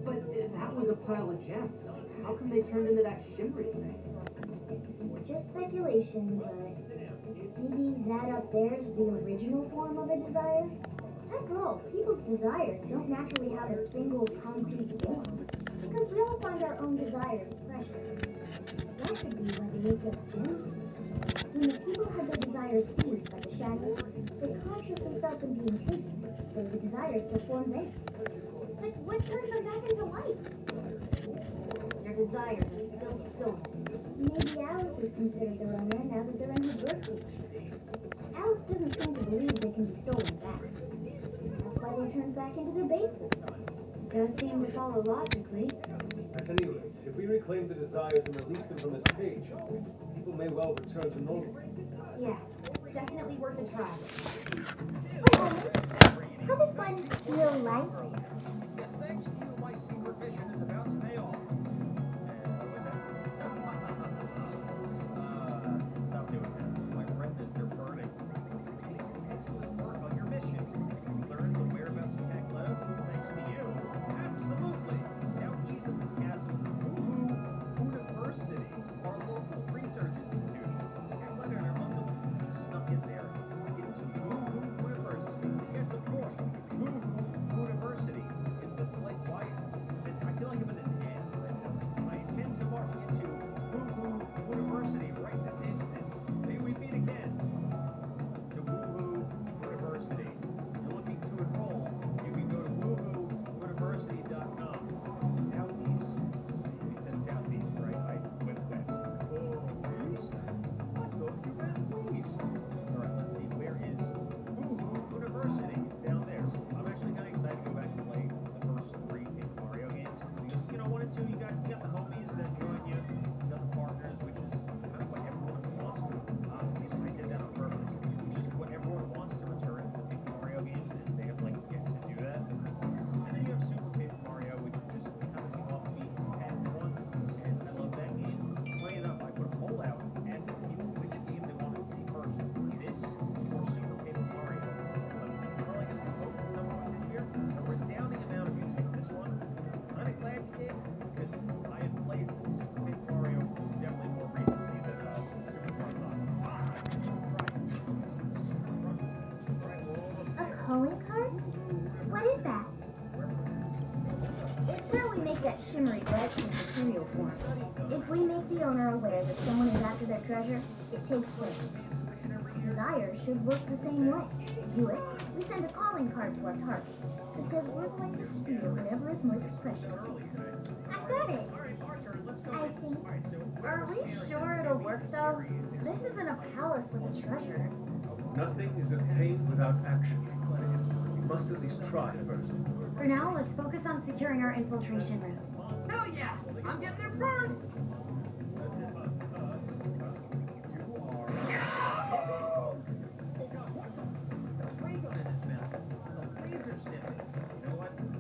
Speaker 2: But that was a pile of gems. How come they turned into that shimmery thing?
Speaker 4: This is just speculation, but maybe that up there's the original form of a desire? After all, people's desires don't naturally have a single concrete form, because we all find our own desires precious. That could be why they make up gems. When the people had their desires seized by the shadows, they consciously felt them being taken, so the desires performed there. But what turned them back into life? Their desires are still stolen. Maybe Alice is considered their owner now that they're in her birdcage. Alice doesn't seem to believe they can be stolen back. That's why they turned back into their basement. Does seem to follow logically.
Speaker 6: At any rate, if we reclaim the desires and release them from this cage, people may well return to normal.
Speaker 4: Yeah, it's definitely worth a try. How does one feel like?
Speaker 10: Yes, thanks to you, my secret mission is about to pay off. Stop doing that. My retinas, they're burning. Excellent work on your mission. Learn the whereabouts of Maglev thanks to you. Absolutely. Southeast of this castle, Uhu University, our local research institution. Maglev and her uncle snuck in there into Uhu University. Yes, of course. Uhu University is the like why I feel like I'm in an ad right now.
Speaker 4: that shimmery red in material form. If we make the owner aware that someone is after their treasure, it takes place. Desire should work the same way. To do it, we send a calling card to our target that says we're going to steal whatever is most precious to you. I got it. I think. Are we sure it'll work though? This isn't a palace with a treasure.
Speaker 6: Nothing is obtained without action. You must at least try first.
Speaker 4: For now, let's focus on securing our infiltration route.
Speaker 10: Hell yeah! I'm getting there first!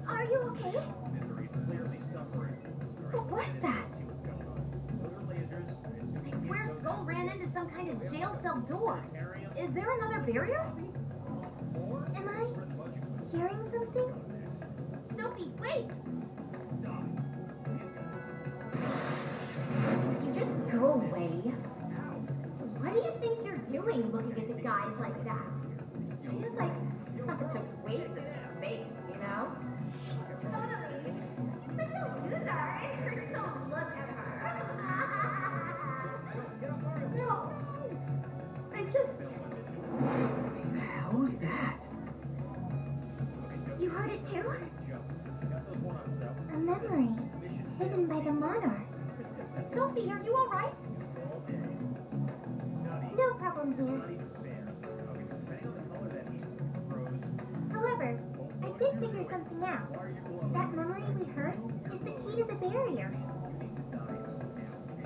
Speaker 4: Are you okay? What was that? I swear Skull ran into some kind of jail cell door. Is there another barrier? Am I hearing something? Sophie, wait! Would you just go away? What do you think you're doing looking at the guys like that? She's like such a waste of space, you know? Totally. She's such a loser, and Chris don't look at her. No. I just...
Speaker 10: How was that?
Speaker 4: You heard it too? A memory hidden by the monarch. Sophie, are you alright? No problem here. However, I did figure something out. That memory we heard is the key to the barrier.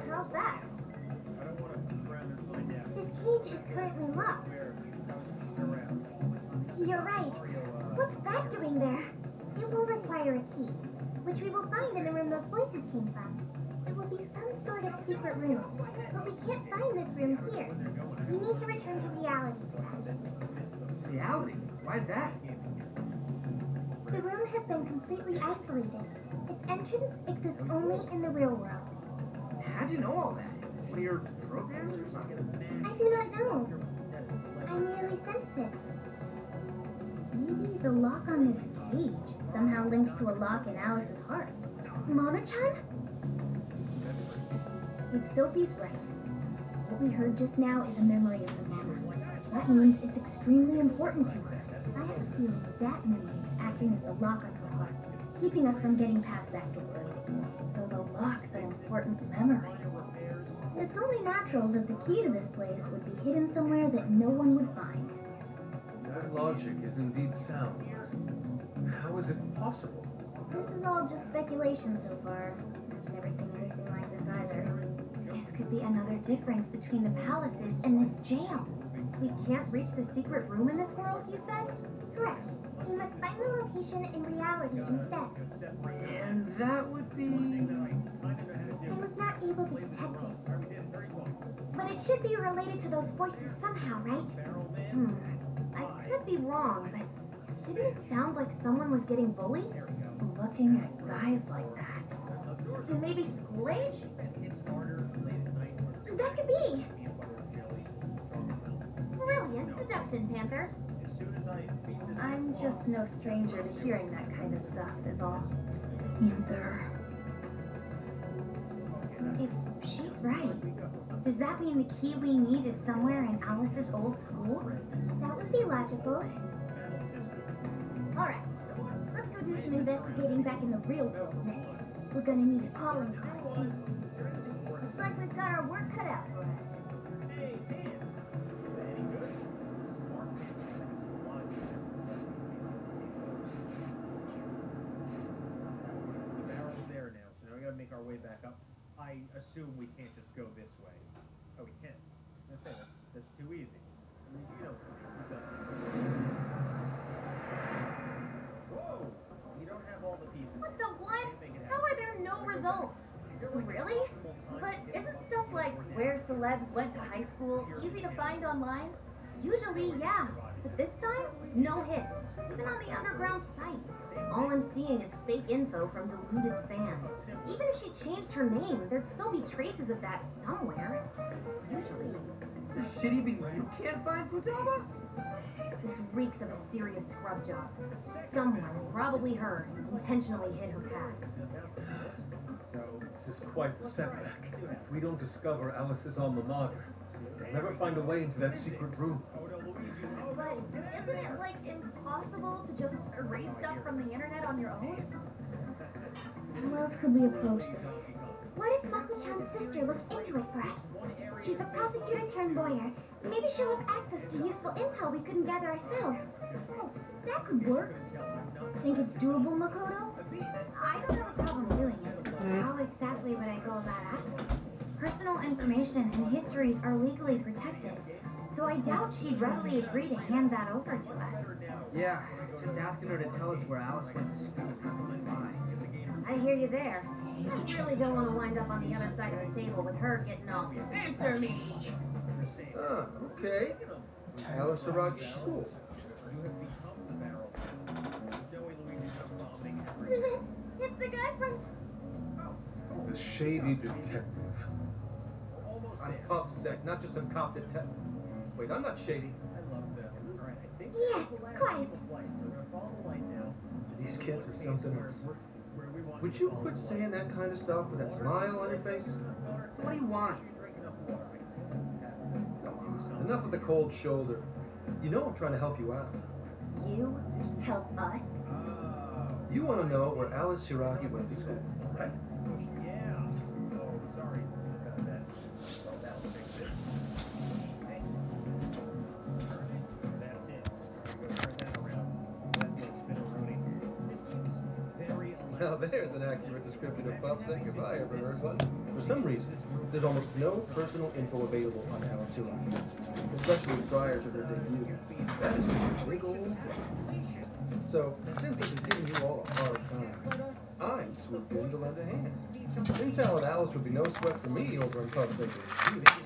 Speaker 4: How's that? This cage is currently locked. You're right. What's that doing there? It will require a key, which we will find in the room those voices came from. It will be some sort of secret room, but we can't find this room here. We need to return to reality.
Speaker 10: Reality? Why is that?
Speaker 4: The room has been completely isolated. Its entrance exists only in the real world.
Speaker 10: How'd you know all that? One of your programs or something?
Speaker 4: I do not know. I merely sense it. Maybe the lock on this cage is somehow linked to a lock in Alice's heart. Mona-chan? If Sophie's right, what we heard just now is a memory of the monarch. That means it's extremely important to her. I have a feeling that memory is acting as the lock on her heart, keeping us from getting past that door. So the lock's an important memory. It's only natural that the key to this place would be hidden somewhere that no one would find.
Speaker 6: That logic is indeed sound. How is it possible?
Speaker 4: This is all just speculation so far. I've never seen anything like this either. This could be another difference between the palaces and this jail. We can't reach the secret room in this world, you said? Correct. We must find the location in reality instead.
Speaker 10: And that would be...
Speaker 4: I was not able to detect it. But it should be related to those voices somehow, right? I could be wrong, but didn't it sound like someone was getting bullied? Looking at guys like that. Maybe school age? That could be. Brilliant deduction, Panther. I'm just no stranger to hearing that kind of stuff, is all. Panther. If she's right, does that mean the key we need is somewhere in Alice's old school? That would be logical. Alright, let's go do some investigating back in the real world next. We're gonna need a calling card, too. Looks like we've got our work cut out for us.
Speaker 10: Make our way back up. I assume we can't just go this way. Oh, we can. That's too easy. I mean, you know. Whoa! You don't have all the pieces.
Speaker 4: What the what? How are there no results? Really? But isn't stuff like where celebs went to high school easy to find online? Usually, yeah. But this time, no hits. Even on the underground sites. All I'm seeing is fake info from deluded fans. Even if she changed her name, there'd still be traces of that somewhere. Usually.
Speaker 10: Shit, even you can't find Futaba?
Speaker 11: This reeks of a serious scrub job. Someone, probably her, intentionally hid her past.
Speaker 6: This is quite the setback. If we don't discover Alice's alma mater, we'll never find a way into that secret room.
Speaker 11: But isn't it, like, impossible to just erase stuff from the internet on your own?
Speaker 4: How else could we approach this? What if Mako-chan's sister looks into it for us? She's a prosecutor turned lawyer. Maybe she'll have access to useful intel we couldn't gather ourselves. Oh, that could work. Think it's doable, Makoto?
Speaker 11: I don't have a problem doing it. How exactly would I go about asking? Personal information and histories are legally protected, so I doubt she'd readily agree to hand that over to us.
Speaker 12: Yeah, just asking her to tell us where Alice went to school is not gonna fly.
Speaker 11: I hear you there. I really don't want to wind up on the other side of the table with her getting all, answer me!
Speaker 13: Ah, okay. Alice Hiragi School.
Speaker 11: It's the guy from...
Speaker 6: The shady detective.
Speaker 13: I'm upset, not just some cop detective. Wait, I'm not shady.
Speaker 4: Yes, quiet.
Speaker 13: These kids are something else. Would you quit saying that kind of stuff with that smile on your face?
Speaker 12: So what do you want?
Speaker 13: Enough of the cold shoulder. You know I'm trying to help you out.
Speaker 11: You help us?
Speaker 13: You want to know where Alice Hiragi went to school, right? Now there's an accurate description of Pups if I ever heard one. For some reason, there's almost no personal info available on Alice Hiragi, especially prior to their debut. That is just a big old problem. So, since this is giving you all a hard time, I'm swooped in to lend a hand. Intel and Alice would be no sweat for me over in Pups Acre.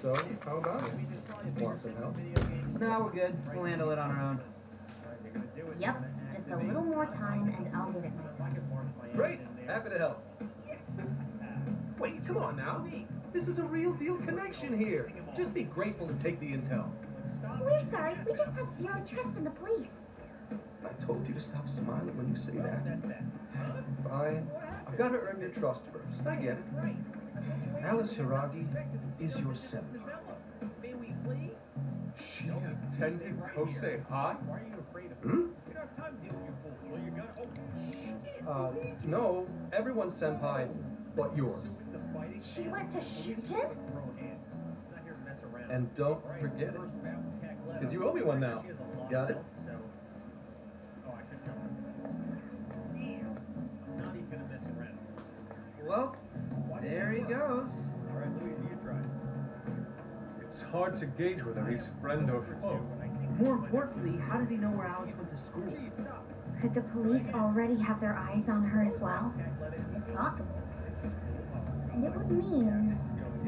Speaker 13: So, how about it? Want some help?
Speaker 12: No, we're good. We'll handle it on our own.
Speaker 11: Yep, just a little more time and I'll get it myself.
Speaker 13: Great! Happy to help. Wait, come on now. This is a real deal connection here. Just be grateful and take the intel.
Speaker 4: We're sorry, we just have zero trust in the police.
Speaker 13: I told you to stop smiling when you say that. Fine. I've got to earn your trust first. I get it. Alice Hiragi is your senator.
Speaker 6: She attended Kosei High?
Speaker 13: Hmm? No. Everyone's senpai, but yours.
Speaker 11: She went to Shujin?
Speaker 13: And don't forget it. Because you owe me one now. Got it?
Speaker 12: Well, there he goes.
Speaker 6: It's hard to gauge whether he's friend or foe.
Speaker 12: More importantly, how did he know where Alice went to school?
Speaker 11: Could the police already have their eyes on her as well? It's possible. And it would mean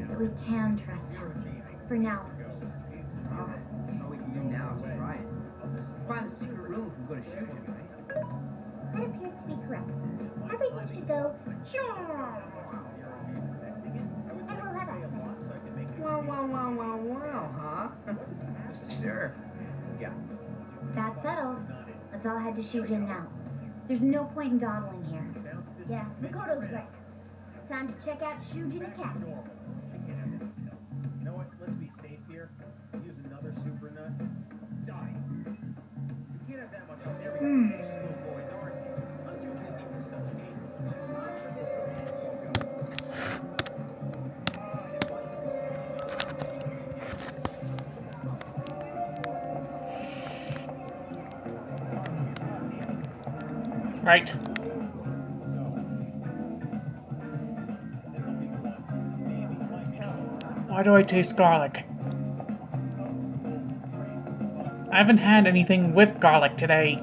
Speaker 11: that we can trust her. For now, at least.
Speaker 12: That's all we can do now is try it. Find the secret room if we go to Shujin, right?
Speaker 4: That appears to be correct. Everything should go, sure. And we'll have access.
Speaker 12: Wow, huh? Sure. Yeah.
Speaker 11: That's settled. Let's all head to Shujin now. There's no point in dawdling here.
Speaker 4: Yeah, Makoto's right. Time to check out Shujin Academy.
Speaker 10: You know what? Let's be safe here. Use another super nut. Die. You can't have that much on everything. These little boys aren't. I'm too busy for such games.
Speaker 1: Right. Why do I taste garlic? I haven't had anything with garlic today.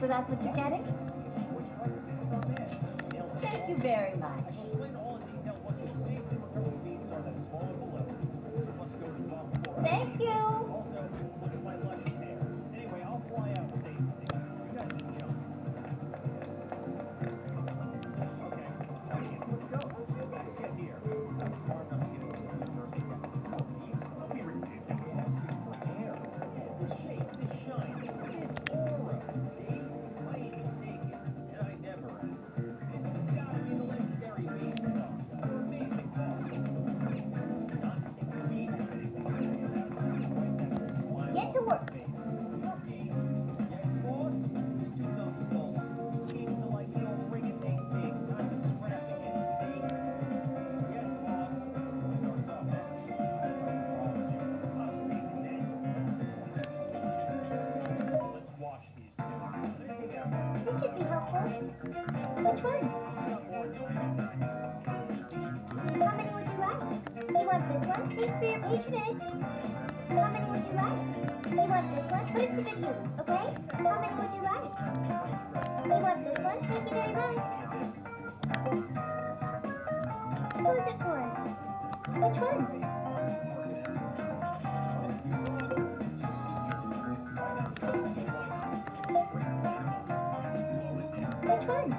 Speaker 4: So that's what you're getting? Thank you very much. Thank you.
Speaker 10: Anyway, I'll fly out and say you guys just jump. Okay. Let's go. Let's get here. I'm smart enough to get into the university. Don't be ridiculous. That's for air. This shape, this shine, this aura. See? I ain't mistaken. And I never am. This has got to be the legendary beanstalk. You're amazing, boss.
Speaker 4: Get to work. This should be helpful. Which one? How many would you like? You want this one? Thanks for your patronage. How many would you like? You want this one? Put it to good use, okay? How many would you like? You want this one? Thank you very much. Who is it for? Which one? Which one?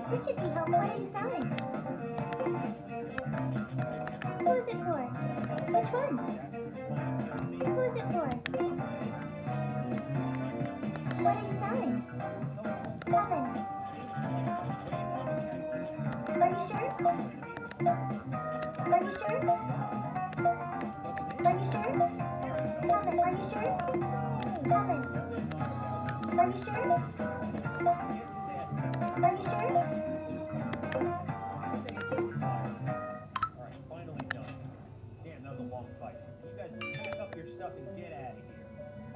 Speaker 4: This should be helpful. What are you selling? Who is it for? Which one? Who is it for? What are you selling? Oven. Are you sure? Are you sure? Are you sure? Oven, are you sure? Oven. Are you sure? Are you sure?
Speaker 10: Alright, finally done. Damn, that was a long fight. You guys pack up your stuff and get out of here.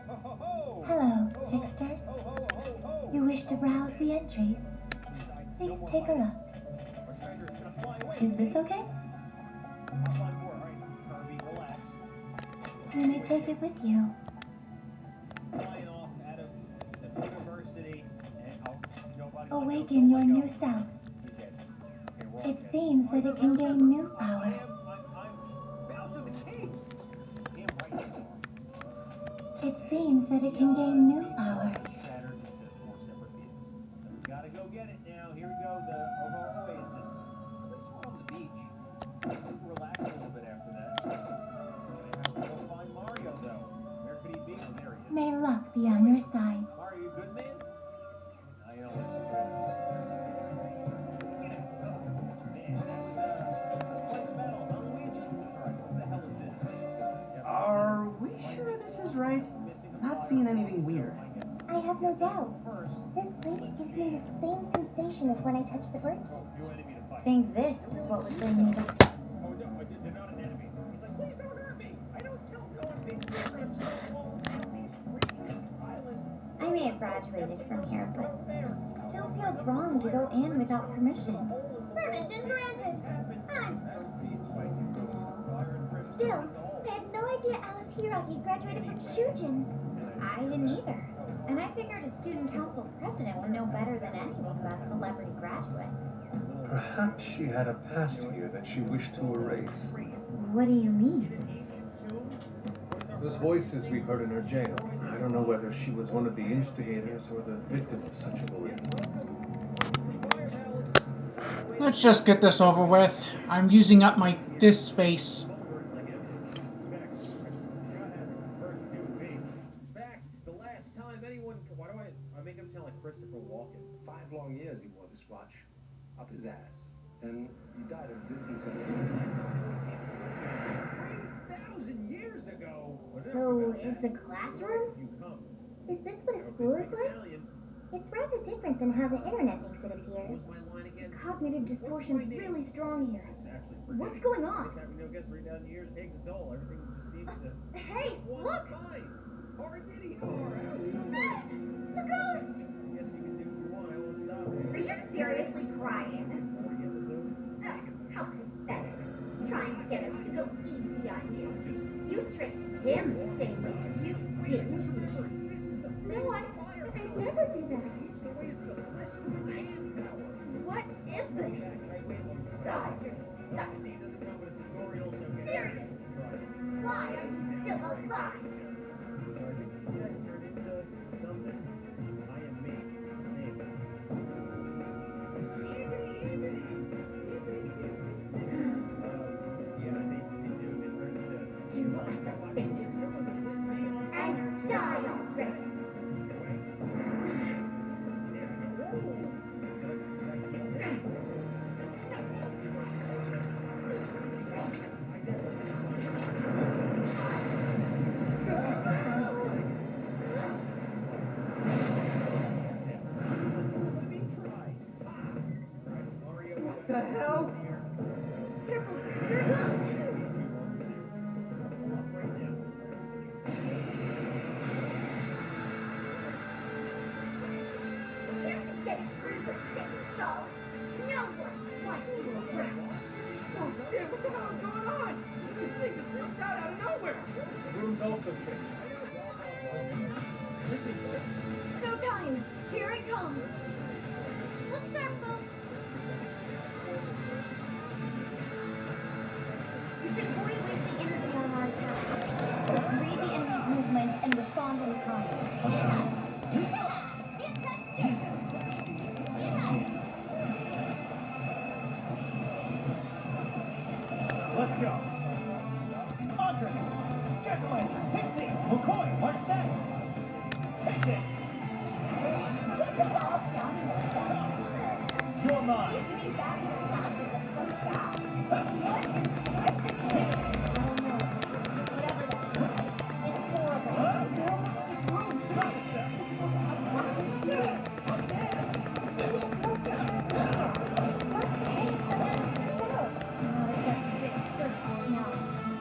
Speaker 10: Ho ho ho!
Speaker 14: Hello, trickster.
Speaker 10: Ho ho ho ho!
Speaker 14: You wish to browse the entries? Please take a look.
Speaker 10: Our treasure is gonna fly away.
Speaker 14: Is this okay?
Speaker 10: Hop on board. Alright, Kirby, relax.
Speaker 14: You may take it with you.
Speaker 10: Flying off out of the university and nobody.
Speaker 14: Awaken your new self. It seems that it can gain new power.
Speaker 10: I'm Bowser the King. Damn right.
Speaker 14: It seems that it can gain new power.
Speaker 10: Shattered into 4 separate pieces. So we gotta go get it now. Here we go, the Oasis. At least we're on the beach. We can relax a little bit after that. We're gonna have to go find Mario, though. Where could he be? Oh, there he is.
Speaker 14: May luck be on your side.
Speaker 10: Mario, you good, man? I know it. Man, that was quite the battle, huh, Luigi? Alright, what the hell is this thing?
Speaker 12: Are we sure this is right? Not seeing anything weird.
Speaker 4: I have no doubt. This place gives me the same sensation as when I touch the bird cage.
Speaker 11: I think this is what would bring me back.
Speaker 10: Oh, no, they're not an enemy. He's like, please don't hurt me. I don't tell no one being scared of so long on these freaking islands.
Speaker 11: I may have graduated from here, but it still feels wrong to go in without permission.
Speaker 4: Permission granted. I'm still a student, Still, I had no idea Alice Hiragi graduated from Shujin.
Speaker 11: I didn't either. And I figured a student council president would know better than anyone about celebrity graduates.
Speaker 6: Perhaps she had a past here that she wished to erase.
Speaker 11: What do you mean?
Speaker 6: Those voices we heard in her jail. I don't know whether she was one of the instigators or the victim of such a bullying.
Speaker 1: Let's just get this over with. I'm using up my disk space.
Speaker 10: Why do I make him sound like Christopher Walken?
Speaker 15: 5 long years he wore this watch. Up his ass. And he died of dysentery.
Speaker 10: 3,000 years ago!
Speaker 4: So, it's a classroom? Is this what a school is like? It's rather different than how the internet makes it appear. Cognitive distortion's really strong here. What's going on?
Speaker 10: Hey, look!
Speaker 4: Hard am the same way as you did.
Speaker 2: No, I'd never do that. What is this?
Speaker 4: God, you're disgusting. Serious. Why are you still alive? Do us a favor and die already.
Speaker 12: What the hell?
Speaker 4: Careful, here it goes. Can't you get through the thick skull? No one wants you around.
Speaker 12: Oh shit, what the hell is going on? This thing just popped out of nowhere.
Speaker 6: The room's also changed. Missing steps.
Speaker 4: No time. Here it comes. Look sharp, folks. You should avoid wasting energy on our attacks. Let's read the enemy's movements and respond in kind.
Speaker 10: Let's go. Andres, Jack-o'-lantern, Pixie, McCoy, Marseille. Take this. You're mine.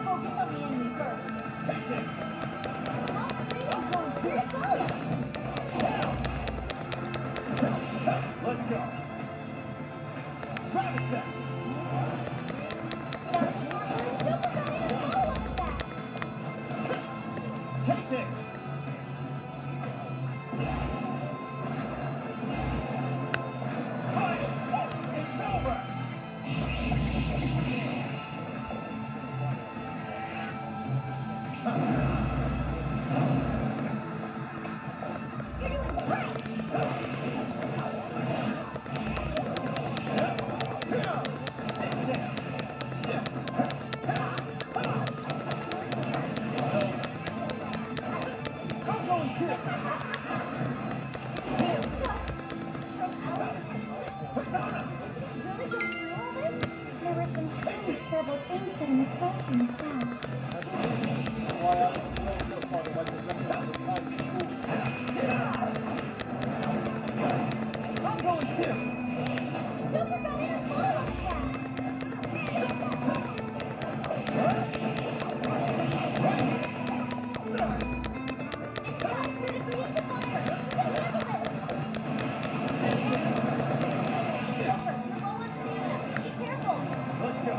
Speaker 4: Focus on the enemy first.
Speaker 10: Take this. Let's go. Drive it back. Take this. Fire. It's over.
Speaker 4: You're doing great.
Speaker 10: I'm going to. Persona.
Speaker 4: Really go through all this? There were some truly terrible things said in the classroom as well.
Speaker 6: Why I was so far away from the time school.
Speaker 10: I'm going to.
Speaker 4: Don't forget to follow that. It's time for this week to fire. You can handle this. Joker, you're low on stamina. Be careful.
Speaker 10: Let's go.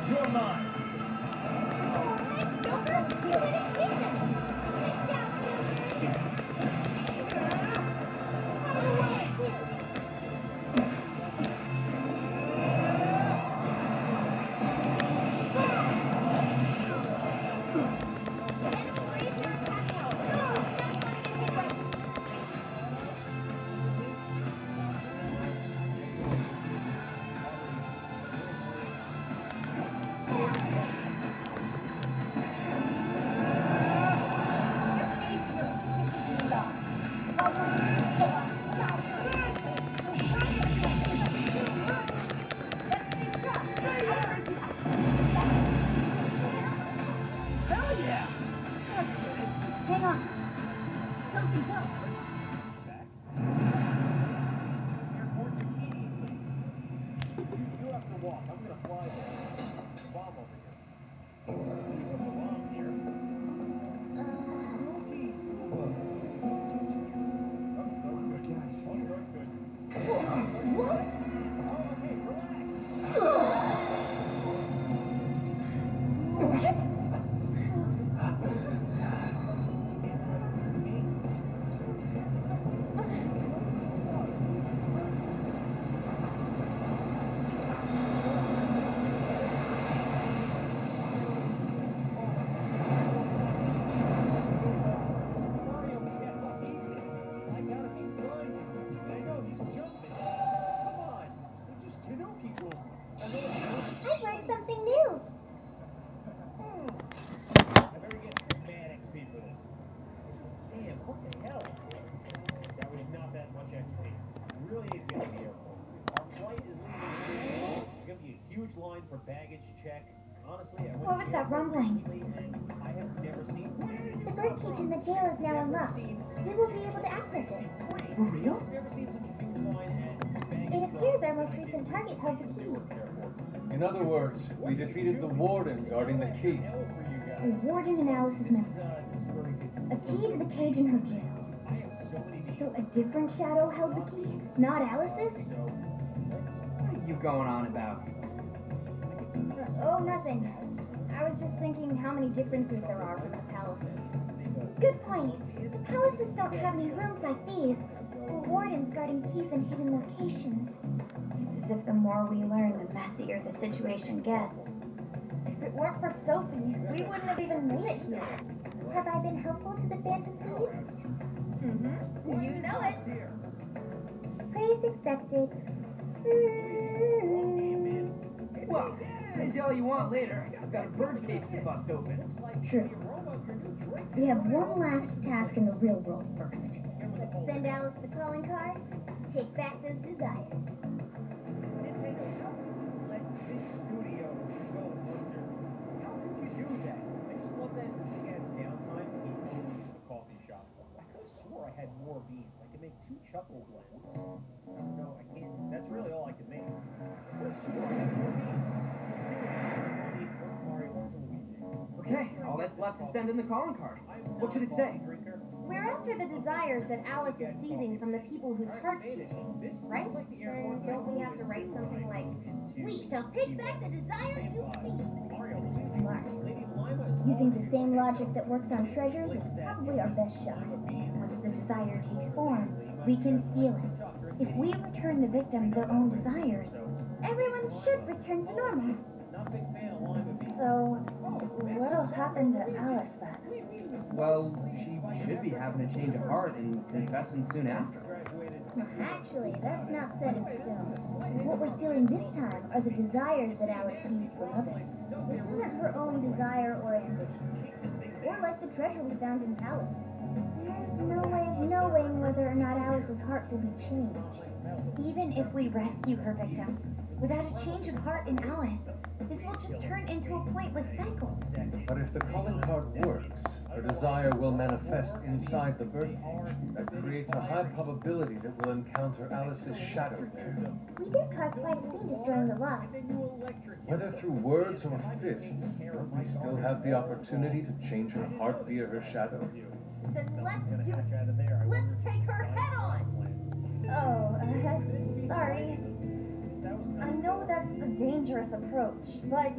Speaker 10: You're mine.
Speaker 4: Nice, Joker. You did it decent. Take down. Out of the way, too.
Speaker 10: Hell yeah.
Speaker 4: Hang on. Something's up.
Speaker 10: You have to walk. I'm gonna fly there. Bomb over here. Bomb here. baggage check. Honestly, I went
Speaker 14: What was that rumbling?
Speaker 10: I have never seen.
Speaker 14: The birdcage in the jail is now unlocked. We will be able to access it.
Speaker 12: For real?
Speaker 14: It appears our most recent target held the key.
Speaker 6: In other words, we defeated the warden guarding the key.
Speaker 14: A warden in Alice's memories. A key to the cage in her jail. So a different shadow held the key, not Alice's?
Speaker 12: What are you going on about?
Speaker 14: Oh, nothing. I was just thinking how many differences there are from the palaces. Good point. The palaces don't have any rooms like these, or wardens guarding keys in hidden locations.
Speaker 11: It's as if the more we learn, the messier the situation gets.
Speaker 14: If it weren't for Sophie, we wouldn't have even made it here. Have I been helpful to the Phantom Thieves? Mm-hmm. You know it. Praise accepted.
Speaker 12: Well, praise you all you want later. I've got a birdcage to bust open.
Speaker 14: True. We have one last task in the real world first. Let's send Alice the calling card. Take back those desires.
Speaker 10: Nintendo, how could you let this studio go under? How could you do that? I just love that he has downtime and he owns a coffee shop. I could have swore I had more beans. I could make 2 chuckle blends. No, I can't. That's really all I can make. I could have swore I had more beans.
Speaker 12: Okay, all that's left is send in the calling card. What should it say?
Speaker 14: We're after the desires that Alice is seizing from the people whose hearts she changed, right? Then don't we have to write something like, "We shall take back the desire you seized"? Smart. Using the same logic that works on treasures is probably our best shot. Once the desire takes form, we can steal it. If we return the victims their own desires, everyone should return to normal. So, what'll happen to Alice then?
Speaker 12: Well, she should be having a change of heart and confessing soon after.
Speaker 14: Actually, that's not set in stone. What we're stealing this time are the desires that Alice seized from others. This isn't her own desire or ambition. Or like the treasure we found in palaces. There's no way of knowing whether or not Alice's heart will be changed.
Speaker 11: Even if we rescue her victims, without a change of heart in Alice, this will just turn into a pointless cycle.
Speaker 6: But if the calling card works, her desire will manifest inside the birdcage. That creates a high probability that we'll encounter Alice's shadow there.
Speaker 14: We did cause quite a scene destroying the lock.
Speaker 6: Whether through words or fists, don't we still have the opportunity to change her heart via her shadow?
Speaker 14: Then let's do it. Let's take her head on! Oh, sorry. I know that's the dangerous approach, but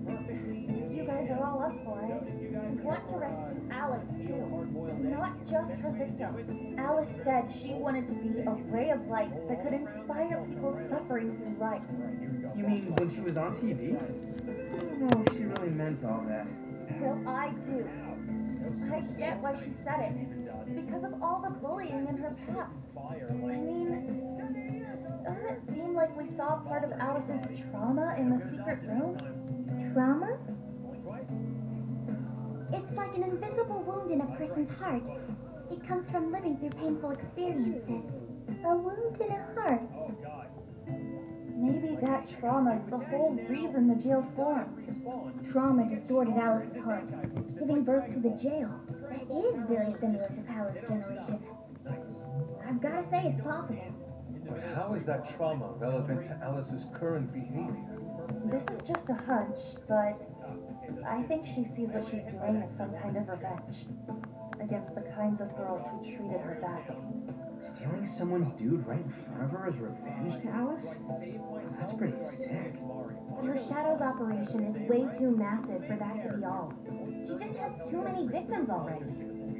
Speaker 14: if you guys are all up for it, we want to rescue Alice too, not just her victims. Alice said she wanted to be a ray of light that could inspire people suffering through life.
Speaker 12: You mean when she was on TV? I don't know if she really meant all that.
Speaker 14: Well, I do. I get why she said it, because of all the bullying in her past. I mean, doesn't it seem like we saw part of Alice's trauma in the secret room? Trauma? It's like an invisible wound in a person's heart. It comes from living through painful experiences. A wound in a heart. Maybe that trauma's the whole reason the jail formed. Trauma distorted Alice's heart, giving birth to the jail. That is very similar to Palace Generation. I've got to say it's possible.
Speaker 6: But how is that trauma relevant to Alice's current behavior?
Speaker 14: This is just a hunch, but I think she sees what she's doing as some kind of revenge against the kinds of girls who treated her badly.
Speaker 12: Stealing someone's dude right in front of her as revenge to Alice? That's pretty sick.
Speaker 14: But her Shadow's operation is way too massive for that to be all. She just has too many victims already.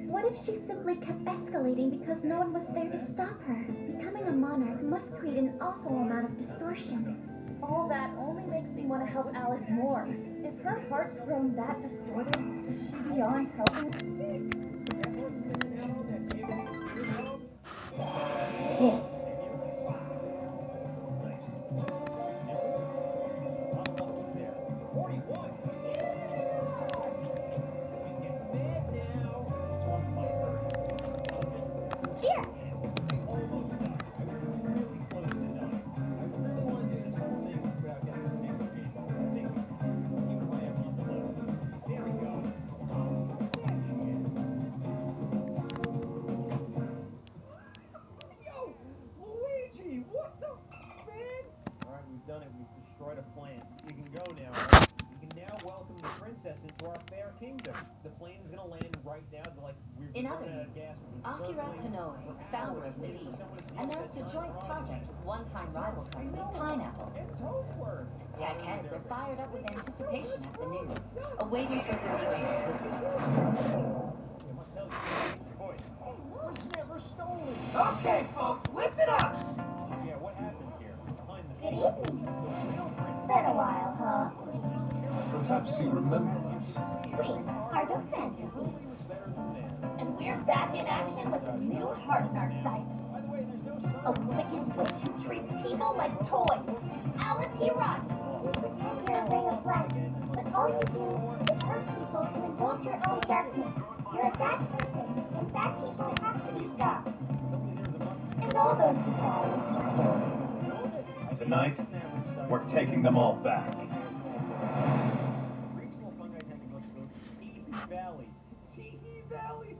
Speaker 14: What if she simply kept escalating because no one was there to stop her? Becoming a monarch must create an awful amount of distortion. All that only makes me want to help Alice more. If her heart's grown that distorted, is she beyond helping? Here.
Speaker 10: right now. They're like, we're
Speaker 16: In
Speaker 10: running
Speaker 16: other
Speaker 10: out of
Speaker 16: news,
Speaker 10: gas.
Speaker 16: Akira Konoe, founder of Medivh, announced a joint project with one-time rival company Pineapple. Tech heads are fired up with anticipation at the news, awaiting further details.
Speaker 10: Was never stolen.
Speaker 12: Okay, folks, listen up!
Speaker 10: Yeah, what happened here? Behind the
Speaker 14: Good
Speaker 10: scenes.
Speaker 14: evening. Been a while, huh?
Speaker 6: Perhaps you remember us.
Speaker 14: We are the Phantom Thieves. And we're back in action with a new heart in our sights. A wicked witch who treats people like toys. Alice Hirani. You pretend you're a ray of light, but all you do is hurt people to indulge your own darkness. You're a bad person, and bad people have to be stopped. And all those desires you stole.
Speaker 17: Tonight, we're taking them all back.
Speaker 10: Regional fungi tend to go through Teehee Valley. Teehee Valley?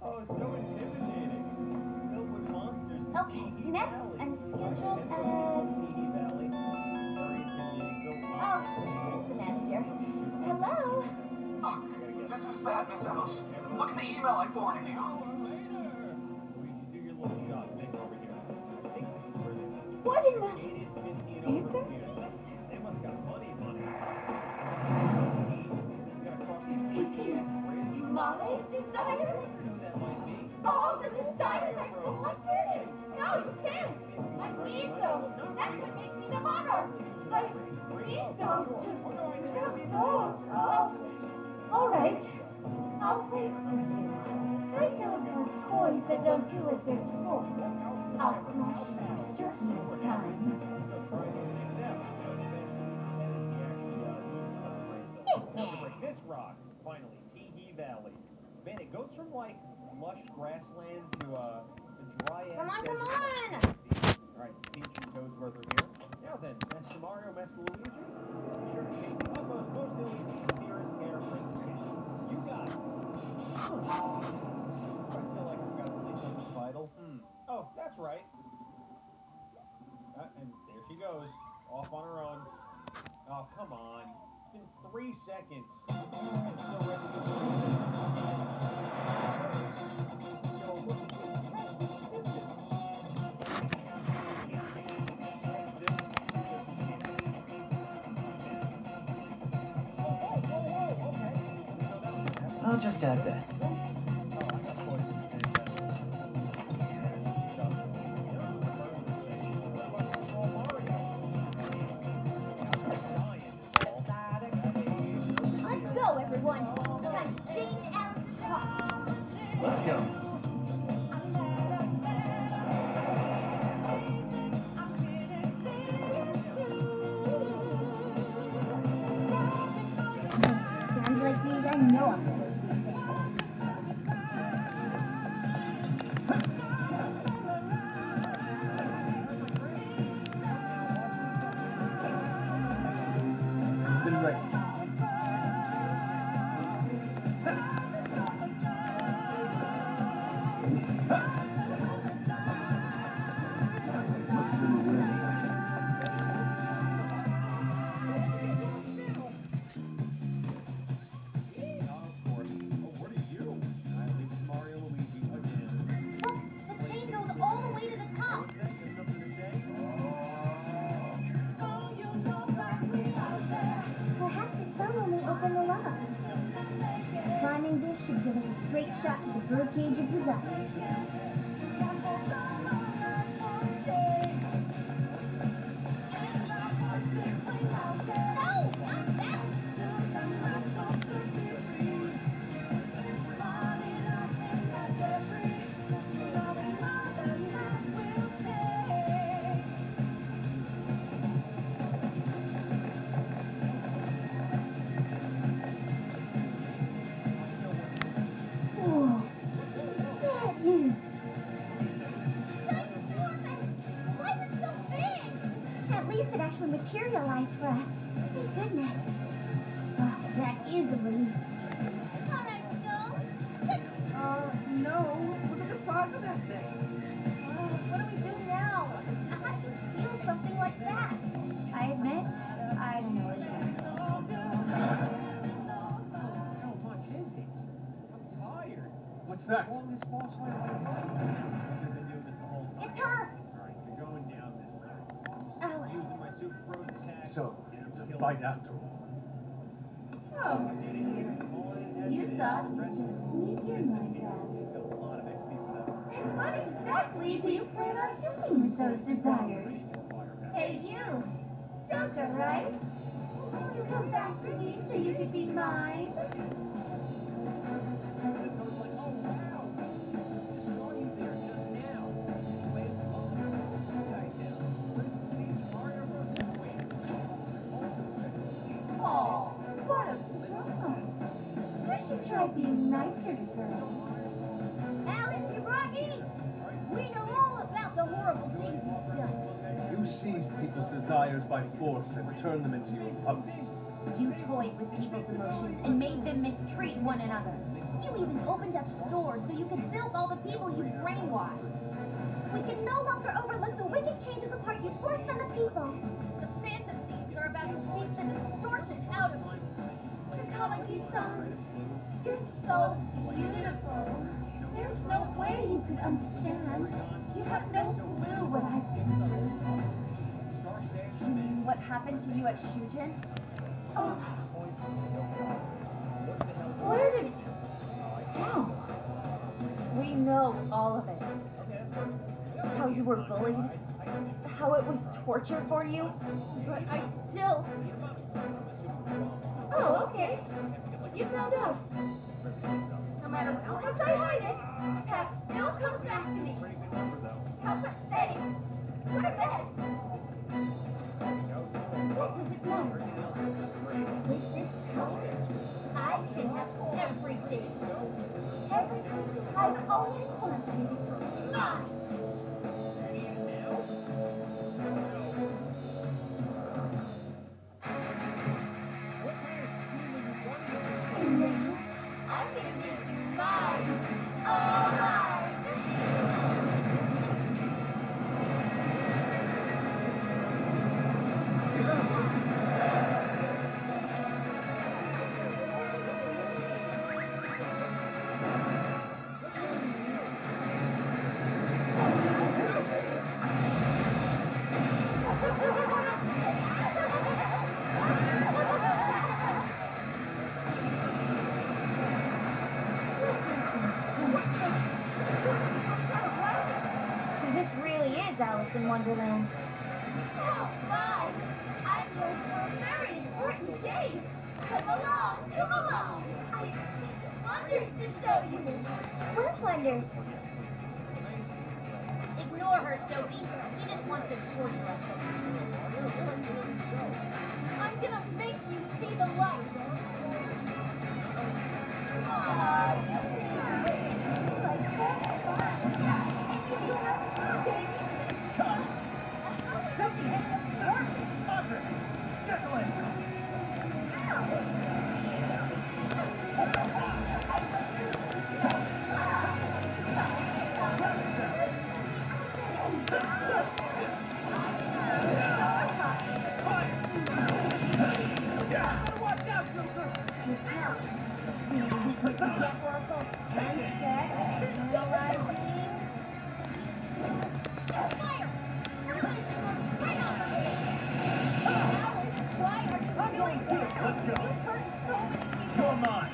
Speaker 10: Oh, so intimidating. Filled with monsters.
Speaker 14: Okay, next I'm scheduled at...
Speaker 10: Teehee Valley. Very intimidating.
Speaker 14: Oh, it's the manager. Hello?
Speaker 18: Look, this is bad, Miss Ellis. Look at the email I forwarded you.
Speaker 10: Do your little shot thing over here. I think this is where they
Speaker 14: What in the...
Speaker 10: Phantom Thieves? They must got money.
Speaker 14: You're taking my desire? All the desires I collected? No, you can't. I need those. That's what makes me the mother. I need those. Oh, all right. I'll wait for you. I don't want toys that don't do as they're told. I'll smash you for certain this time.
Speaker 10: Like this rock, finally, Teehee Valley. Man, it goes from like lush grassland to a dry ass.
Speaker 14: Come on, come
Speaker 10: desert.
Speaker 14: on!
Speaker 10: Alright, Peach and Toadsworth are here. Now then, Master Mario, Master Luigi, be sure to take the utmost, most elite, nearest air presentation. You got it. I feel like I forgot to say something vital. Oh, that's right. And there she goes, off on her own. Oh, come on. It's been 3 seconds. Still resting 3 seconds. Yo, look at
Speaker 12: I'll just add this.
Speaker 14: Let's go, everyone. Time to change Alice's heart.
Speaker 17: Let's go.
Speaker 14: Times like these, I know I'm supposed to be thankful.
Speaker 13: Excellent. Been ready. Must feel the wind.
Speaker 14: Look, the chain goes all the way to the top. Perhaps it fell when we opened the lock. Climbing this should give us a straight shot to the birdcage of desires. No, not that! Whoa, that is ginormous! Why is it so big? At least it actually materialized for us. Thank goodness. Oh, that is a relief. All right, Skull.
Speaker 12: No. Look at the size of that thing.
Speaker 14: What do we do now? How do you steal something like that? I admit, I don't know either.
Speaker 10: How much is he? I'm
Speaker 6: What's that?
Speaker 14: It's her! Alice.
Speaker 6: So, it's a fight after all.
Speaker 14: Oh, dear. You thought you'd just sneak in like that. And what exactly do you plan on doing with those desires? Hey, you. Joker, right? Will you come back to me so you can be mine? Oh, what a bummer. You should try being nicer to girls. Alice, you Rocky! We know all about the horrible things you've done.
Speaker 6: You seized people's desires by force and turned them into your puppets.
Speaker 14: You toyed with people's emotions and made them mistreat one another. You even opened up stores so you could bilk all the people you brainwashed. We can no longer overlook the wicked changes apart you forced on the people. The Phantom Thieves are about to beat the distortion out of you. You're calling me son. You're so beautiful. There's no way you could understand. You have no clue what I've been through. You mean what happened to you at Shujin? Oh. Where did it? How? We know all of it. How you were bullied. How it was torture for you. But I still... Oh, okay. You found out. No matter how much I hide it, past still comes back to me. How pathetic. What a mess. What does it matter? With this color, I can have everything. Everything I've always wanted. Mine. And now, I'm gonna make you mine. All mine. So this really is Alice in Wonderland. Oh my! I'm going for a very important date. Come along, come along. I have secret wonders to show you. What wonders? Ignore her, Sophie. He just wants to toy you. I'm gonna make you see the light. She's tough. This is yet Oracle. Mindset. Analyzing. Fire! Right on her head. Alice, why are you doing this?
Speaker 17: Let's go.
Speaker 14: You've hurt so many people.
Speaker 17: You're mine.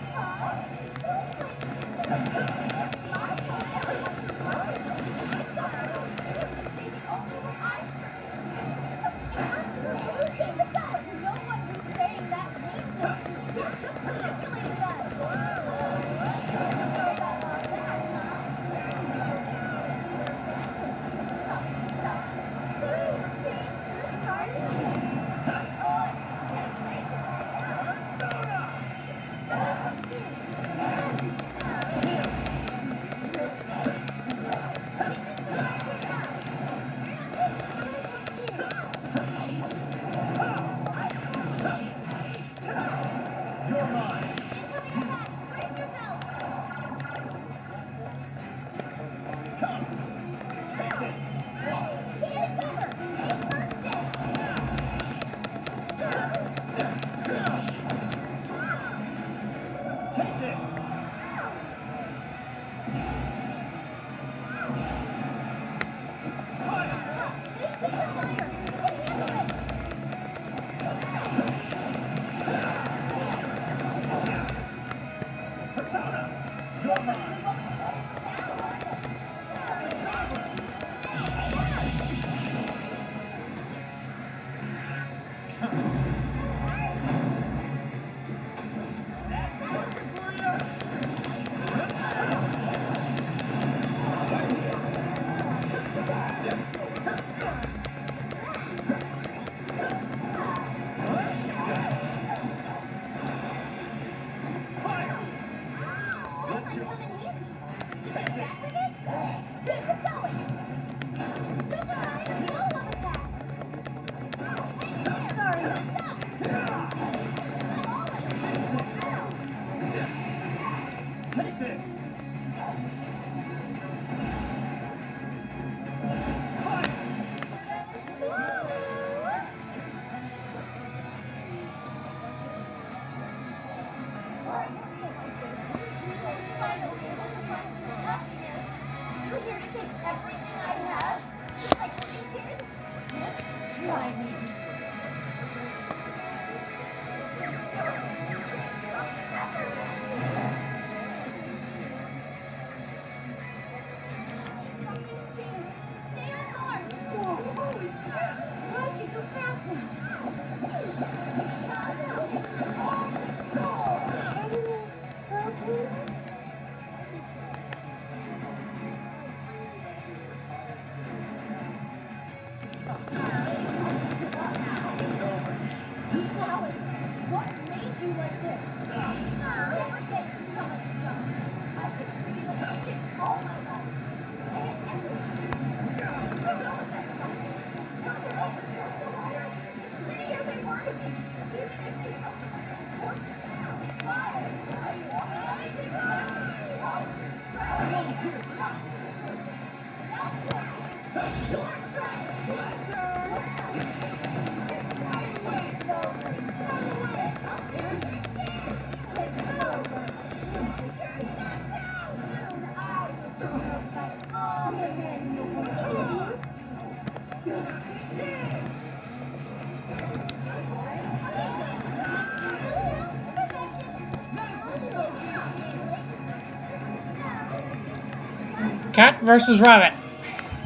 Speaker 1: Cat versus rabbit.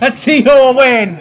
Speaker 1: Let's see who will win.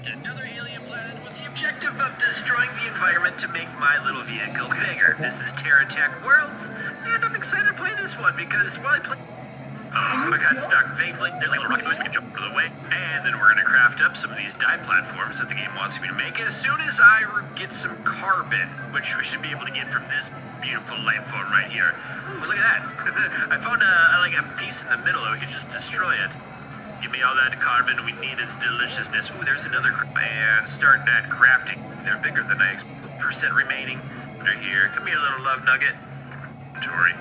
Speaker 19: Another alien planet with the objective of destroying the environment to make my little vehicle bigger. This is TerraTech Worlds, and I'm excited to play this one because while I play... I got stuck. Thankfully, there's like a little rocket noise we can jump out of the way. And then we're gonna craft up some of these die platforms that the game wants me to make as soon as I get some carbon, which we should be able to get from this beautiful life form right here. Ooh, look at that. I found like a piece in the middle that we could just destroy it. Give me all that carbon, we need its deliciousness. Ooh, there's another, and start that crafting. They're bigger than I expected. Percent remaining. Right here, come here, little love nugget. Inventory.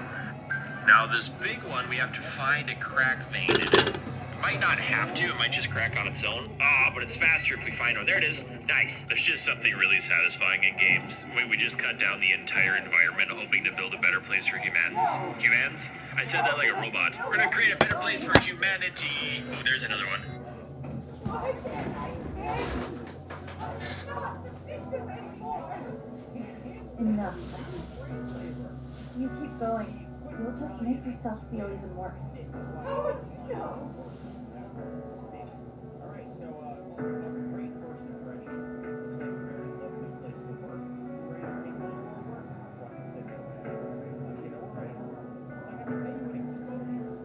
Speaker 19: Now this big one, we have to find a crack vein in it. Might not have to, it might just crack on its own. But it's faster if we find one. There it is. Nice. There's just something really satisfying in games. We just cut down the entire environment, hoping to build a better place for humans. Humans? I said that like a robot. We're gonna create a better place for humanity. Oh, there's another one.
Speaker 2: Why can't I stop the victim anymore?
Speaker 20: Enough. You keep going. You'll just make yourself feel even worse.
Speaker 2: Oh, no.
Speaker 10: Alright, so, great first impression. Looks like a very lovely place to work. Ready to take on more work? What, you said no? You know, alright. I got to pay you an exposure.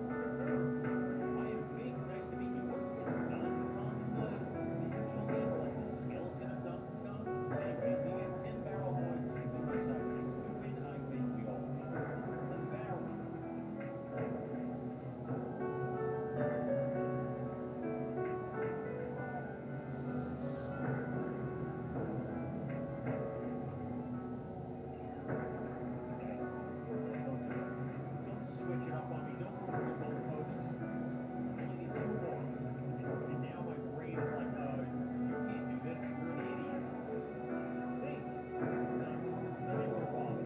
Speaker 10: I am big, nice to meet you. Wasn't this Donkey Kong the original game? Like the skeleton of Donkey Kong? Anyway, we get 10 barrel points for each side. You win, I win, we all win. Let's barrel. Switch it up on me. Don't move the goalposts. Only need 2 more. And now my brain is like, you can't do this. You're an idiot. See? Now you're wrong.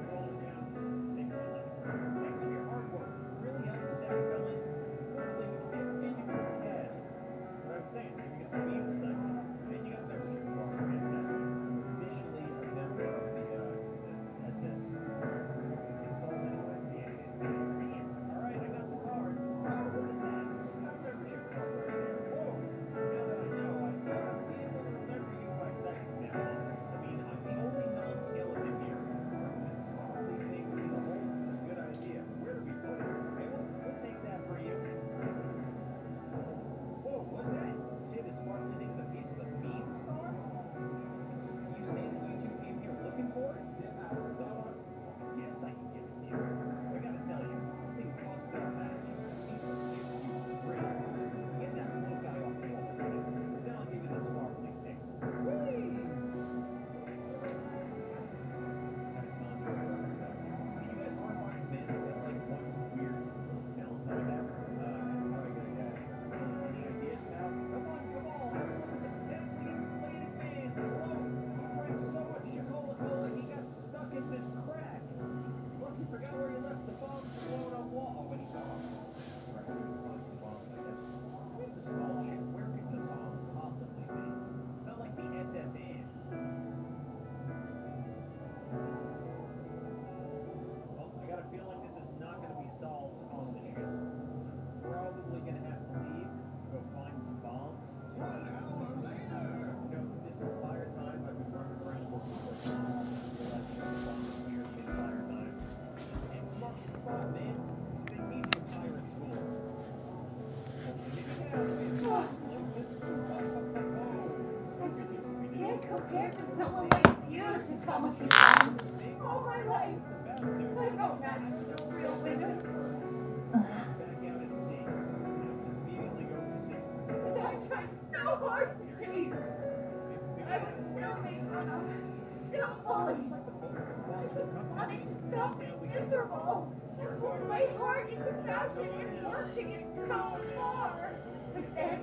Speaker 10: Roll it down. Take one left. Thanks for your hard work. Really helped us out, fellas. Firstly, we can give you more cash. What I'm saying, maybe get the bean stipend. Then you got membership card. Fantastic. Initially a member of the SS. Alright, I got the card. Oh, look at that. Got a membership card right there. Whoa. Now that I know, I probably be able to remember you by sight from now on. I mean, I'm the only non-skeleton here. This sparkly thing was a whole good idea. Where do we put it? Hey, we'll take that for you. Whoa, what's that? Say the sparkly thing is a piece of the beam star? You say that you two came here looking for it? Yes, I can give it to you. I gotta tell you, this thing costs me a match. Great. Get that little guy off the wall. Then I'll give you the sparkling thing. Whee! Got a contract. Can you guys mark my men? That's like one weird little talent that I have. How do I get a guy? Any ideas, pal? Come on. That weird-bladed man. Hello. He drank so much Coca-Cola he got stuck in this crack. Plus, he forgot where he left the bomb blown up wall. Oh, when he's off. Right, the bomb, I guess. It's a small ship. Where could the bomb possibly be? It's not like the SS Anne. Well, I got a feeling this is not going to be solved on the ship. Probably going to have to leave, go find some bombs. 1 hour later! You know, this entire time I've been running around looking for bombs. Here the entire time. And Sparky's fault, man. They teach you pirate school.
Speaker 2: I just can't compare to someone like you to come up with all my life. I don't match the real winners.
Speaker 10: Back out at sea. Immediately go to sea.
Speaker 2: And I tried so hard to change. I was still made fun of, still bullied. I just wanted to stop being miserable. I poured my heart into fashion and worked to get so far. But then,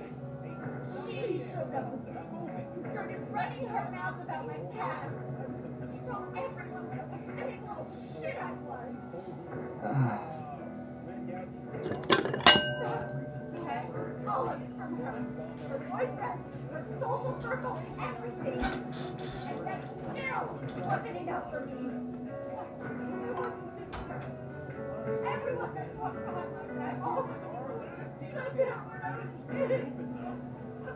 Speaker 2: she showed up again and started running her mouth about my past. She told everyone what a pathetic little shit I was. I had all of it from her. Her boyfriend, her social circle, everything. And that still wasn't enough for me. It wasn't just her. Everyone that talked behind my back, all the people who stood there when I was kidding.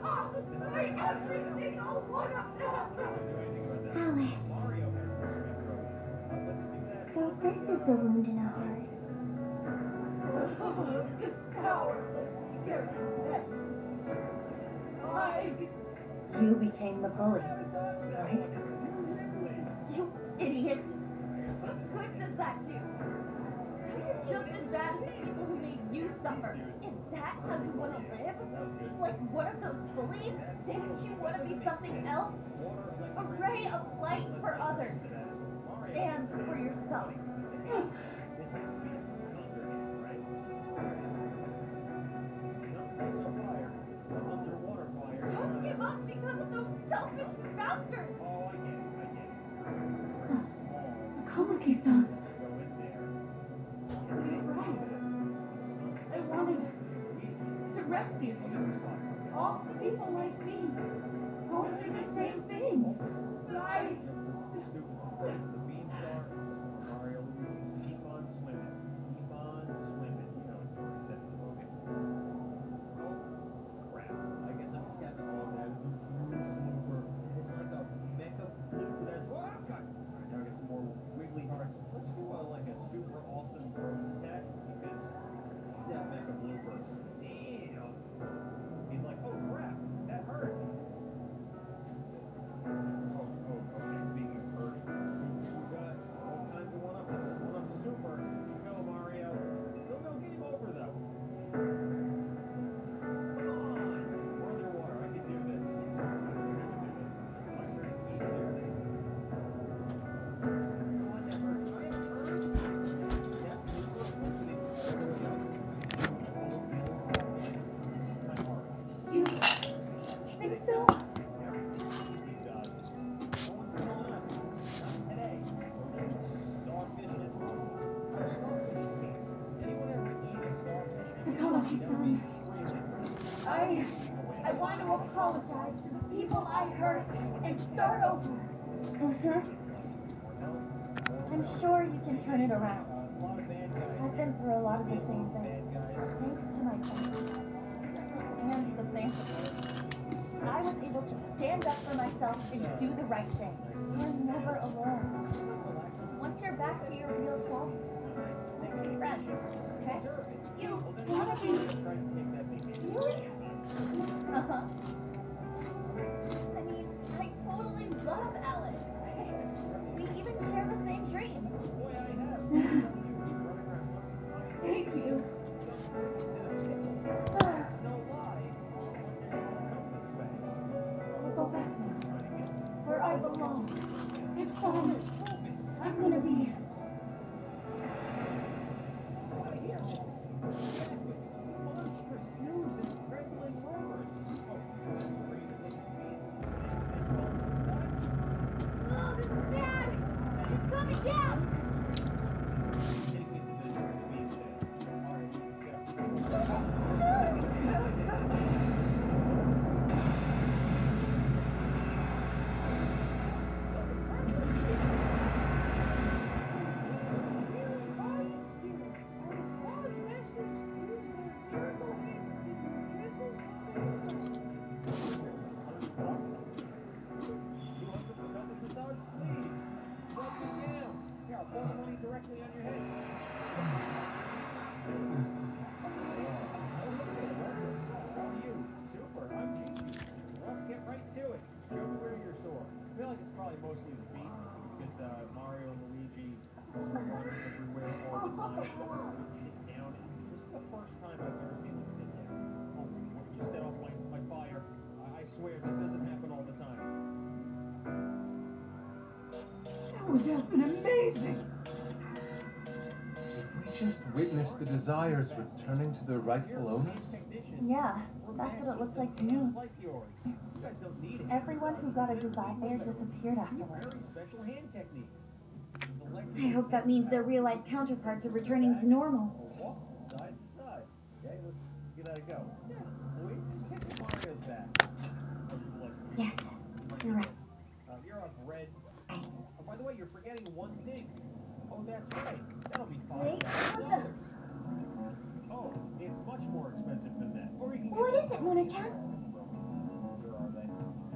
Speaker 2: I was right, every single one of them.
Speaker 4: Alice. So this is a wound in a heart.
Speaker 2: This power lets me get revenge.
Speaker 20: You became the bully, right?
Speaker 14: You idiot! What good does that do? You're just as bad as the people who made you suffer. Is that how you want to live? Like one of those bullies? Didn't you want to be something else? A ray of light for others. And for yourself. Don't give up because of those selfish bastards!
Speaker 20: Komaki-san.
Speaker 2: You're right. I wanted to rescue them. All the people like me, going through the same thing. But
Speaker 10: Mario, keep on swimming. Keep on swimming. You know, it's already said in the movie. Oh, crap. I guess I'm just getting all that. It's like a mecha blue that's. Oh, God. Alright, now I get some more wiggly hearts. Let's do like a super awesome Rose attack because that mecha blue person. Damn. He's like, oh, crap. That hurt. Okay. Speaking of hurt, we've got all kinds of one-uppers. One-up super. Go, Mario. Still no game over, though. Come on. We're underwater. I can do this. My turn to keep there. Come on, that hurts. I have a turn. Yeah.
Speaker 2: you think so?
Speaker 20: Komaki-san.
Speaker 2: I want to apologize to the people I hurt and start over.
Speaker 20: I'm sure you can turn it around. I've been through a lot of the same things, thanks to my friends.
Speaker 14: And the fantasy. I was able to stand up for myself and do the right thing.
Speaker 20: You're never alone.
Speaker 14: Once you're back to your real self, let's be friends, okay?
Speaker 2: You wanna be? Really?
Speaker 14: Uh-huh. I mean, I totally love Alice. We even share the same dream.
Speaker 2: Thank you.
Speaker 20: I'll go back now.
Speaker 2: Where I belong. This time, I'm gonna be.
Speaker 10: Monstrous news and trembling rumors.
Speaker 14: Oh, this is bad! It's coming down!
Speaker 10: Directly on your head. How are you? Super. I'm Gigi. Let's get right to it. Show me where you're sore. I feel like it's probably mostly the feet because Mario and Luigi are running everywhere all the time. Sit down. This is the first time I've ever seen them sit down. Oh, you set off my fire. I swear this doesn't happen all the time.
Speaker 12: That was effing amazing!
Speaker 6: Just witness the desires returning to their rightful owners?
Speaker 20: Yeah, that's what it looked like to me. Everyone who got a desire disappeared afterward.
Speaker 14: I hope that means their real-life counterparts are returning to normal.
Speaker 10: Side to side. Okay, let's give that a go. Yeah, wait, hit Mario's back.
Speaker 20: Yes, you're right.
Speaker 10: You're up red. Oh, by the way, you're forgetting one thing. Oh, that's right. That'll be $5,000. Oh, it's much more expensive than that. Or you can get
Speaker 14: What is it, Mona-chan?
Speaker 10: Where are they?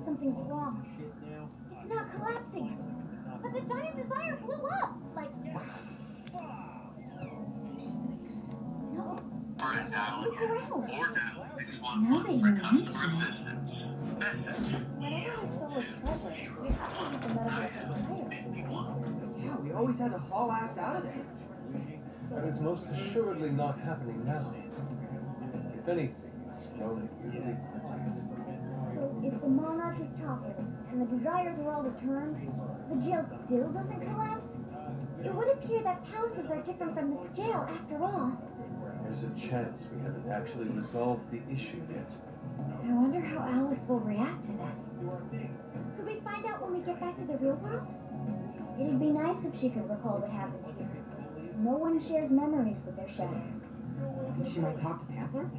Speaker 14: Something's wrong.
Speaker 10: Shit now.
Speaker 14: It's not collapsing. But the giant desire blew up. Like, no,
Speaker 11: Look around. Now that you mention it.
Speaker 20: Whenever we stole a treasure, we have to leave the metaverse entirely, right?
Speaker 12: Yeah, we always had to haul ass out of there.
Speaker 6: That is most assuredly not happening now. If anything, it's growing really quiet.
Speaker 14: So if the monarch is toppled and the desires are all returned, the jail still doesn't collapse? It would appear that palaces are different from this jail after all.
Speaker 6: There's a chance we haven't actually resolved the issue yet.
Speaker 14: I wonder how Alice will react to this. Could we find out when we get back to the real world? It'd be nice if she could recall what happened here. No one shares memories with their shadows.
Speaker 12: Think she might talk to Panther?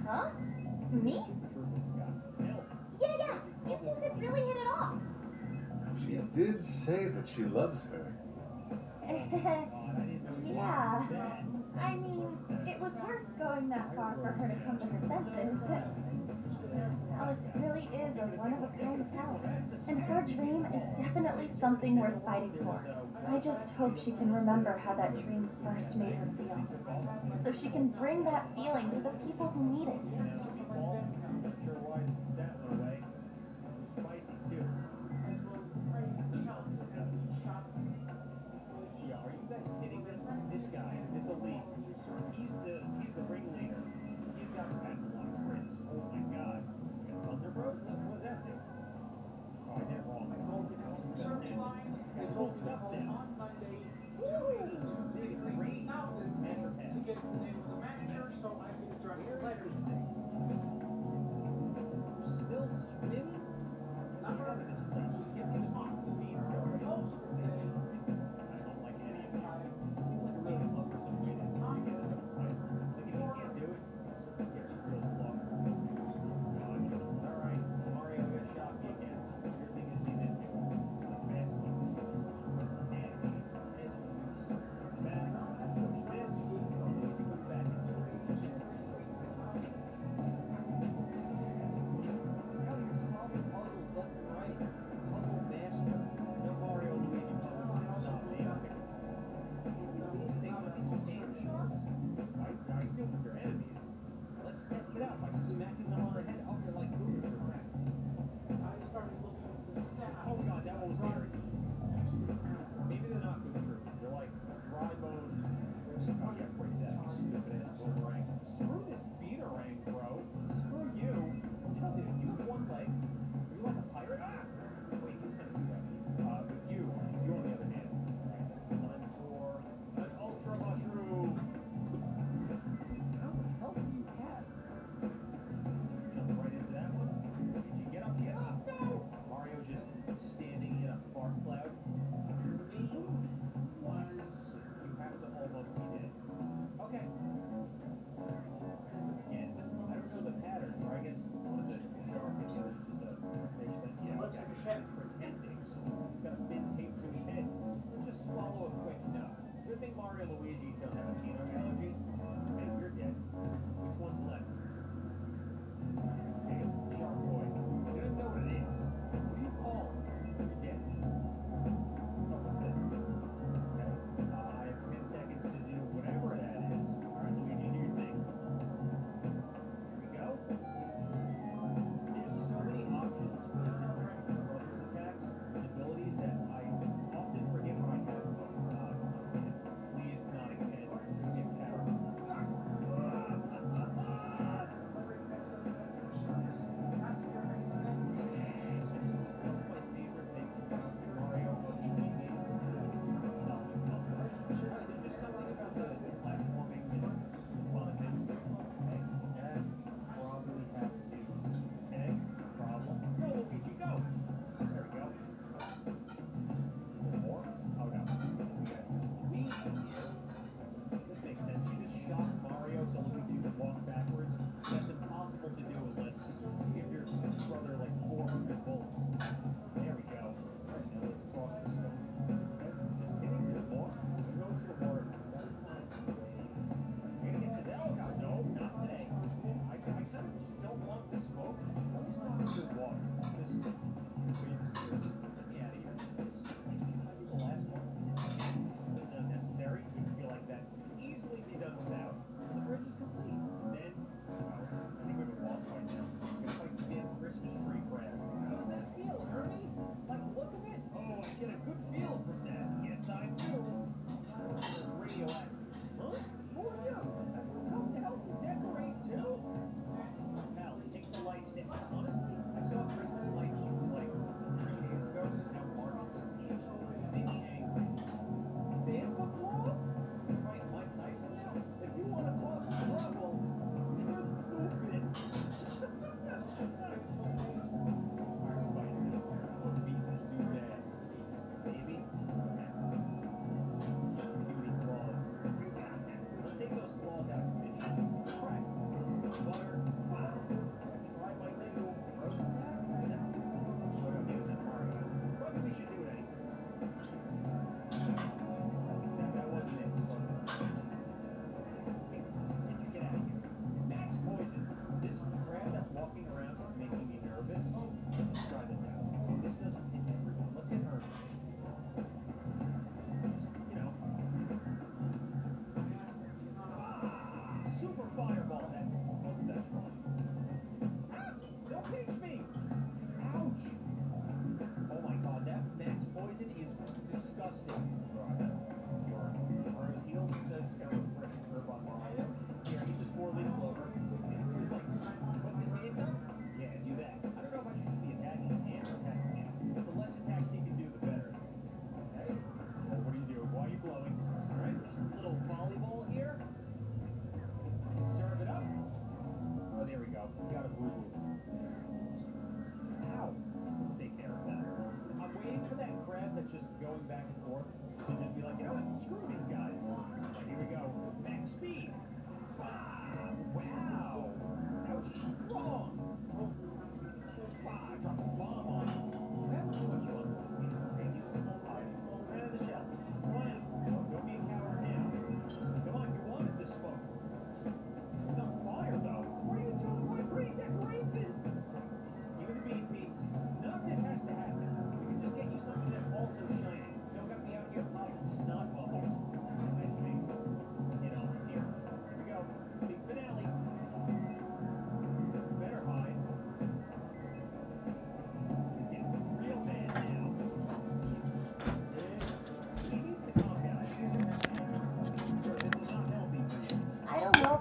Speaker 20: Huh? Me?
Speaker 14: Yeah, you two could really hit it off.
Speaker 6: She did say that she loves her.
Speaker 20: Yeah. I mean, it was worth going that far for her to come to her senses. Alice really is a one-of-a-kind talent, and her dream is definitely something worth fighting for. I just hope she can remember how that dream first made her feel, so she can bring that feeling to the people who need it.
Speaker 10: This guy is a lead. He's the ringleader. He's got that's a lot of prints. Oh my god. Thunder Bros? What does that do? Oh, I did wrong. I told you. Service line. I told stuff on Monday. Measure test. To get the name of the manager so I can address the letters. Still swimming? Not out of this place. Just give me the speed story.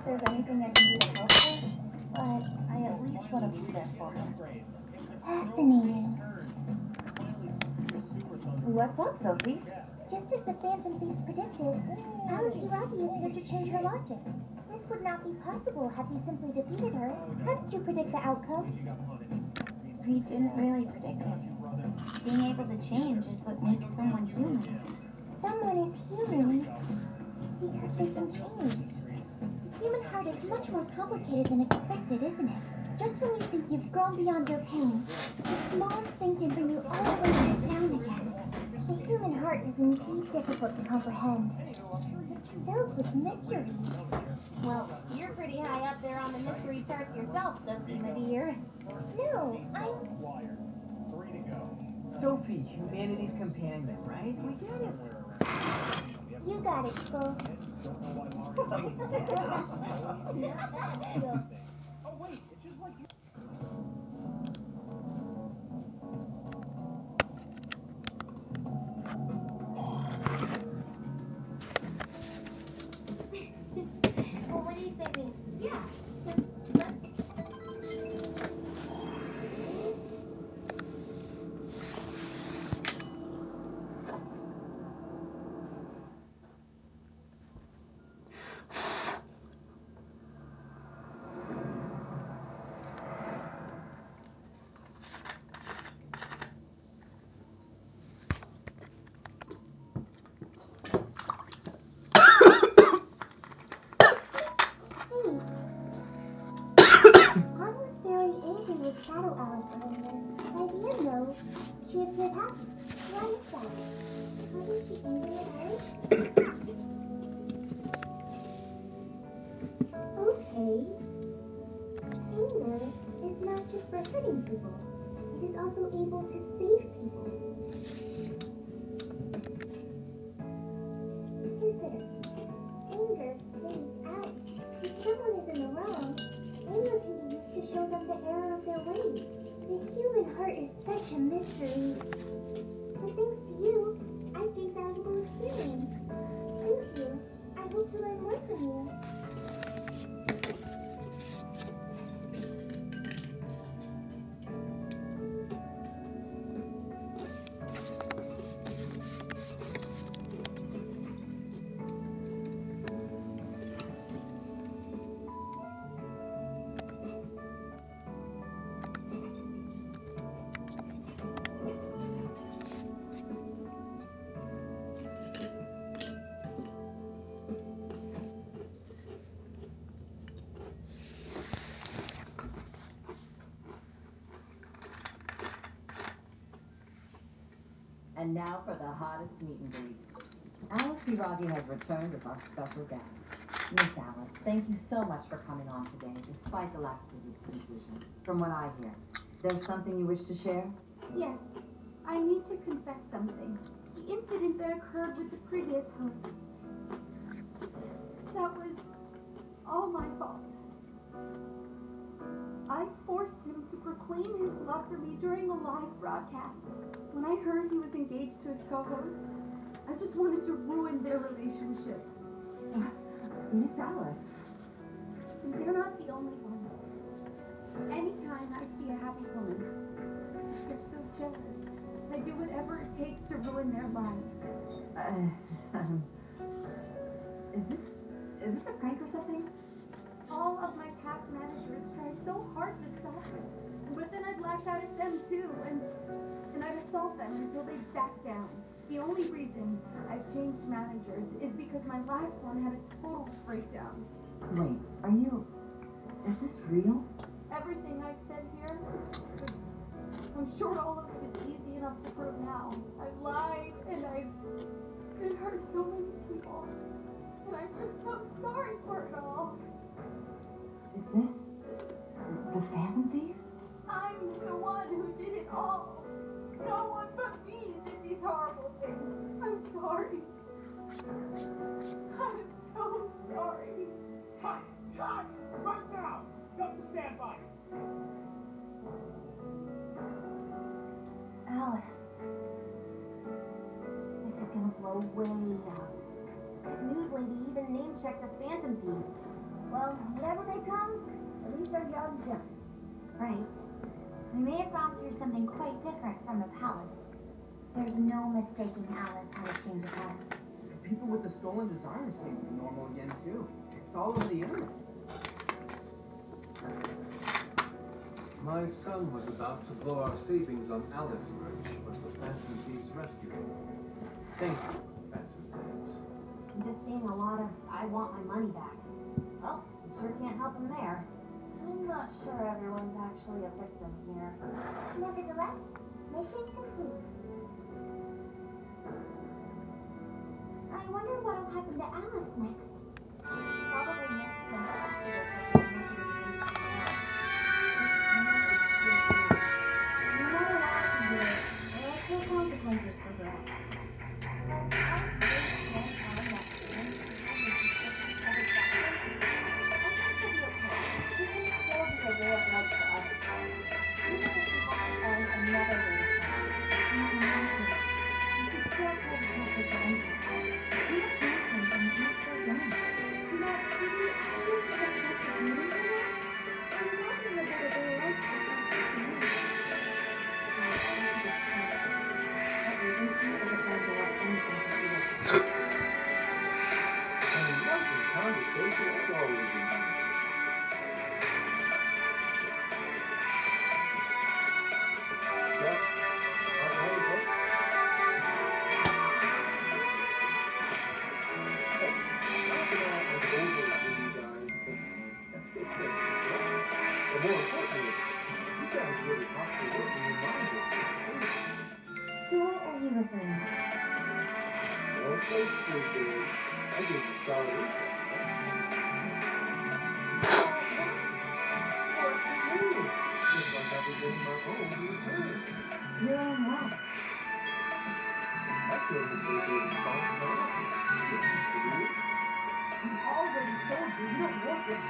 Speaker 20: there's anything I can do to help her, but I at least want to be there for her.
Speaker 14: Fascinating.
Speaker 20: What's up, Sophie?
Speaker 14: Just as the Phantom Thieves predicted, Alice Hiragi appeared to change her logic. This would not be possible had we simply defeated her. How did you predict the outcome?
Speaker 11: We didn't really predict it. Being able to change is what makes someone human.
Speaker 14: Someone is human because they can change. The human heart is much more complicated than expected, isn't it? Just when you think you've grown beyond your pain, the smallest thing can bring you all the way back down again. The human heart is indeed difficult to comprehend. It's filled with mysteries.
Speaker 2: Well, you're pretty high up there on the mystery charts yourself, Sophie, my dear.
Speaker 14: No,
Speaker 12: Sophie, humanity's companion, right? We get it.
Speaker 14: You got it, Skull.
Speaker 10: Oh wait, it's just like you.
Speaker 14: Well, what do you say we... Yeah. Han was very angry with Shadow Alice earlier. By the end, though, she appeared happy. Why is that? Wasn't she angry at Alice? Okay. Anger is not just for hurting people. It is also able to save people. Consider. Anger saves Alice. If someone is in the wrong, anger can be used to show them the error of their ways. The human heart is such a mystery. But thanks to you, I gained valuable experience. Thank you. I hope to learn more from you.
Speaker 16: And now for the hottest meet and greet. Alice Hiragi has returned as our special guest. Miss Alice, thank you so much for coming on today, despite the last visit's conclusion. From what I hear, there's something you wish to share?
Speaker 2: Yes, I need to confess something. The incident that occurred with the previous hosts. That was all my fault. I forced him to proclaim his love for me during a live broadcast. When I heard he was engaged to his co-host, I just wanted to ruin their relationship.
Speaker 16: Miss Alice.
Speaker 2: They're not the only ones. Anytime I see a happy woman, I just get so jealous. I do whatever it takes to ruin their lives.
Speaker 16: Is this a prank or something?
Speaker 2: All of my past managers try so hard to stop it. But then I'd lash out at them too, and I'd assault them until they back down. The only reason I've changed managers is because my last one had a total breakdown.
Speaker 16: Wait, is this real?
Speaker 2: Everything I've said here is true. I'm sure all of it is easy enough to prove now. I've lied, and it hurt so many people. And I'm just so sorry for it all.
Speaker 16: Is this the Phantom Thieves?
Speaker 2: I'm the one who did it all. No one but me did these horrible things. I'm sorry. I'm so sorry.
Speaker 10: Cut! Cut! Right now! Come to stand by!
Speaker 11: Alice. This is gonna blow way up.
Speaker 14: That news lady even name-checked the Phantom Thieves.
Speaker 4: Well, whatever may come, at least our job's done.
Speaker 11: Right. We may have gone through something quite different from the palace. There's no mistaking Alice had a change of heart.
Speaker 12: People with the stolen desires seem normal again, too. It's all over the internet.
Speaker 6: My son was about to blow our savings on Alice merch, but the Phantom Thieves rescued him. Thank you, Phantom Thieves.
Speaker 4: I'm just seeing a lot of I want my money back. Well, we sure can't help them there.
Speaker 14: I'm not sure everyone's actually a victim here.
Speaker 4: Nevertheless, mission complete.
Speaker 11: I wonder what'll happen to Alice next.
Speaker 14: Probably next to impossible
Speaker 4: No matter what she did, there are still consequences for that.
Speaker 11: So what are you referring to?
Speaker 8: Well, basically, I give you solid just like I was in my own return.
Speaker 11: Your own what?
Speaker 8: I feel that they did responsibility.
Speaker 12: I've already told you, you don't work with us.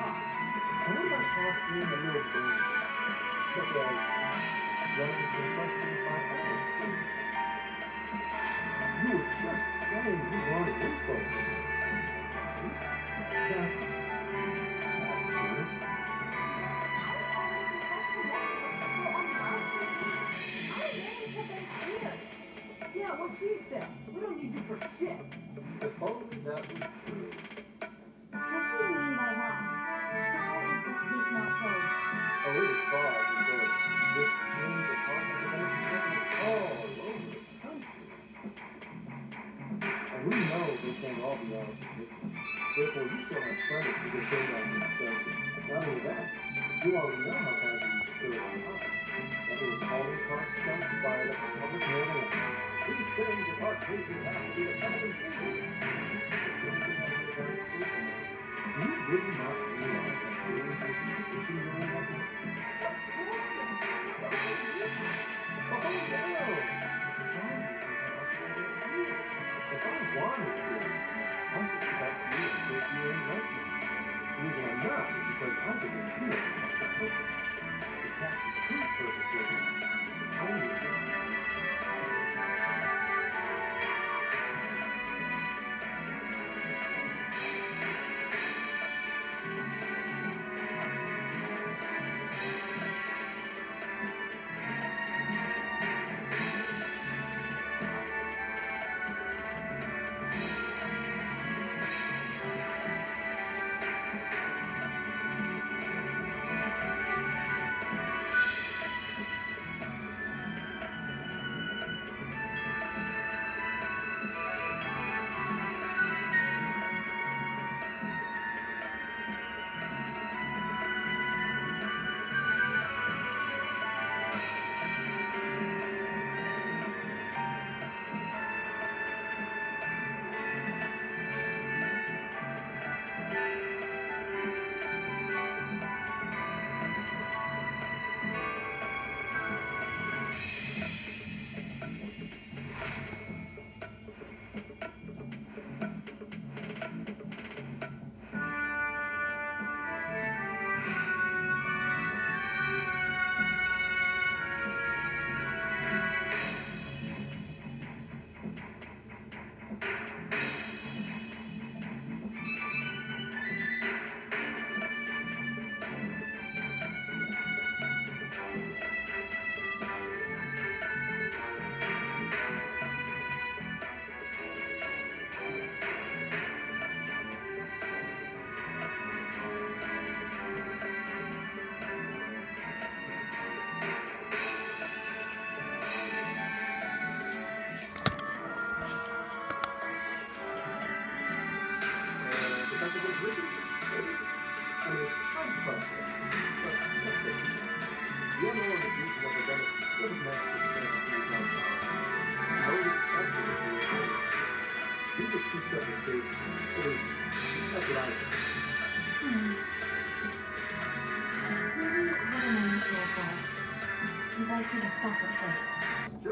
Speaker 8: What about asking a little thing, such as running some questions by Alice? You were just saying you wanted info. That's
Speaker 12: Yeah, what she said. We don't need you for shit.
Speaker 8: suppose that was true.
Speaker 11: What do you mean by that? How is this case not closed?
Speaker 8: Oh, it was far before this change of heart has happened all over the country. And we know this won't all be ours. Therefore, you still have credit to get paid on this thing. Not only that, you already know how bad you still are. That was calling costs justified at the public mail. These things of our cases have to be a public issue. Do you really not realize that during this position you're in? If I wanted to, I could cut you and put you in right now. The reason I'm not is because I could be here for purpose. To catch the true purpose of it. I need to.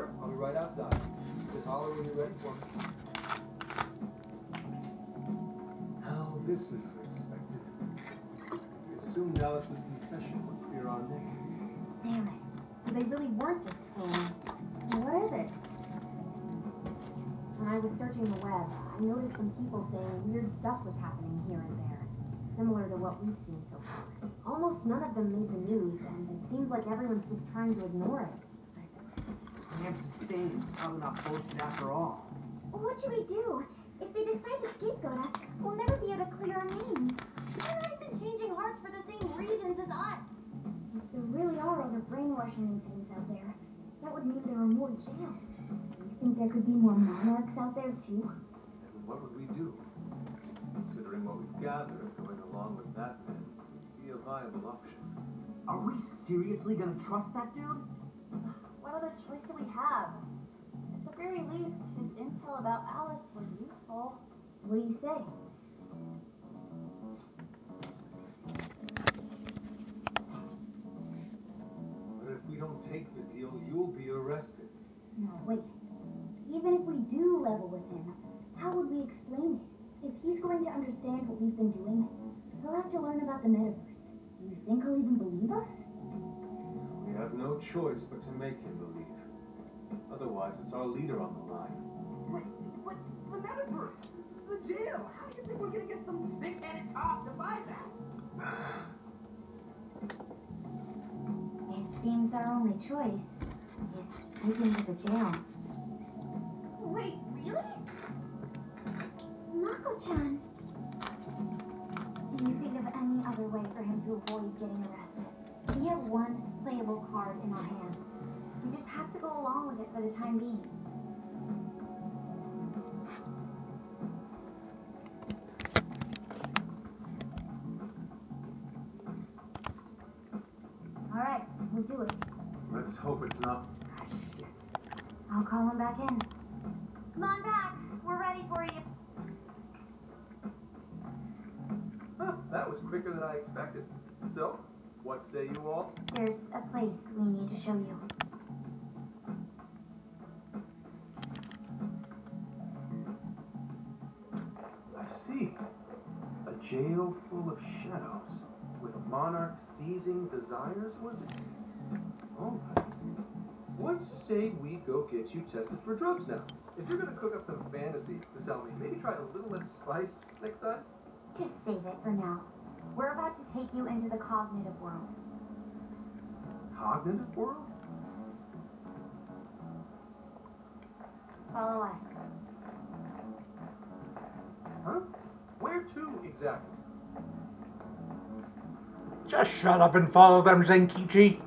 Speaker 13: sir. I'll be right outside. Just holler when you're ready for me.
Speaker 6: Now this is unexpected. We assumed Alice's confession would clear our names.
Speaker 14: Damn it. So they really weren't just trolling. What is it? When I was searching the web, I noticed some people saying weird stuff was happening here and there, similar to what we've seen so far. Almost none of them made the news, and it seems like everyone's just trying to ignore it.
Speaker 12: Nancy's saying it's probably not bullshit after all.
Speaker 11: Well, what should we do? If they decide to scapegoat us, we'll never be able to clear our names.
Speaker 14: They're not even changing hearts for the same reasons as us.
Speaker 11: If there really are other brainwashing incidents out there, that would mean there are more jails. Do you think there could be more monarchs out there too?
Speaker 6: And what would we do? Considering what we've gathered, going along with that man would be a viable option.
Speaker 12: Are we seriously gonna trust that dude?
Speaker 14: What other choice do we have? At the very least, his intel about Alice was useful.
Speaker 11: What do you say?
Speaker 6: But if we don't take the deal, you'll be arrested.
Speaker 11: No, wait. Even if we do level with him, how would we explain it? If he's going to understand what we've been doing, he'll have to learn about the metaverse. Do you think he'll even believe us?
Speaker 6: We have no choice but to make him believe. Otherwise, it's our leader on the line.
Speaker 12: But the metaverse, the jail. How do you think we're gonna get some big-headed cop to buy that?
Speaker 11: It seems our only choice is take him to the jail.
Speaker 14: Wait, really?
Speaker 11: Mako-chan! Can you think of any other way for him to avoid getting arrested? We have one playable card in our hand. We just have to go along with it for the time being. Alright, we'll do it.
Speaker 6: Let's hope it's not.
Speaker 11: I'll call him back in.
Speaker 14: Come on back. We're ready for you.
Speaker 13: Huh, that was quicker than I expected. So, what say you all?
Speaker 11: There's a place we need to show you.
Speaker 13: I see. A jail full of shadows, with a monarch seizing desires, was it? All right. What say we go get you tested for drugs now? If you're gonna cook up some fantasy to sell me, maybe try a little less spice next time?
Speaker 11: Just save it for now. We're about to take you into the cognitive world.
Speaker 13: Cognitive world?
Speaker 11: Follow us.
Speaker 13: Huh? Where to exactly?
Speaker 1: Just shut up and follow them, Zenkichi.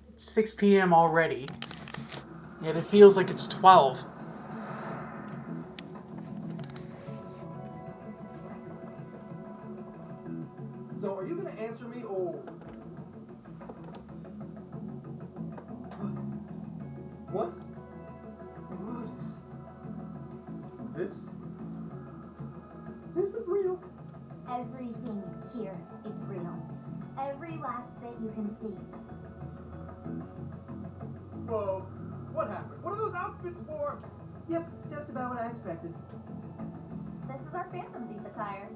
Speaker 1: It's 6 p.m. already, yet it feels like it's 12.
Speaker 13: So, are you gonna answer me, or... What? What is... This is real.
Speaker 11: Everything here is real. Every last bit you can see.
Speaker 13: Whoa. What happened? What are those outfits for?
Speaker 12: Yep, just about what I expected.
Speaker 14: This is our Phantom Thief attire.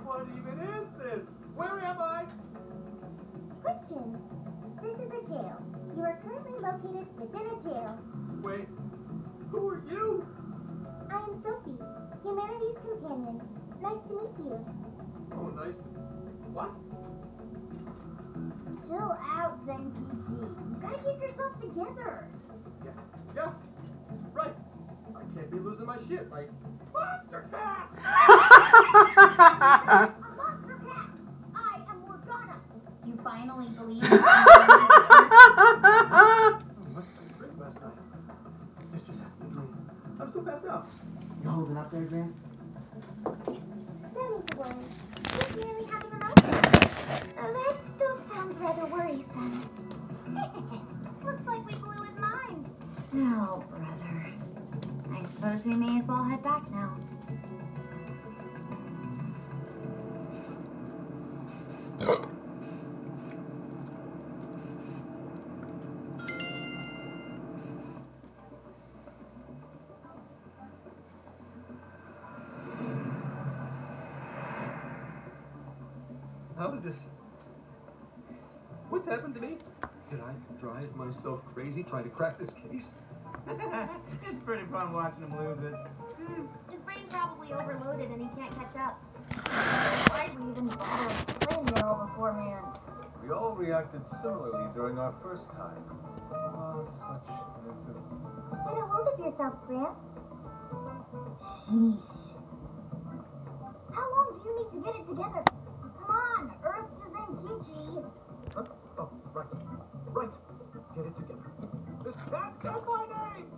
Speaker 13: What even is this? Where am I?
Speaker 11: Questions. This is a jail. You are currently located within a jail.
Speaker 13: Wait, who are you?
Speaker 11: I am Sophie, humanity's companion. Nice to meet you.
Speaker 13: Oh, nice. What?
Speaker 11: Chill out, Zenkichi. You gotta keep yourself together.
Speaker 13: Yeah, right. I can't be losing my shit like Monster Cat!
Speaker 11: A monster cat! I am Morgana! You finally believe
Speaker 13: Oh, must have been great last night. This just happened to me. I'm still passed out.
Speaker 12: You holding up there, Gramps?
Speaker 11: No need to worry. Just merely having a mouth. That still sounds rather worrisome. Looks like we blew his mind. Oh, brother. I suppose we may as well head back now.
Speaker 13: How did this... What's happened to me? Did I drive myself crazy trying to crack this case?
Speaker 12: It's pretty fun watching him lose it.
Speaker 14: His brain's probably overloaded and he can't catch up. Why'd we even bother explaining it all beforehand?
Speaker 6: We all reacted similarly during our first time. Oh, such innocence.
Speaker 4: Get a hold of yourself, Gramps. Sheesh. How long do you need to get it together? Come on, Earth to Zenkichi.
Speaker 13: Huh? Oh, right. Right. Get it together. This cat said my name!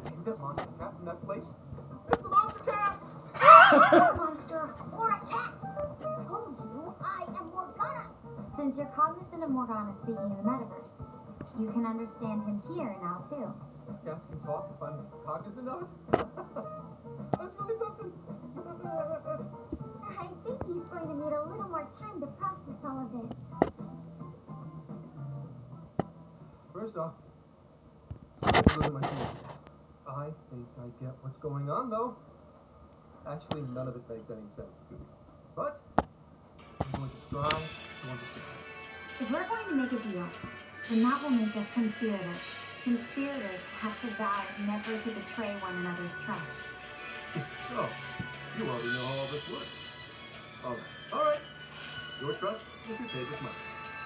Speaker 13: You that monster cat in that place? It's the monster cat!
Speaker 4: A monster or a cat? Told you I am Morgana.
Speaker 11: Since you're cognizant of Morgana speaking in the metaverse, you can understand him here now too.
Speaker 13: Cats can talk if I'm cognizant of it? That's really something.
Speaker 4: I think he's going to need a little more time to process all of this.
Speaker 13: First off, let's look at my feet. I think I get what's going on, though. Actually, none of it makes any sense to me. But I'm going to try to understand.
Speaker 11: If we're going to make a deal, then that will make us conspirators. Conspirators have to vow never to betray one another's trust.
Speaker 13: Oh, you already know how all this works. All right. Your trust is your favorite money.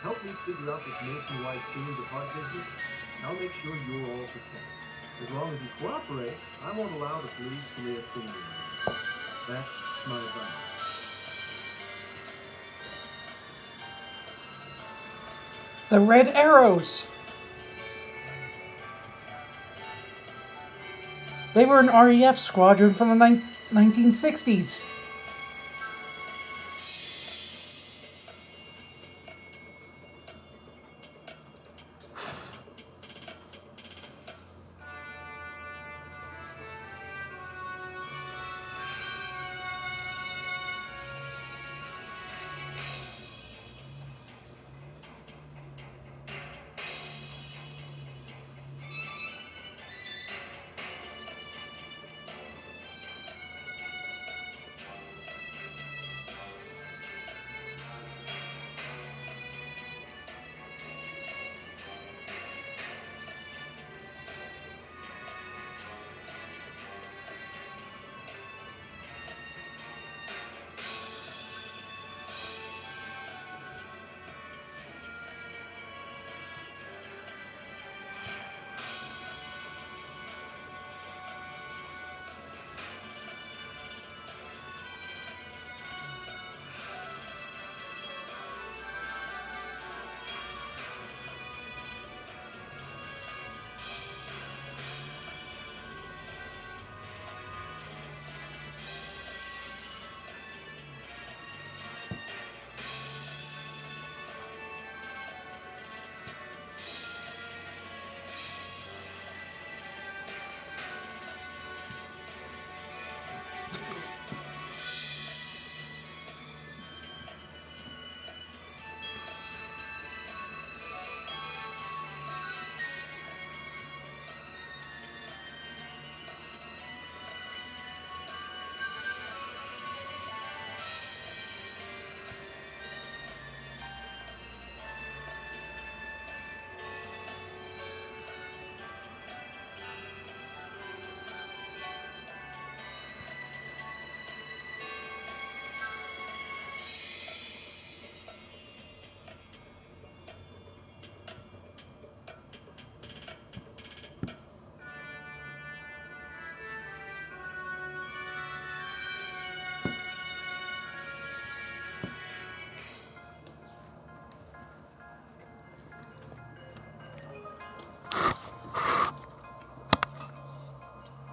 Speaker 13: Help me figure out this nationwide change of heart business. I'll make sure you're all protected. As long as you cooperate, I won't allow the police to lay a finger on you. That's my advice.
Speaker 1: The Red Arrows. They were an RAF squadron from the 1960s.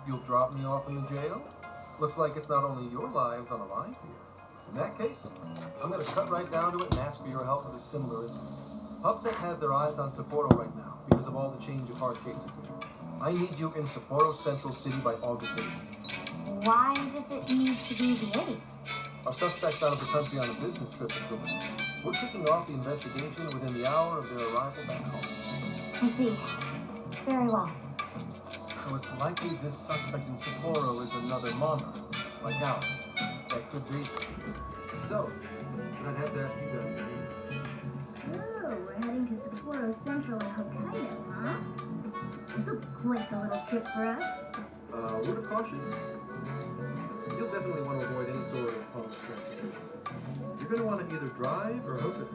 Speaker 13: You'll drop me off in the jail? Looks like it's not only your lives on the line here. In that case, I'm going to cut right down to it and ask for your help with a similar incident. PubSec has their eyes on Sapporo right now because of all the change of heart cases there. I need you in Sapporo Central City by August 8th.
Speaker 11: Why does it need to be the 8th?
Speaker 13: Our suspect's out of the country on a business trip until then. We're kicking off the investigation within the hour of their arrival back home.
Speaker 11: I see. Very well.
Speaker 13: So it's likely this suspect in Sapporo is another monarch, like Alice. That could be. So, I'd have to ask you guys.
Speaker 4: So, we're heading to Sapporo Central in Hokkaido, huh? This'll be quite the little trip for us.
Speaker 13: Word of caution. You'll definitely want to avoid any sort of public transportation. You're going to want to either drive or hook it.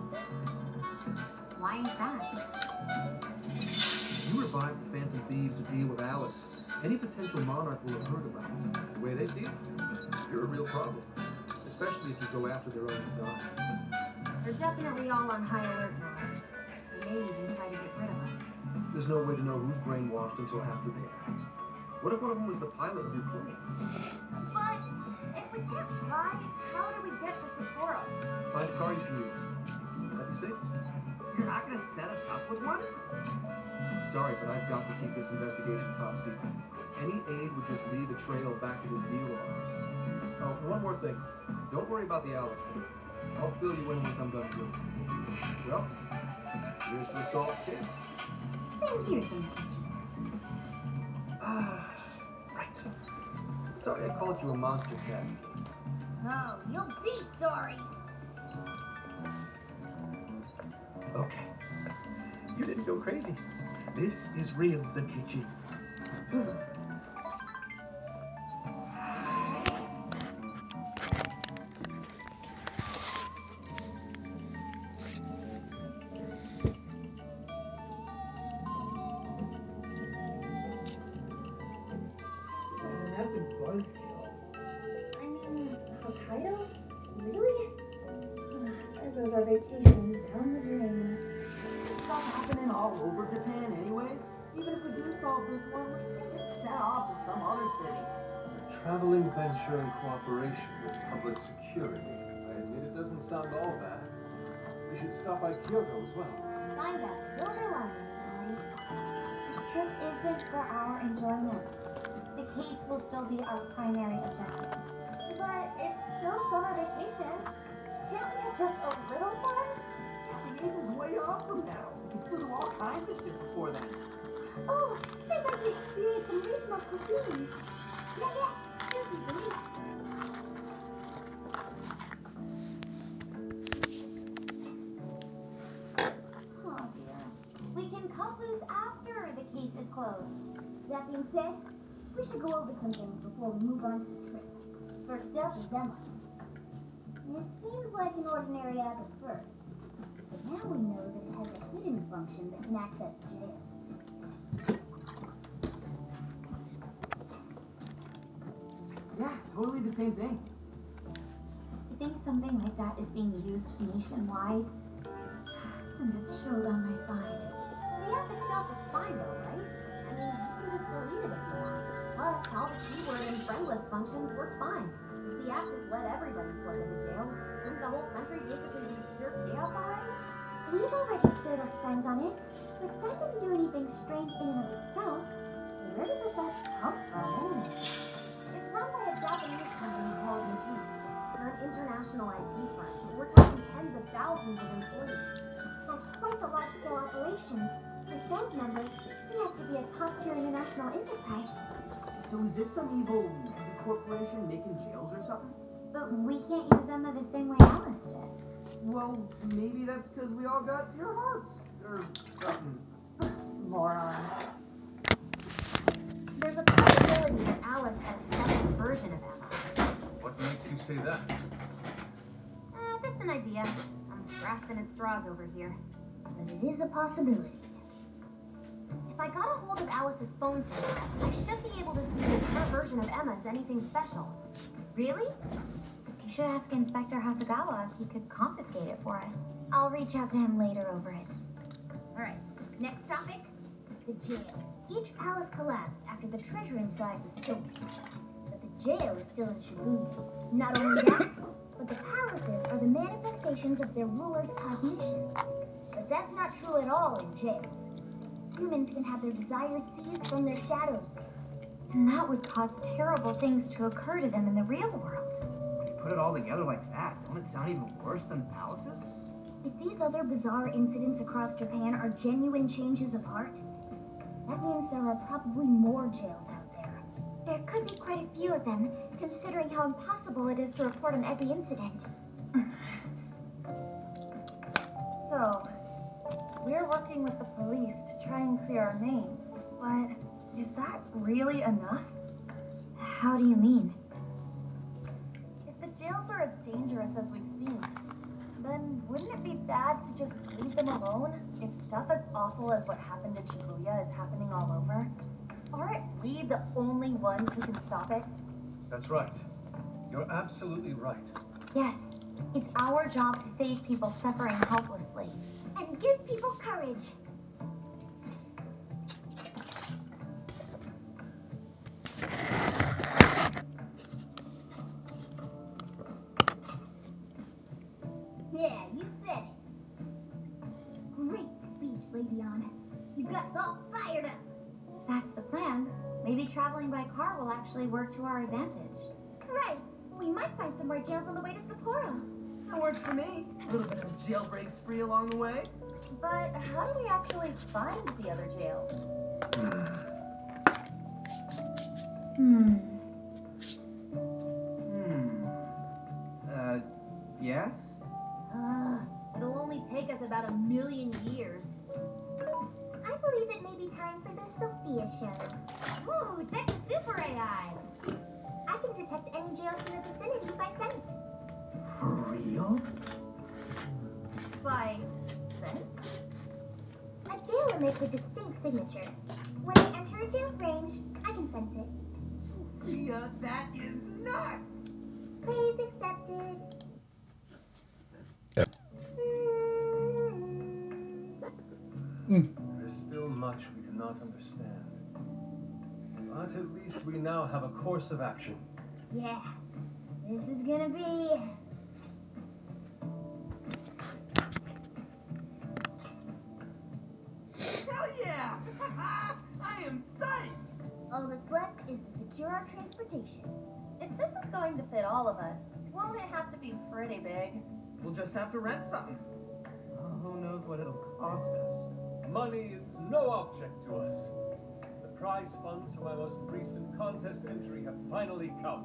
Speaker 11: Why is that?
Speaker 13: You revived the Phantom Thieves to deal with Alice. Any potential monarch will have heard about it. The way they see it, you're a real problem. Especially if you go after their own design.
Speaker 4: They're definitely all on high alert now. They may even try to get rid of us.
Speaker 13: There's no way to know who's brainwashed until after they are. What if one of them was the pilot of your plane?
Speaker 14: But if we can't fly, how do we get to Sapporo?
Speaker 13: Find a car you can use. That'd be safe.
Speaker 12: You're not gonna set us up with one?
Speaker 13: Sorry, but I've got to keep this investigation top secret. Any aid would just leave a trail back to this deal of ours. Oh, and one more thing. Don't worry about the Alice thing. I'll fill you in once I'm done doing it. Well, here's the salt case.
Speaker 11: Same here, some.
Speaker 13: Right. Sorry I called you a monster cat.
Speaker 14: Oh, you'll be sorry.
Speaker 13: Okay. You didn't go crazy. This is real, Zenkichi.
Speaker 12: That's a buzzkill.
Speaker 14: I mean, Hokkaido? Really? There goes our vacation down the drain.
Speaker 12: Stuff happening all over Japan anyways. Even if we do solve this one, we're just gonna get sent off to some other city.
Speaker 6: A traveling venture in cooperation with public security. I admit it doesn't sound all bad. We should stop by Kyoto as well.
Speaker 14: Find that silver lining, Molly.
Speaker 11: This trip isn't for our enjoyment. The case will still be our primary objective.
Speaker 14: But it's still summer vacation. Can't we have just a little fun?
Speaker 12: The eve is way off from now. We can still do all kinds of shit before then.
Speaker 14: Oh, I'd like to experience some regional cuisine. Yeah, excuse me, please.
Speaker 11: Oh dear. We can cut loose after the case is closed.
Speaker 4: That being said, we should go over some things before we move on to the trip. First up is Emma. It seems like an ordinary app at first, but now we know that it has a hidden function that can access jails.
Speaker 12: Yeah, totally the same thing.
Speaker 11: To think something like that is being used nationwide sends a chill down my spine.
Speaker 14: The app itself is fine though, right? I mean, you can just delete it if you want. Plus, all the keyword and friend list functions work fine. The app just let everybody slip into jails. Wouldn't the whole country basically be pure chaos already?
Speaker 11: We've all registered as friends on it, but that didn't do anything strange in and of itself. Where did this app come from anyway?
Speaker 14: It's run by a Japanese company called Yahoo. They're an international IT firm. We're talking tens of thousands of employees.
Speaker 11: That's quite the large-scale operation. With those numbers, we have to be a top-tier international enterprise.
Speaker 12: So is this some evil corporation making jails or something?
Speaker 11: But we can't use Emma the same way Alice did.
Speaker 12: Well, maybe that's because we all got your hearts. Or something.
Speaker 11: Moron. There's a possibility that Alice had a second version of Emma.
Speaker 6: What makes you say that?
Speaker 14: Just an idea. I'm grasping at straws over here.
Speaker 4: But it is a possibility.
Speaker 14: If I got a hold of Alice's phone somehow, I should be able to see if her version of Emma is anything special. Really?
Speaker 11: You should ask Inspector Hasegawa if he could confiscate it for us. I'll reach out to him later over it.
Speaker 14: Alright, next topic.
Speaker 4: The jail. Each palace collapsed after the treasure inside was stolen. But the jail is still in Shibuya. Not only that, but the palaces are the manifestations of their rulers' cognitions. But that's not true at all in jails. Humans can have their desires seized from their shadows there.
Speaker 11: And that would cause terrible things to occur to them in the real world.
Speaker 12: put it all together like that, don't it sound even worse than Alice's?
Speaker 4: If these other bizarre incidents across Japan are genuine changes of heart, that means there are probably more jails out there. There could be quite a few of them, considering how impossible it is to report on every incident.
Speaker 20: So, we're working with the police to try and clear our names, but is that really enough?
Speaker 4: How do you mean?
Speaker 20: If the jails are as dangerous as we've seen, then wouldn't it be bad to just leave them alone if stuff as awful as what happened in Shibuya is happening all over? Aren't we the only ones who can stop it?
Speaker 6: That's right. You're absolutely right.
Speaker 4: Yes, it's our job to save people suffering helplessly. And give people courage. Yeah, you said it. Great speech, Lady Ann. You got us all fired up.
Speaker 11: That's the plan. Maybe traveling by car will actually work to our advantage.
Speaker 14: Right. We might find some more jails on the way to Sapporo.
Speaker 12: That works for me. A little bit of a jailbreak spree along the way.
Speaker 20: But how do we actually find the other jails?
Speaker 12: Yes?
Speaker 14: It'll only take us about 1,000,000 years.
Speaker 4: I believe it may be time for the Sophia show.
Speaker 14: Ooh, check the super AI.
Speaker 4: I can detect any jails in the vicinity by scent.
Speaker 12: For real?
Speaker 20: By scent?
Speaker 4: A jail emits a distinct signature. When I enter a jail's range, I can sense it.
Speaker 12: Sophia, that is nuts!
Speaker 4: Praise accepted.
Speaker 6: There is still much we do not understand. But at least we now have a course of action.
Speaker 4: Yeah, this is gonna be...
Speaker 12: Hell yeah! I am psyched!
Speaker 4: All that's left is to secure our transportation.
Speaker 20: If this is going to fit all of us, won't it have to be pretty big?
Speaker 12: We'll just have to rent something. Who knows what it'll cost us?
Speaker 6: Money is no object to us. The prize funds for my most recent contest entry have finally come.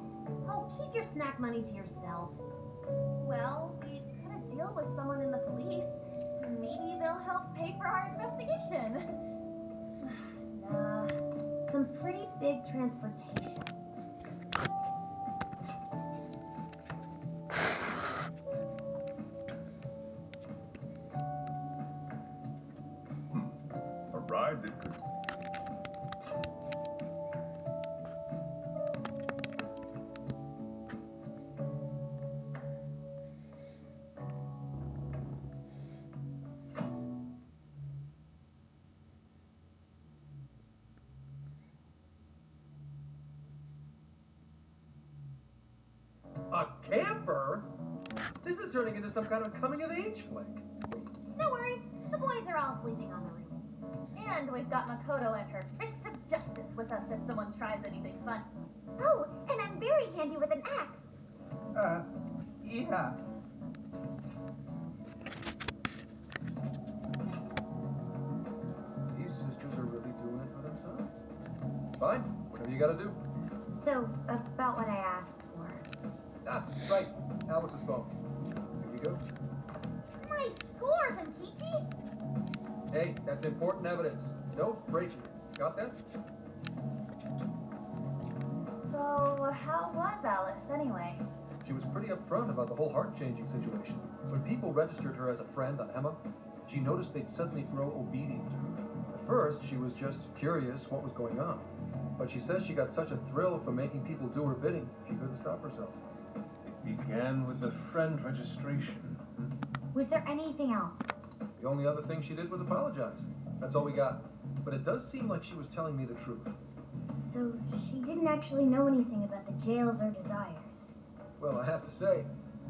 Speaker 14: Oh, keep your snack money to yourself.
Speaker 20: Well, we could a deal with someone in the police. Maybe they'll help pay for our investigation.
Speaker 4: Nah, some pretty big transportation.
Speaker 17: Arrived at good.
Speaker 13: A camper? This is turning into some kind of coming-of-age flick.
Speaker 14: No worries. The boys are all sleeping on the roof.
Speaker 20: And we've got Makoto and her fist of justice with us if someone tries anything fun.
Speaker 14: Oh, and I'm very handy with an axe.
Speaker 12: Yeah.
Speaker 13: These sisters are really doing it for themselves. Fine, whatever you gotta do.
Speaker 11: So, about what I asked for.
Speaker 13: Ah, right. Alice's phone. Here you go.
Speaker 14: Nice scores, Ankichi.
Speaker 13: Hey, that's important evidence. No breaking it. Got that?
Speaker 20: So, how was Alice anyway?
Speaker 13: She was pretty upfront about the whole heart-changing situation. When people registered her as a friend on Emma, she noticed they'd suddenly grow obedient to her. At first, she was just curious what was going on. But she says she got such a thrill from making people do her bidding, she couldn't stop herself.
Speaker 6: It began with the friend registration.
Speaker 11: Was there anything else?
Speaker 13: The only other thing she did was apologize. That's all we got. But it does seem like she was telling me the truth.
Speaker 4: So she didn't actually know anything about the jails or desires.
Speaker 13: Well, I have to say,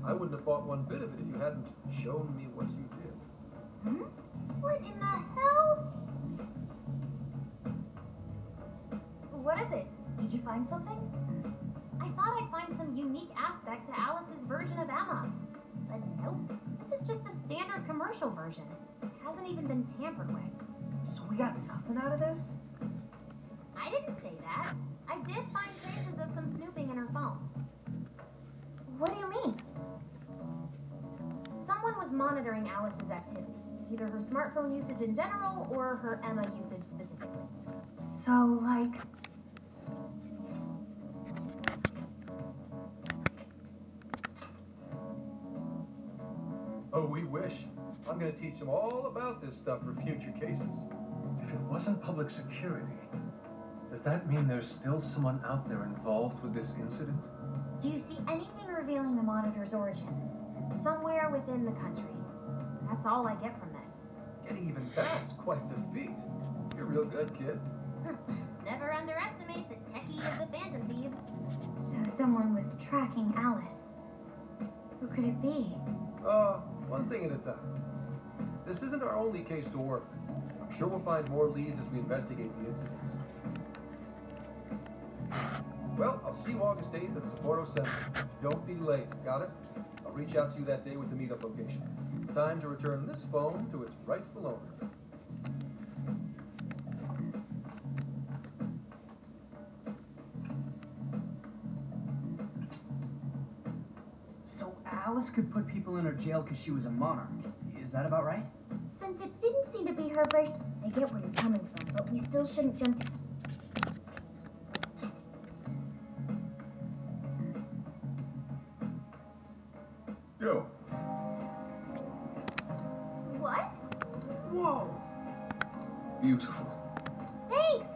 Speaker 13: I wouldn't have bought one bit of it if you hadn't shown me what you did.
Speaker 4: Hmm? What in the hell?
Speaker 20: What is it? Did you find something?
Speaker 14: I thought I'd find some unique aspect to Alice's version of Emma. But nope, this is just the standard commercial version. It hasn't even been tampered with.
Speaker 12: So we got nothing out of this?
Speaker 14: I didn't say that. I did find traces of some snooping in her phone.
Speaker 20: What do you mean?
Speaker 14: Someone was monitoring Alice's activity, either her smartphone usage in general or her Emma usage specifically.
Speaker 20: So, like...
Speaker 13: Oh, we wish. I'm gonna teach them all about this stuff for future cases.
Speaker 6: If it wasn't public security, does that mean there's still someone out there involved with this incident?
Speaker 11: Do you see anything revealing the monitor's origins?
Speaker 14: Somewhere within the country. That's all I get from this.
Speaker 13: Getting even that's quite the feat. You're real good, kid.
Speaker 14: Never underestimate the techie of the Phantom Thieves.
Speaker 11: So someone was tracking Alice. Who could it be?
Speaker 13: One thing at a time. This isn't our only case to work. I'm sure we'll find more leads as we investigate the incidents. Well, I'll see you August 8th at the Sapporo Center. Don't be late, got it? I'll reach out to you that day with the meetup location. Time to return this phone to its rightful owner.
Speaker 12: So Alice could put people in her jail because she was a monarch. Is that about right?
Speaker 4: Since it didn't seem to be her first, I get where you're coming from, but we still shouldn't jump to...
Speaker 17: Yo,
Speaker 14: What?
Speaker 12: Whoa!
Speaker 17: beautiful.
Speaker 14: Thanks!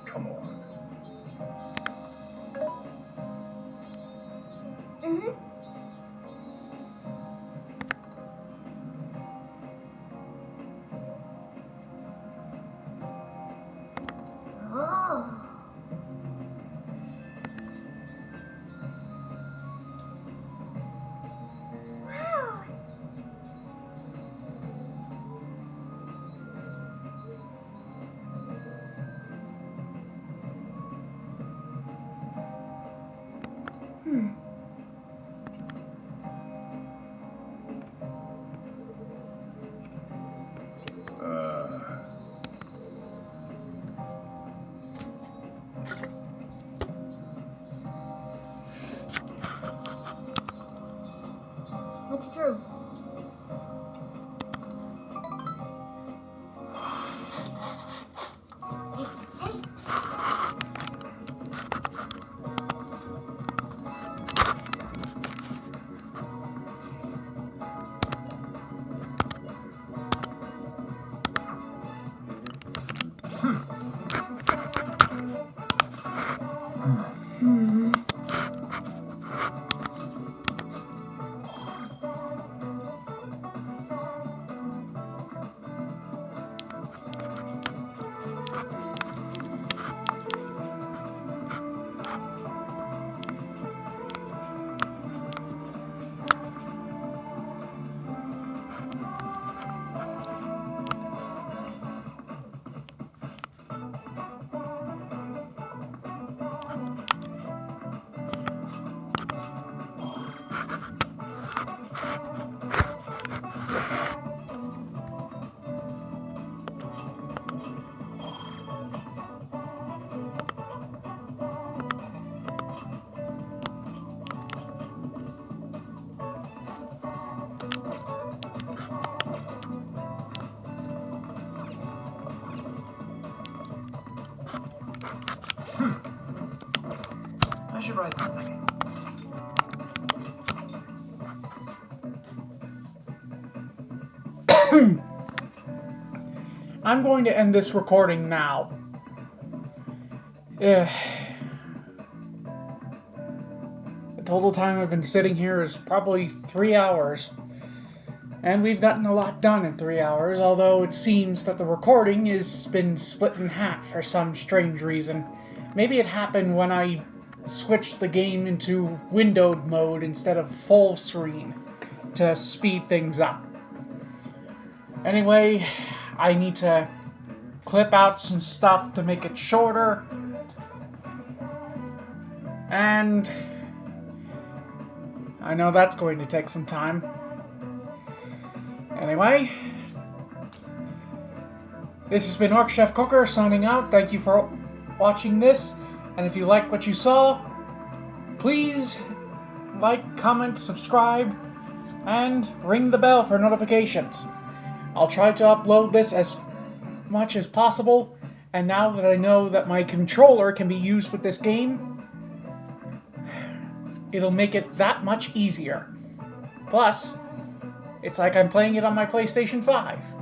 Speaker 17: Come on.
Speaker 14: Mm-hmm.
Speaker 4: Oh.
Speaker 14: Wow!
Speaker 4: That's true.
Speaker 12: I should write something.
Speaker 1: I'm going to end this recording now. The total time I've been sitting here is probably 3 hours. And we've gotten a lot done in 3 hours, although it seems that the recording has been split in half for some strange reason. Maybe it happened when I switched the game into windowed mode instead of full screen to speed things up. Anyway, I need to clip out some stuff to make it shorter. And I know that's going to take some time. Anyway, this has been Orc Chef Cooker signing out. Thank you for watching this. And if you like what you saw, please like, comment, subscribe, and ring the bell for notifications. I'll try to upload this as much as possible. And now that I know that my controller can be used with this game, it'll make it that much easier. Plus, it's like I'm playing it on my PlayStation 5.